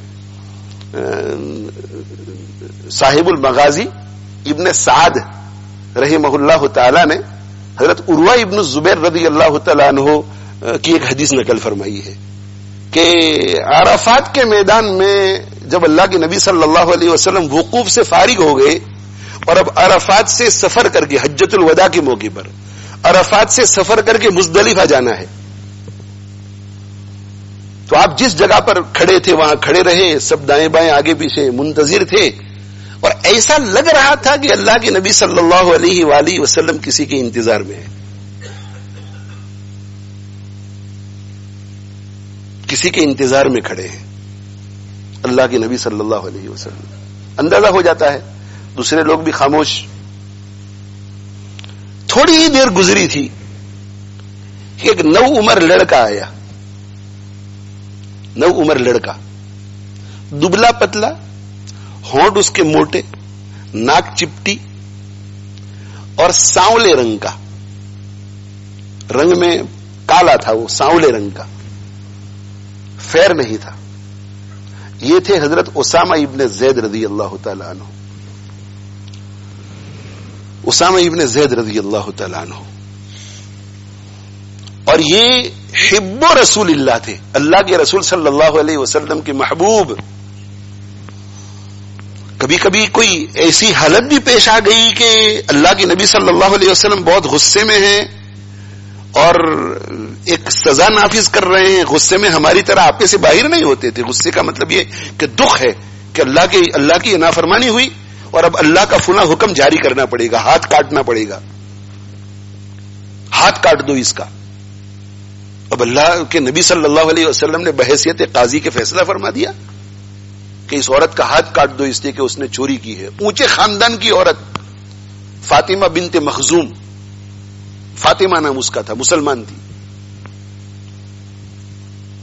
صاحب المغازی ابن سعد رحمہ اللہ تعالی نے حضرت عروہ ابن الزبیر رضی اللہ تعالیٰ عنہ کی ایک حدیث نقل فرمائی ہے کہ عرفات کے میدان میں جب اللہ کے نبی صلی اللہ علیہ وسلم وقوف سے فارغ ہو گئے اور اب عرفات سے سفر کر کے حجۃ الوداع کے موقع پر عرفات سے سفر کر کے مزدلفہ جانا ہے, تو آپ جس جگہ پر کھڑے تھے وہاں کھڑے رہے, سب دائیں بائیں آگے پیچھے منتظر تھے, اور ایسا لگ رہا تھا کہ اللہ کے نبی صلی اللہ علیہ وآلہ وسلم کسی کے انتظار میں ہے, کسی کے انتظار میں کھڑے ہیں اللہ کے نبی صلی اللہ علیہ وسلم. اندازہ ہو جاتا ہے, دوسرے لوگ بھی خاموش. تھوڑی ہی دیر گزری تھی کہ ایک نو عمر لڑکا آیا, نو عمر لڑکا, دبلا پتلا, ہونٹ اس کے موٹے, ناک چپٹی اور سانولے رنگ کا, رنگ میں کالا تھا وہ, سانولے رنگ کا, فیر نہیں تھا. یہ تھے حضرت اسامہ ابن زید رضی اللہ تعالیٰ عنہ. اسامہ ابن زید رضی اللہ تعالیٰ عنہ, اور یہ حب رسول اللہ تھے, اللہ کے رسول صلی اللہ علیہ وسلم کے محبوب. کبھی کبھی کوئی ایسی حالت بھی پیش آ گئی کہ اللہ کے نبی صلی اللہ علیہ وسلم بہت غصے میں ہیں اور ایک سزا نافذ کر رہے ہیں, غصے میں ہماری طرح آپے سے باہر نہیں ہوتے تھے. غصے کا مطلب یہ کہ دکھ ہے کہ اللہ کی نافرمانی ہوئی اور اب اللہ کا فلاں حکم جاری کرنا پڑے گا, ہاتھ کاٹنا پڑے گا, ہاتھ کاٹ دو اس کا. اب اللہ کے نبی صلی اللہ علیہ وسلم نے بحیثیت قاضی کے فیصلہ فرما دیا کہ اس عورت کا ہاتھ کاٹ دو اس لیے کہ اس نے چوری کی ہے. اونچے خاندان کی عورت, فاطمہ بنت مخزوم, فاطمہ نام اس کا تھا, مسلمان تھی.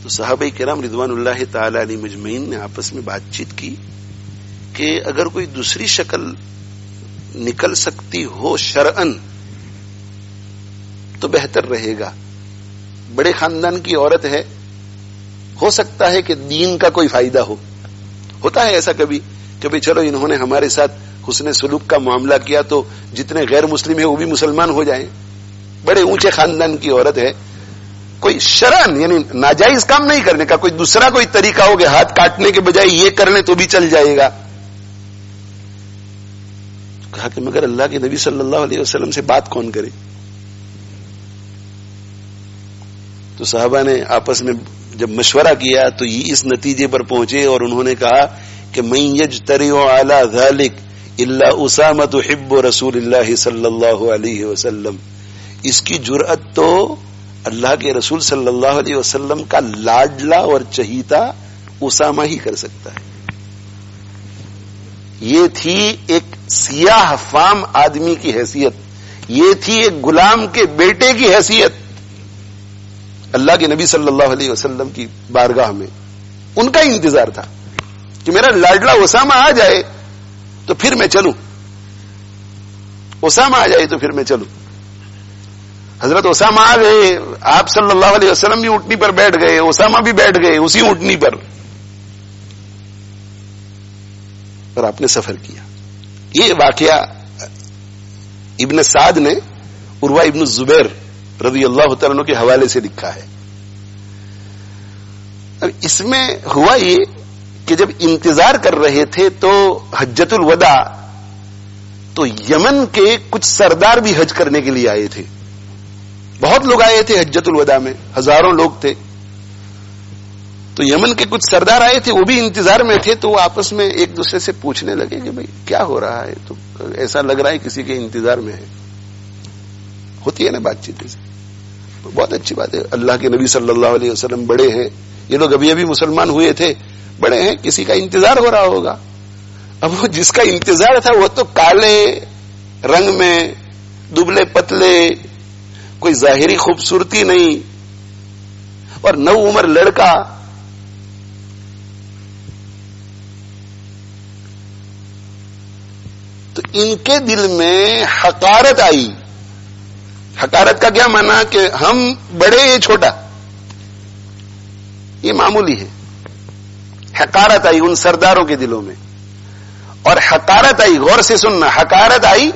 تو صحابہ کرام رضوان اللہ تعالی علیہ مجمعین نے آپس میں بات چیت کی کہ اگر کوئی دوسری شکل نکل سکتی ہو شرعن تو بہتر رہے گا. بڑے خاندان کی عورت ہے, ہو سکتا ہے کہ دین کا کوئی فائدہ ہو. ہوتا ہے ایسا کبھی کبھی, چلو انہوں نے ہمارے ساتھ حسن سلوک کا معاملہ کیا تو جتنے غیر مسلم ہیں وہ بھی مسلمان ہو جائیں. بڑے اونچے خاندان کی عورت ہے, کوئی شرعن یعنی ناجائز کام نہیں کرنے کا، کوئی دوسرا کوئی طریقہ ہو کہ ہاتھ کاٹنے کے بجائے یہ کر لیں تو بھی چل جائے گا. کہا کہ مگر اللہ کے نبی صلی اللہ علیہ وسلم سے بات کون کرے؟ تو صحابہ نے آپس میں جب مشورہ کیا تو یہ اس نتیجے پر پہنچے اور انہوں نے کہا کہ من یجترئ علی ذلک الا اسامہ حب رسول اللہ صلی اللہ علیہ وسلم. اس کی جرأت تو اللہ کے رسول صلی اللہ علیہ وسلم کا لاڈلا اور چہیتا اسامہ ہی کر سکتا ہے. یہ تھی ایک سیاہ فام آدمی کی حیثیت، یہ تھی ایک غلام کے بیٹے کی حیثیت اللہ کے نبی صلی اللہ علیہ وسلم کی بارگاہ میں. ان کا انتظار تھا کہ میرا لاڈلا اسامہ آ جائے تو پھر میں چلوں، اسامہ آ جائے تو پھر میں چلوں. حضرت اسامہ آ گئے، آپ صلی اللہ علیہ وسلم بھی اونٹنی پر بیٹھ گئے، اسامہ بھی بیٹھ گئے اسی اونٹنی پر، اور آپ نے سفر کیا. یہ واقعہ ابن سعد نے عروہ ابن الزبیر رضی اللہ تعالیٰ عنہ کے حوالے سے لکھا ہے. اب اس میں ہوا یہ کہ جب انتظار کر رہے تھے تو حجۃ الوداع تو یمن کے کچھ سردار بھی حج کرنے کے لیے آئے تھے. بہت لوگ آئے تھے حجۃ الوداع میں، ہزاروں لوگ تھے. تو یمن کے کچھ سردار آئے تھے، وہ بھی انتظار میں تھے. تو وہ آپس میں ایک دوسرے سے پوچھنے لگے کہ بھئی کیا ہو رہا ہے؟ تو ایسا لگ رہا ہے کسی کے انتظار میں ہے. ہوتی ہے نا بات چیت سے. بہت اچھی بات ہے، اللہ کے نبی صلی اللہ علیہ وسلم بڑے ہیں، یہ لوگ ابھی ابھی مسلمان ہوئے تھے، بڑے ہیں، کسی کا انتظار ہو رہا ہوگا. اب وہ جس کا انتظار تھا وہ تو کالے رنگ میں، دبلے پتلے، کوئی ظاہری خوبصورتی نہیں، اور نو عمر لڑکا. تو ان کے دل میں حقارت آئی. حقارت کا کیا معنی کہ ہم بڑے یہ چھوٹا، یہ معمولی ہے. حقارت آئی ان سرداروں کے دلوں میں، اور حقارت آئی، غور سے سننا، حقارت آئی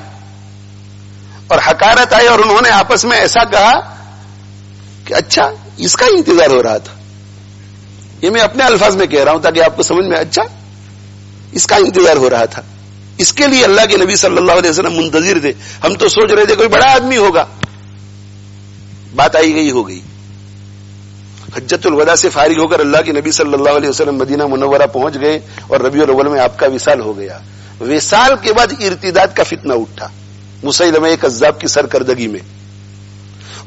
اور حقارت آئی اور انہوں نے آپس میں ایسا کہا کہ اچھا اس کا انتظار ہو رہا تھا. یہ میں اپنے الفاظ میں کہہ رہا ہوں تاکہ آپ کو سمجھ میں، اچھا اس کا انتظار ہو رہا تھا، اس کے لیے اللہ کے نبی صلی اللہ علیہ وسلم منتظر تھے. ہم تو سوچ رہے تھے کوئی بڑا آدمی ہوگا. بات آئی گئی ہو گئی. حجۃ الوداع سے فارغ ہو کر اللہ کے نبی صلی اللہ علیہ وسلم مدینہ منورہ پہنچ گئے اور ربیع الاول میں آپ کا وصال ہو گیا. وصال کے بعد ارتداد کا فتنہ اٹھا مسیلمہ کذاب کی سرکردگی میں،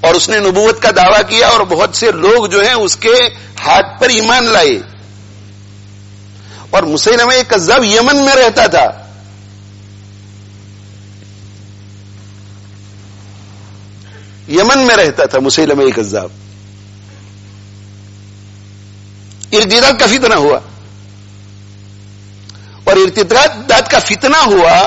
اور اس نے نبوت کا دعویٰ کیا اور بہت سے لوگ جو ہیں اس کے ہاتھ پر ایمان لائے. اور مسیلمہ کذاب یمن میں رہتا تھا. یمن میں رہتا تھا مسیلمہ کذاب. ارتداد کا فتنہ ہوا، اور ارتداد کا فتنہ ہوا،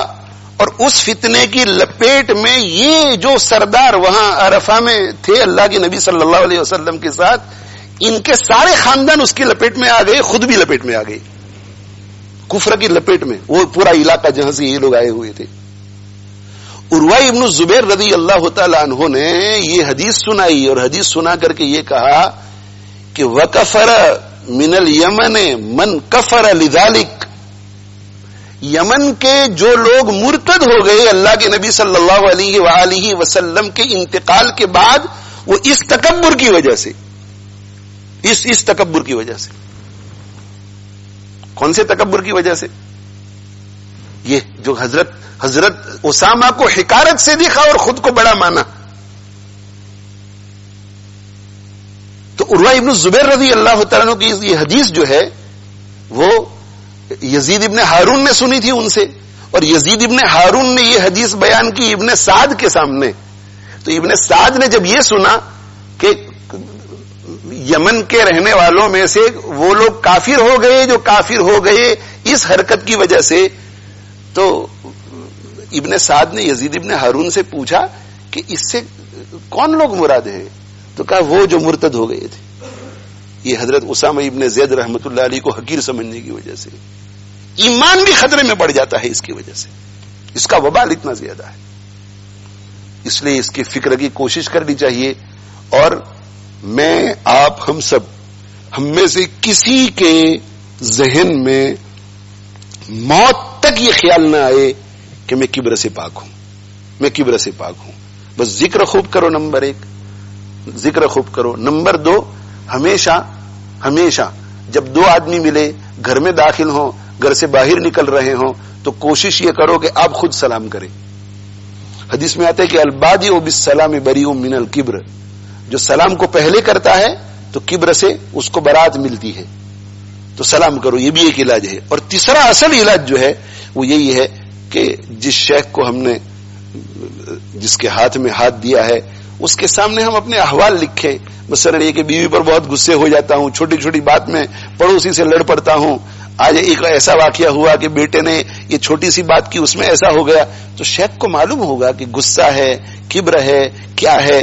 اور اس فتنے کی لپیٹ میں یہ جو سردار وہاں عرفہ میں تھے اللہ کے نبی صلی اللہ علیہ وسلم کے ساتھ، ان کے سارے خاندان اس کی لپیٹ میں آ گئے، خود بھی لپیٹ میں آ گئے، کفر کی لپیٹ میں، وہ پورا علاقہ جہاں سے یہ لوگ آئے ہوئے تھے. عروہ ابن الزبیر رضی اللہ تعالی عنہ نے یہ حدیث سنائی، اور حدیث سنا کر کے یہ کہا کہ وَكَفَرَ مِنَ الْيَمَنِ مَنْ كَفَرَ لِذَلِكَ. یمن کے جو لوگ مرتد ہو گئے اللہ کے نبی صلی اللہ علیہ وآلہ وسلم کے انتقال کے بعد، وہ اس تکبر کی وجہ سے، اس تکبر کی وجہ سے. کون سے تکبر کی وجہ سے؟ یہ جو حضرت اسامہ کو حقارت سے دیکھا اور خود کو بڑا مانا. تو عروہ ابن الزبیر رضی اللہ تعالیٰ عنہ کی یہ حدیث جو ہے وہ یزید ابن ہارون نے سنی تھی ان سے، اور یزید ابن ہارون نے یہ حدیث بیان کی ابن سعد کے سامنے. تو ابن سعد نے جب یہ سنا کہ یمن کے رہنے والوں میں سے وہ لوگ کافر ہو گئے جو کافر ہو گئے اس حرکت کی وجہ سے، تو ابن سعد نے یزید ابن ہارون سے پوچھا کہ اس سے کون لوگ مراد ہیں؟ تو کہا وہ جو مرتد ہو گئے تھے. یہ حضرت اسامہ ابن زید رحمۃ اللہ علیہ کو حقیر سمجھنے کی وجہ سے ایمان بھی خطرے میں پڑ جاتا ہے. اس کی وجہ سے اس کا وبال اتنا زیادہ ہے. اس لیے اس کی فکر کی کوشش کرنی چاہیے. اور میں آپ ہم سب ہم میں سے کسی کے ذہن میں موت تک یہ خیال نہ آئے کہ میں کبر سے پاک ہوں، میں کبر سے پاک ہوں. بس ذکر خوب کرو، نمبر 1 ذکر خوب کرو. نمبر 2 ہمیشہ جب 2 آدمی ملے، گھر میں داخل ہوں، گھر سے باہر نکل رہے ہوں، تو کوشش یہ کرو کہ آپ خود سلام کریں. حدیث میں آتا ہے کہ البادئ بالسلام بریء من الکبر، جو سلام کو پہلے کرتا ہے تو کبر سے اس کو برات ملتی ہے. تو سلام کرو، یہ بھی ایک علاج ہے. اور تیسرا اصل علاج جو ہے وہ یہی ہے کہ جس شیخ کو ہم نے جس کے ہاتھ میں ہاتھ دیا ہے اس کے سامنے ہم اپنے احوال لکھیں. مثلا یہ کہ بیوی پر بہت غصے ہو جاتا ہوں، چھوٹی چھوٹی بات میں پڑوسی سے لڑ پڑتا ہوں، آج ایک ایسا واقعہ ہوا کہ بیٹے نے یہ چھوٹی سی بات کی، اس میں ایسا ہو گیا. تو شیخ کو معلوم ہوگا کہ غصہ ہے، کبر ہے، کیا ہے.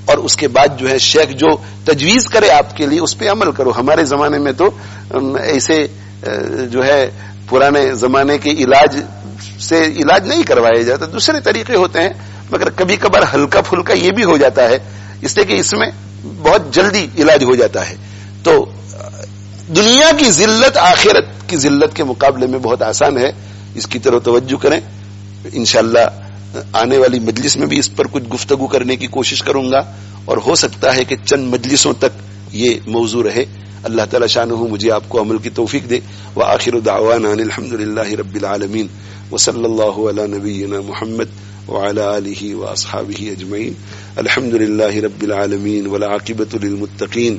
اور اس کے بعد جو ہے شیخ جو تجویز کرے آپ کے لیے اس پہ عمل کرو. ہمارے زمانے میں تو ایسے جو ہے پرانے زمانے کے علاج سے علاج نہیں کروایا جاتا، دوسرے طریقے ہوتے ہیں، مگر کبھی کبھار ہلکا پھلکا یہ بھی ہو جاتا ہے، اس لیے کہ اس میں بہت جلدی علاج ہو جاتا ہے. تو دنیا کی ذلت آخرت کی ذلت کے مقابلے میں بہت آسان ہے. اس کی طرف توجہ کریں. انشاءاللہ آنے والی مجلس میں بھی اس پر کچھ گفتگو کرنے کی کوشش کروں گا، اور ہو سکتا ہے کہ چند مجلسوں تک یہ موضوع رہے. اللہ تعالی شانہ مجھے آپ کو عمل کی توفیق دے. وآخر دعوانا ان الحمدللہ رب العالمین وصلی اللہ علی نبینا محمد وعلى آلہ واصحابہ اجمعین. الحمدللہ رب العالمین والعاقبۃ للمتقین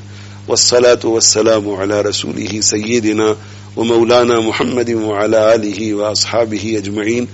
والصلاة والسلام على رسوله سيدنا ومولانا محمد وعلى آله وأصحابه أجمعين.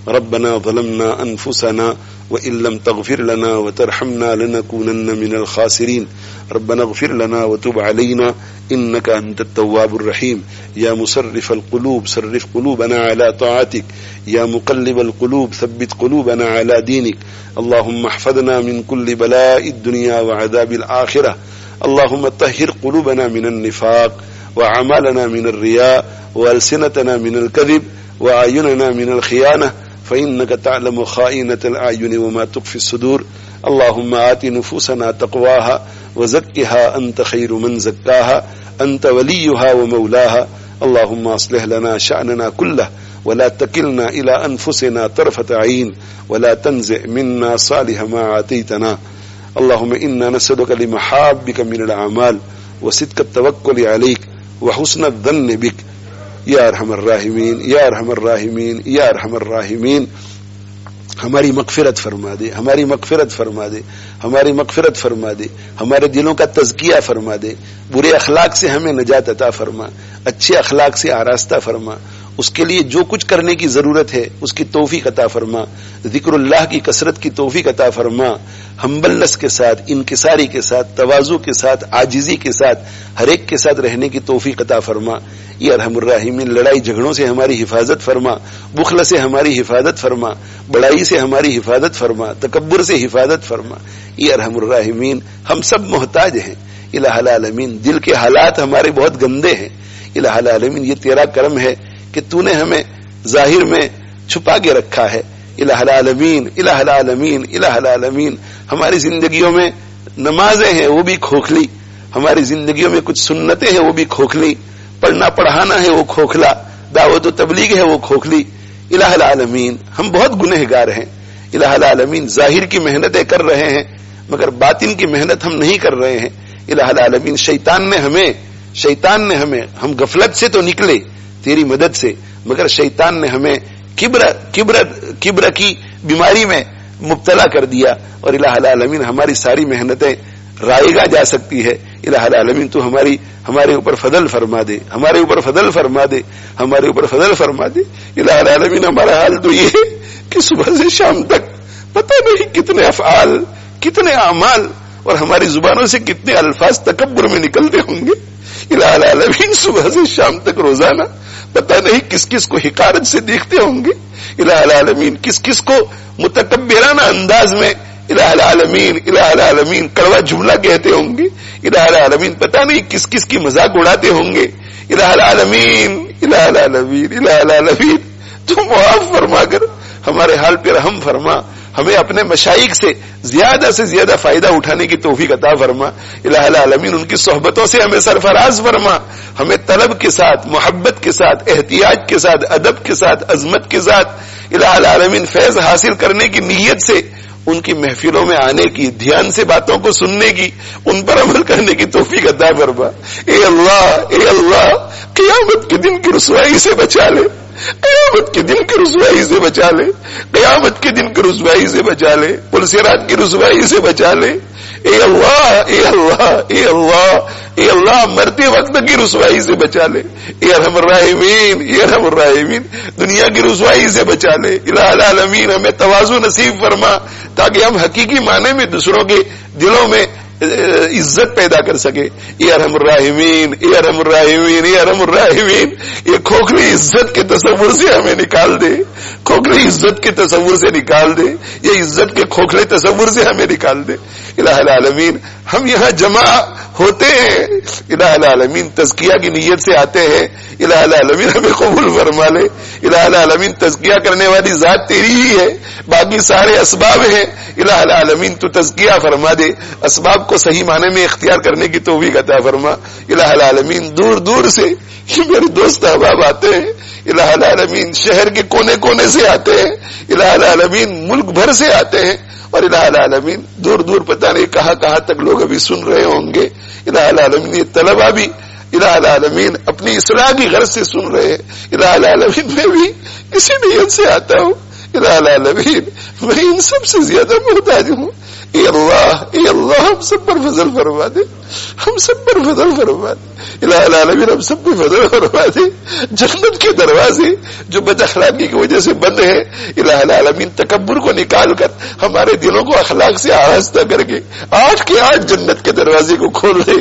ربنا ظلمنا أنفسنا وإن لم تغفر لنا وترحمنا لنكونن من الخاسرين. ربنا اغفر لنا وتب علينا إنك أنت التواب الرحيم. يا مصرف القلوب صرف قلوبنا على طاعتك. يا مقلب القلوب ثبت قلوبنا على دينك. اللهم احفظنا من كل بلاء الدنيا وعذاب الآخرة. اللهم طهر قلوبنا من النفاق وأعمالنا من الرياء وألسنتنا من الكذب وأعيننا من الخيانة فإنك تعلم خائنة الأعين وما تخفي الصدور. اللهم آت نفوسنا تقواها وزكها أنت خير من زكاها أنت وليها ومولاها. اللهم أصلح لنا شأننا كله ولا تكلنا إلى أنفسنا طرفة عين ولا تنزع منا صالح ما آتيتنا. اللهم إنا نسألك لمحابك من الأعمال وصدق التوكل عليك وحسن الظن بك یا ارحم الراحمین یا ارحم الراحمین یا ارحم الراحمین. ہماری مغفرت فرما دے، ہماری مغفرت فرما دے، ہماری مغفرت فرما دے، ہمارے دلوں کا تزکیہ فرما دے، برے اخلاق سے ہمیں نجات عطا فرما، اچھے اخلاق سے آراستہ فرما. اس کے لیے جو کچھ کرنے کی ضرورت ہے اس کی توفیق عطا فرما. ذکر اللہ کی کثرت کی توفیق عطا فرما. ہمبلنس کے ساتھ، انکساری کے ساتھ، تواضع کے ساتھ، عاجزی کے ساتھ، ہر ایک کے ساتھ رہنے کی توفیق عطا فرما. یا ارحم الراحمین لڑائی جھگڑوں سے ہماری حفاظت فرما، بخل سے ہماری حفاظت فرما، بڑائی سے ہماری حفاظت فرما، تکبر سے حفاظت فرما. یا ارحم الراحمین ہم سب محتاج ہیں. الہ العالمین دل کے حالات ہمارے بہت گندے ہیں. الہ العالمین یہ تیرا کرم ہے کہ تو نے ہمیں ظاہر میں چھپا کے رکھا ہے. الہ العالمین الہ العالمین الہ العالمین ہماری زندگیوں میں نمازیں ہیں وہ بھی کھوکھلی، ہماری زندگیوں میں کچھ سنتیں ہیں وہ بھی کھوکھلی، پڑھنا پڑھانا ہے وہ کھوکھلا، دعوت و تبلیغ ہے وہ کھوکھلی. الہ العالمین ہم بہت گنہگار ہیں. الہ العالمین ظاہر کی محنتیں کر رہے ہیں مگر باطن کی محنت ہم نہیں کر رہے ہیں. الہ العالمین شیطان نے ہمیں ہم غفلت سے تو نکلے تیری مدد سے، مگر شیطان نے ہمیں کبر کی بیماری میں مبتلا کر دیا. اور الہ العالمین ہماری ساری محنتیں رائگاں جا سکتی ہے. الہ العالمین تو ہمارے اوپر فضل فرما دے، ہمارے اوپر فضل فرما دے، ہمارے اوپر فضل فرما دے. الہ العالمین ہمارا حال تو یہ ہے کہ صبح سے شام تک پتہ نہیں کتنے افعال، کتنے اعمال اور ہماری زبانوں سے کتنے الفاظ تکبر میں نکلتے ہوں گے. الہ العالمین صبح سے شام تک روزانہ پتہ نہیں کس کس کو حقارت سے دیکھتے ہوں گے. الہ العالمین کس کس کو متکبرانہ انداز میں الہ العالمین کڑوا جملہ کہتے ہوں گے. الہ العالمین پتہ نہیں کس کس کی مذاق اڑاتے ہوں گے. الہ العالمین تو معاف فرما کر ہمارے حال پہ رحم فرما. ہمیں اپنے مشائخ سے زیادہ فائدہ اٹھانے کی توفیق عطا فرما. الہ العالمین ان کی صحبتوں سے ہمیں سرفراز فرما. ہمیں طلب کے ساتھ، محبت کے ساتھ، احتیاط کے ساتھ، ادب کے ساتھ، عظمت کے ساتھ الہ العالمین فیض حاصل کرنے کی نیت سے ان کی محفلوں میں آنے کی، دھیان سے باتوں کو سننے کی، ان پر عمل کرنے کی توفیق عطا فرما. اے اللہ قیامت کے دن کی رسوائی سے بچا لے، قیامت کے دن کی رسوائی سے بچا لے، قیامت کے دن کی رسوائی سے بچا لے، پلسرات کی رسوائی سے بچا لے. اے اللہ مرتے وقت کی رسوائی سے بچا لے. اے ارحم الراحمین دنیا کی رسوائی سے بچا لے. الہ العالمین ہمیں تواضع نصیب فرما تاکہ ہم حقیقی معنی میں دوسروں کے دلوں میں عزت پیدا کر سکے. اے ارحم الراحمین، اے ارحم الراحمین، اے ارحم الراحمین یہ کھوکھلی عزت کے تصور سے ہمیں نکال دے، کھوکھلی عزت کے تصور سے نکال دے، یہ عزت کے کھوکھلے تصور سے ہمیں نکال دے. الہ العالمین ہم یہاں جمع ہوتے ہیں، الہ العالمین تزکیہ کی نیت سے آتے ہیں. الہ العالمین ہمیں قبول فرما لے. الہ العالمین تزکیہ کرنے والی ذات تیری ہی ہے، باقی سارے اسباب ہیں. الہ العالمین تو تزکیہ فرما دے، اسباب کو صحیح معنی میں اختیار کرنے کی توفیق عطا فرما. الہ العالمین دور دور سے یہ میرے دوست احباب آتے ہیں، الہ العالمین شہر کے کونے کونے سے آتے ہیں، الہ العالمین ملک بھر سے آتے ہیں، اور الہ العالمین دور دور پتہ نہیں کہاں کہاں تک لوگ ابھی سن رہے ہوں گے. الہ العالمین یہ طلبہ بھی الہ العالمین اپنی اصلاح کی غرض سے سن رہے ہیں. الہ العالمین میں بھی اسی نیت سے آتا ہوں. الہ العالمین میں ان سب سے زیادہ محتاج ہوں. اے اللہ ہم سب پر فضل فرما دے، ہم سب پر فضل فرما دے. الہ العالمین ہم سب پر فضل فرما دے. جنت کے دروازے جو بد اخلاقی کی وجہ سے بند ہے، الہ العالمین تکبر کو نکال کر ہمارے دلوں کو اخلاق سے آراستہ کر کے 8 کے 8 جنت کے دروازے کو کھول دے،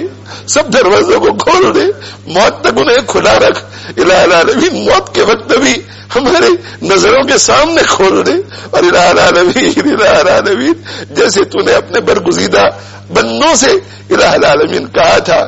سب دروازوں کو کھول دے، موت تک انہیں کھلا رکھ. الہ العالمین موت کے وقت بھی ہمارے نظروں کے سامنے کھول دے. اور الہ العالمین جیسے تو نے اپنے برگزیدہ بندوں سے الہ العالمین کہا تھا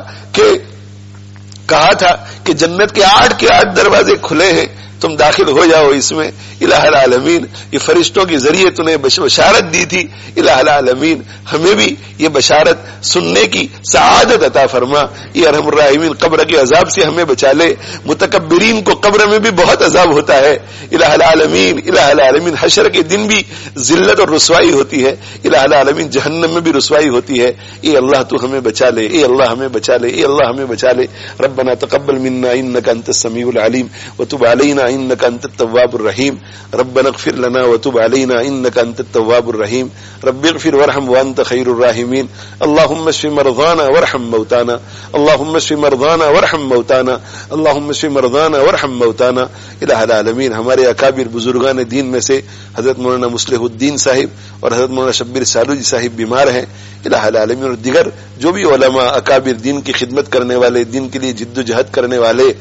کہ جنت کے 8 کے 8 دروازے کھلے ہیں، تم داخل ہو جاؤ اس میں. الہ العالمین یہ فرشتوں کے ذریعے تو نے بشارت دی تھی. الہ العالمین ہمیں بھی یہ بشارت سننے کی سعادت عطا فرما. یہ ارحم الراحمین قبر کے عذاب سے ہمیں بچا لے. متکبرین کو قبر میں بھی بہت عذاب ہوتا ہے. الہ العالمین حشر کے دن بھی ذلت اور رسوائی ہوتی ہے. الہ العالمین جہنم میں بھی رسوائی ہوتی ہے. اے اللہ تو ہمیں بچا لے، اے اللہ ہمیں بچا لے، اے اللہ ہمیں بچا لے. ربنا تقبل منا انک انت السمیع العلیم وتب علینا انک انت التواب الرحیم. ربنا اغفر لنا وتب علينا انك انت التواب الرحيم. رب اغفر وارحم وانت خير الراحمين. اللهم اشف مرضانا وارحم موتانا، اللهم اشف مرضانا وارحم موتانا، اللهم اشف مرضانا وارحم موتانا. الہ العالمین ہمارے اکابر بزرگان دین میں سے حضرت مولانا مصلح الدین صاحب اور حضرت مولانا شبیر سالوجی صاحب بیمار ہیں. الہ العالمین اور دیگر جو بھی علماء اکابر دین کی خدمت کرنے والے، دین کے لیے جد و جہد کرنے والے،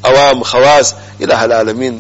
عوام خواص، الہ العالمین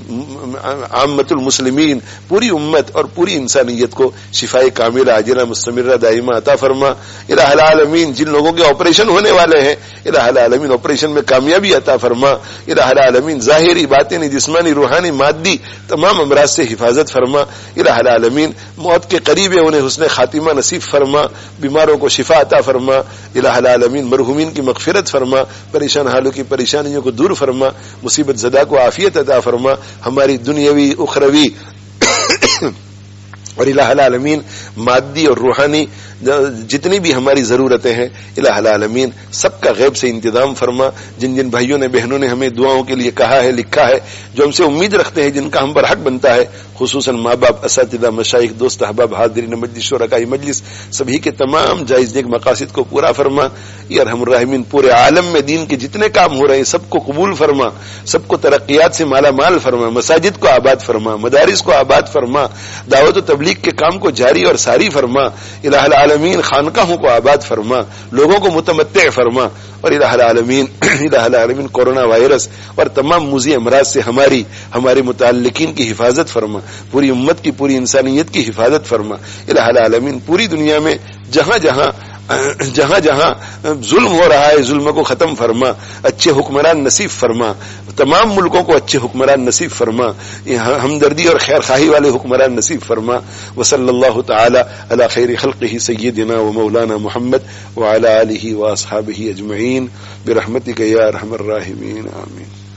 عامت المسلمین، پوری امت اور پوری انسانیت کو شفاء کاملہ عاجلہ مستمرہ دائمہ عطا فرما. الہ العالمین جن لوگوں کے آپریشن ہونے والے ہیں، الہ العالمین آپریشن میں کامیابی عطا فرما. الہ العالمین ظاہری باطنی جسمانی روحانی مادی تمام امراض سے حفاظت فرما. الہ العالمین موت کے قریب ہے انہیں حسن خاتمہ نصیب فرما، بیماروں کو شفا عطا فرما. الہ العالمین مرحومین کی مغفرت فرما، پریشان حالوں کی پریشانیوں کو دور فرما، مصیبت زدہ کو عافیت عطا فرما. ہماری دنیاوی اخروی اور الہ العالمین مادی اور روحانی جتنی بھی ہماری ضرورتیں ہیں، الہ العالمین سب کا غیب سے انتظام فرما. جن جن بھائیوں نے بہنوں نے ہمیں دعاؤں کے لیے کہا ہے، لکھا ہے، جو ہم سے امید رکھتے ہیں، جن کا ہم پر حق بنتا ہے، خصوصاً ماں باپ، اساتذہ، مشائخ، دوست احباب، حاضرین مجلس، شرکاء مجلس، سبھی کے تمام جائز نیک مقاصد کو پورا فرما. یا ارحم الراحمین پورے عالم میں دین کے جتنے کام ہو رہے ہیں سب کو قبول فرما، سب کو ترقیات سے مالا مال فرما، مساجد کو آباد فرما، مدارس کو آباد فرما، دعوت و تبلیغ کے کام کو جاری اور ساری فرما. الہ العالمین خانقاہوں کو آباد فرما، لوگوں کو متمتع فرما. اور الہ العالمین کورونا وائرس اور تمام موذی امراض سے ہمارے متعلقین کی حفاظت فرما، پوری امت کی، پوری انسانیت کی حفاظت فرما. الہ العالمین پوری دنیا میں جہاں جہاں جہاں جہاں ظلم ہو رہا ہے ظلم کو ختم فرما، اچھے حکمران نصیب فرما، تمام ملکوں کو اچھے حکمران نصیب فرما، ہمدردی اور خیر خواہی والے حکمران نصیب فرما. وصلی اللہ تعالی علی خیر خلقہ سیدنا و مولانا محمد وعلی آلہ واصحابہ اجمعین برحمتک یا ارحم الراحمین آمین.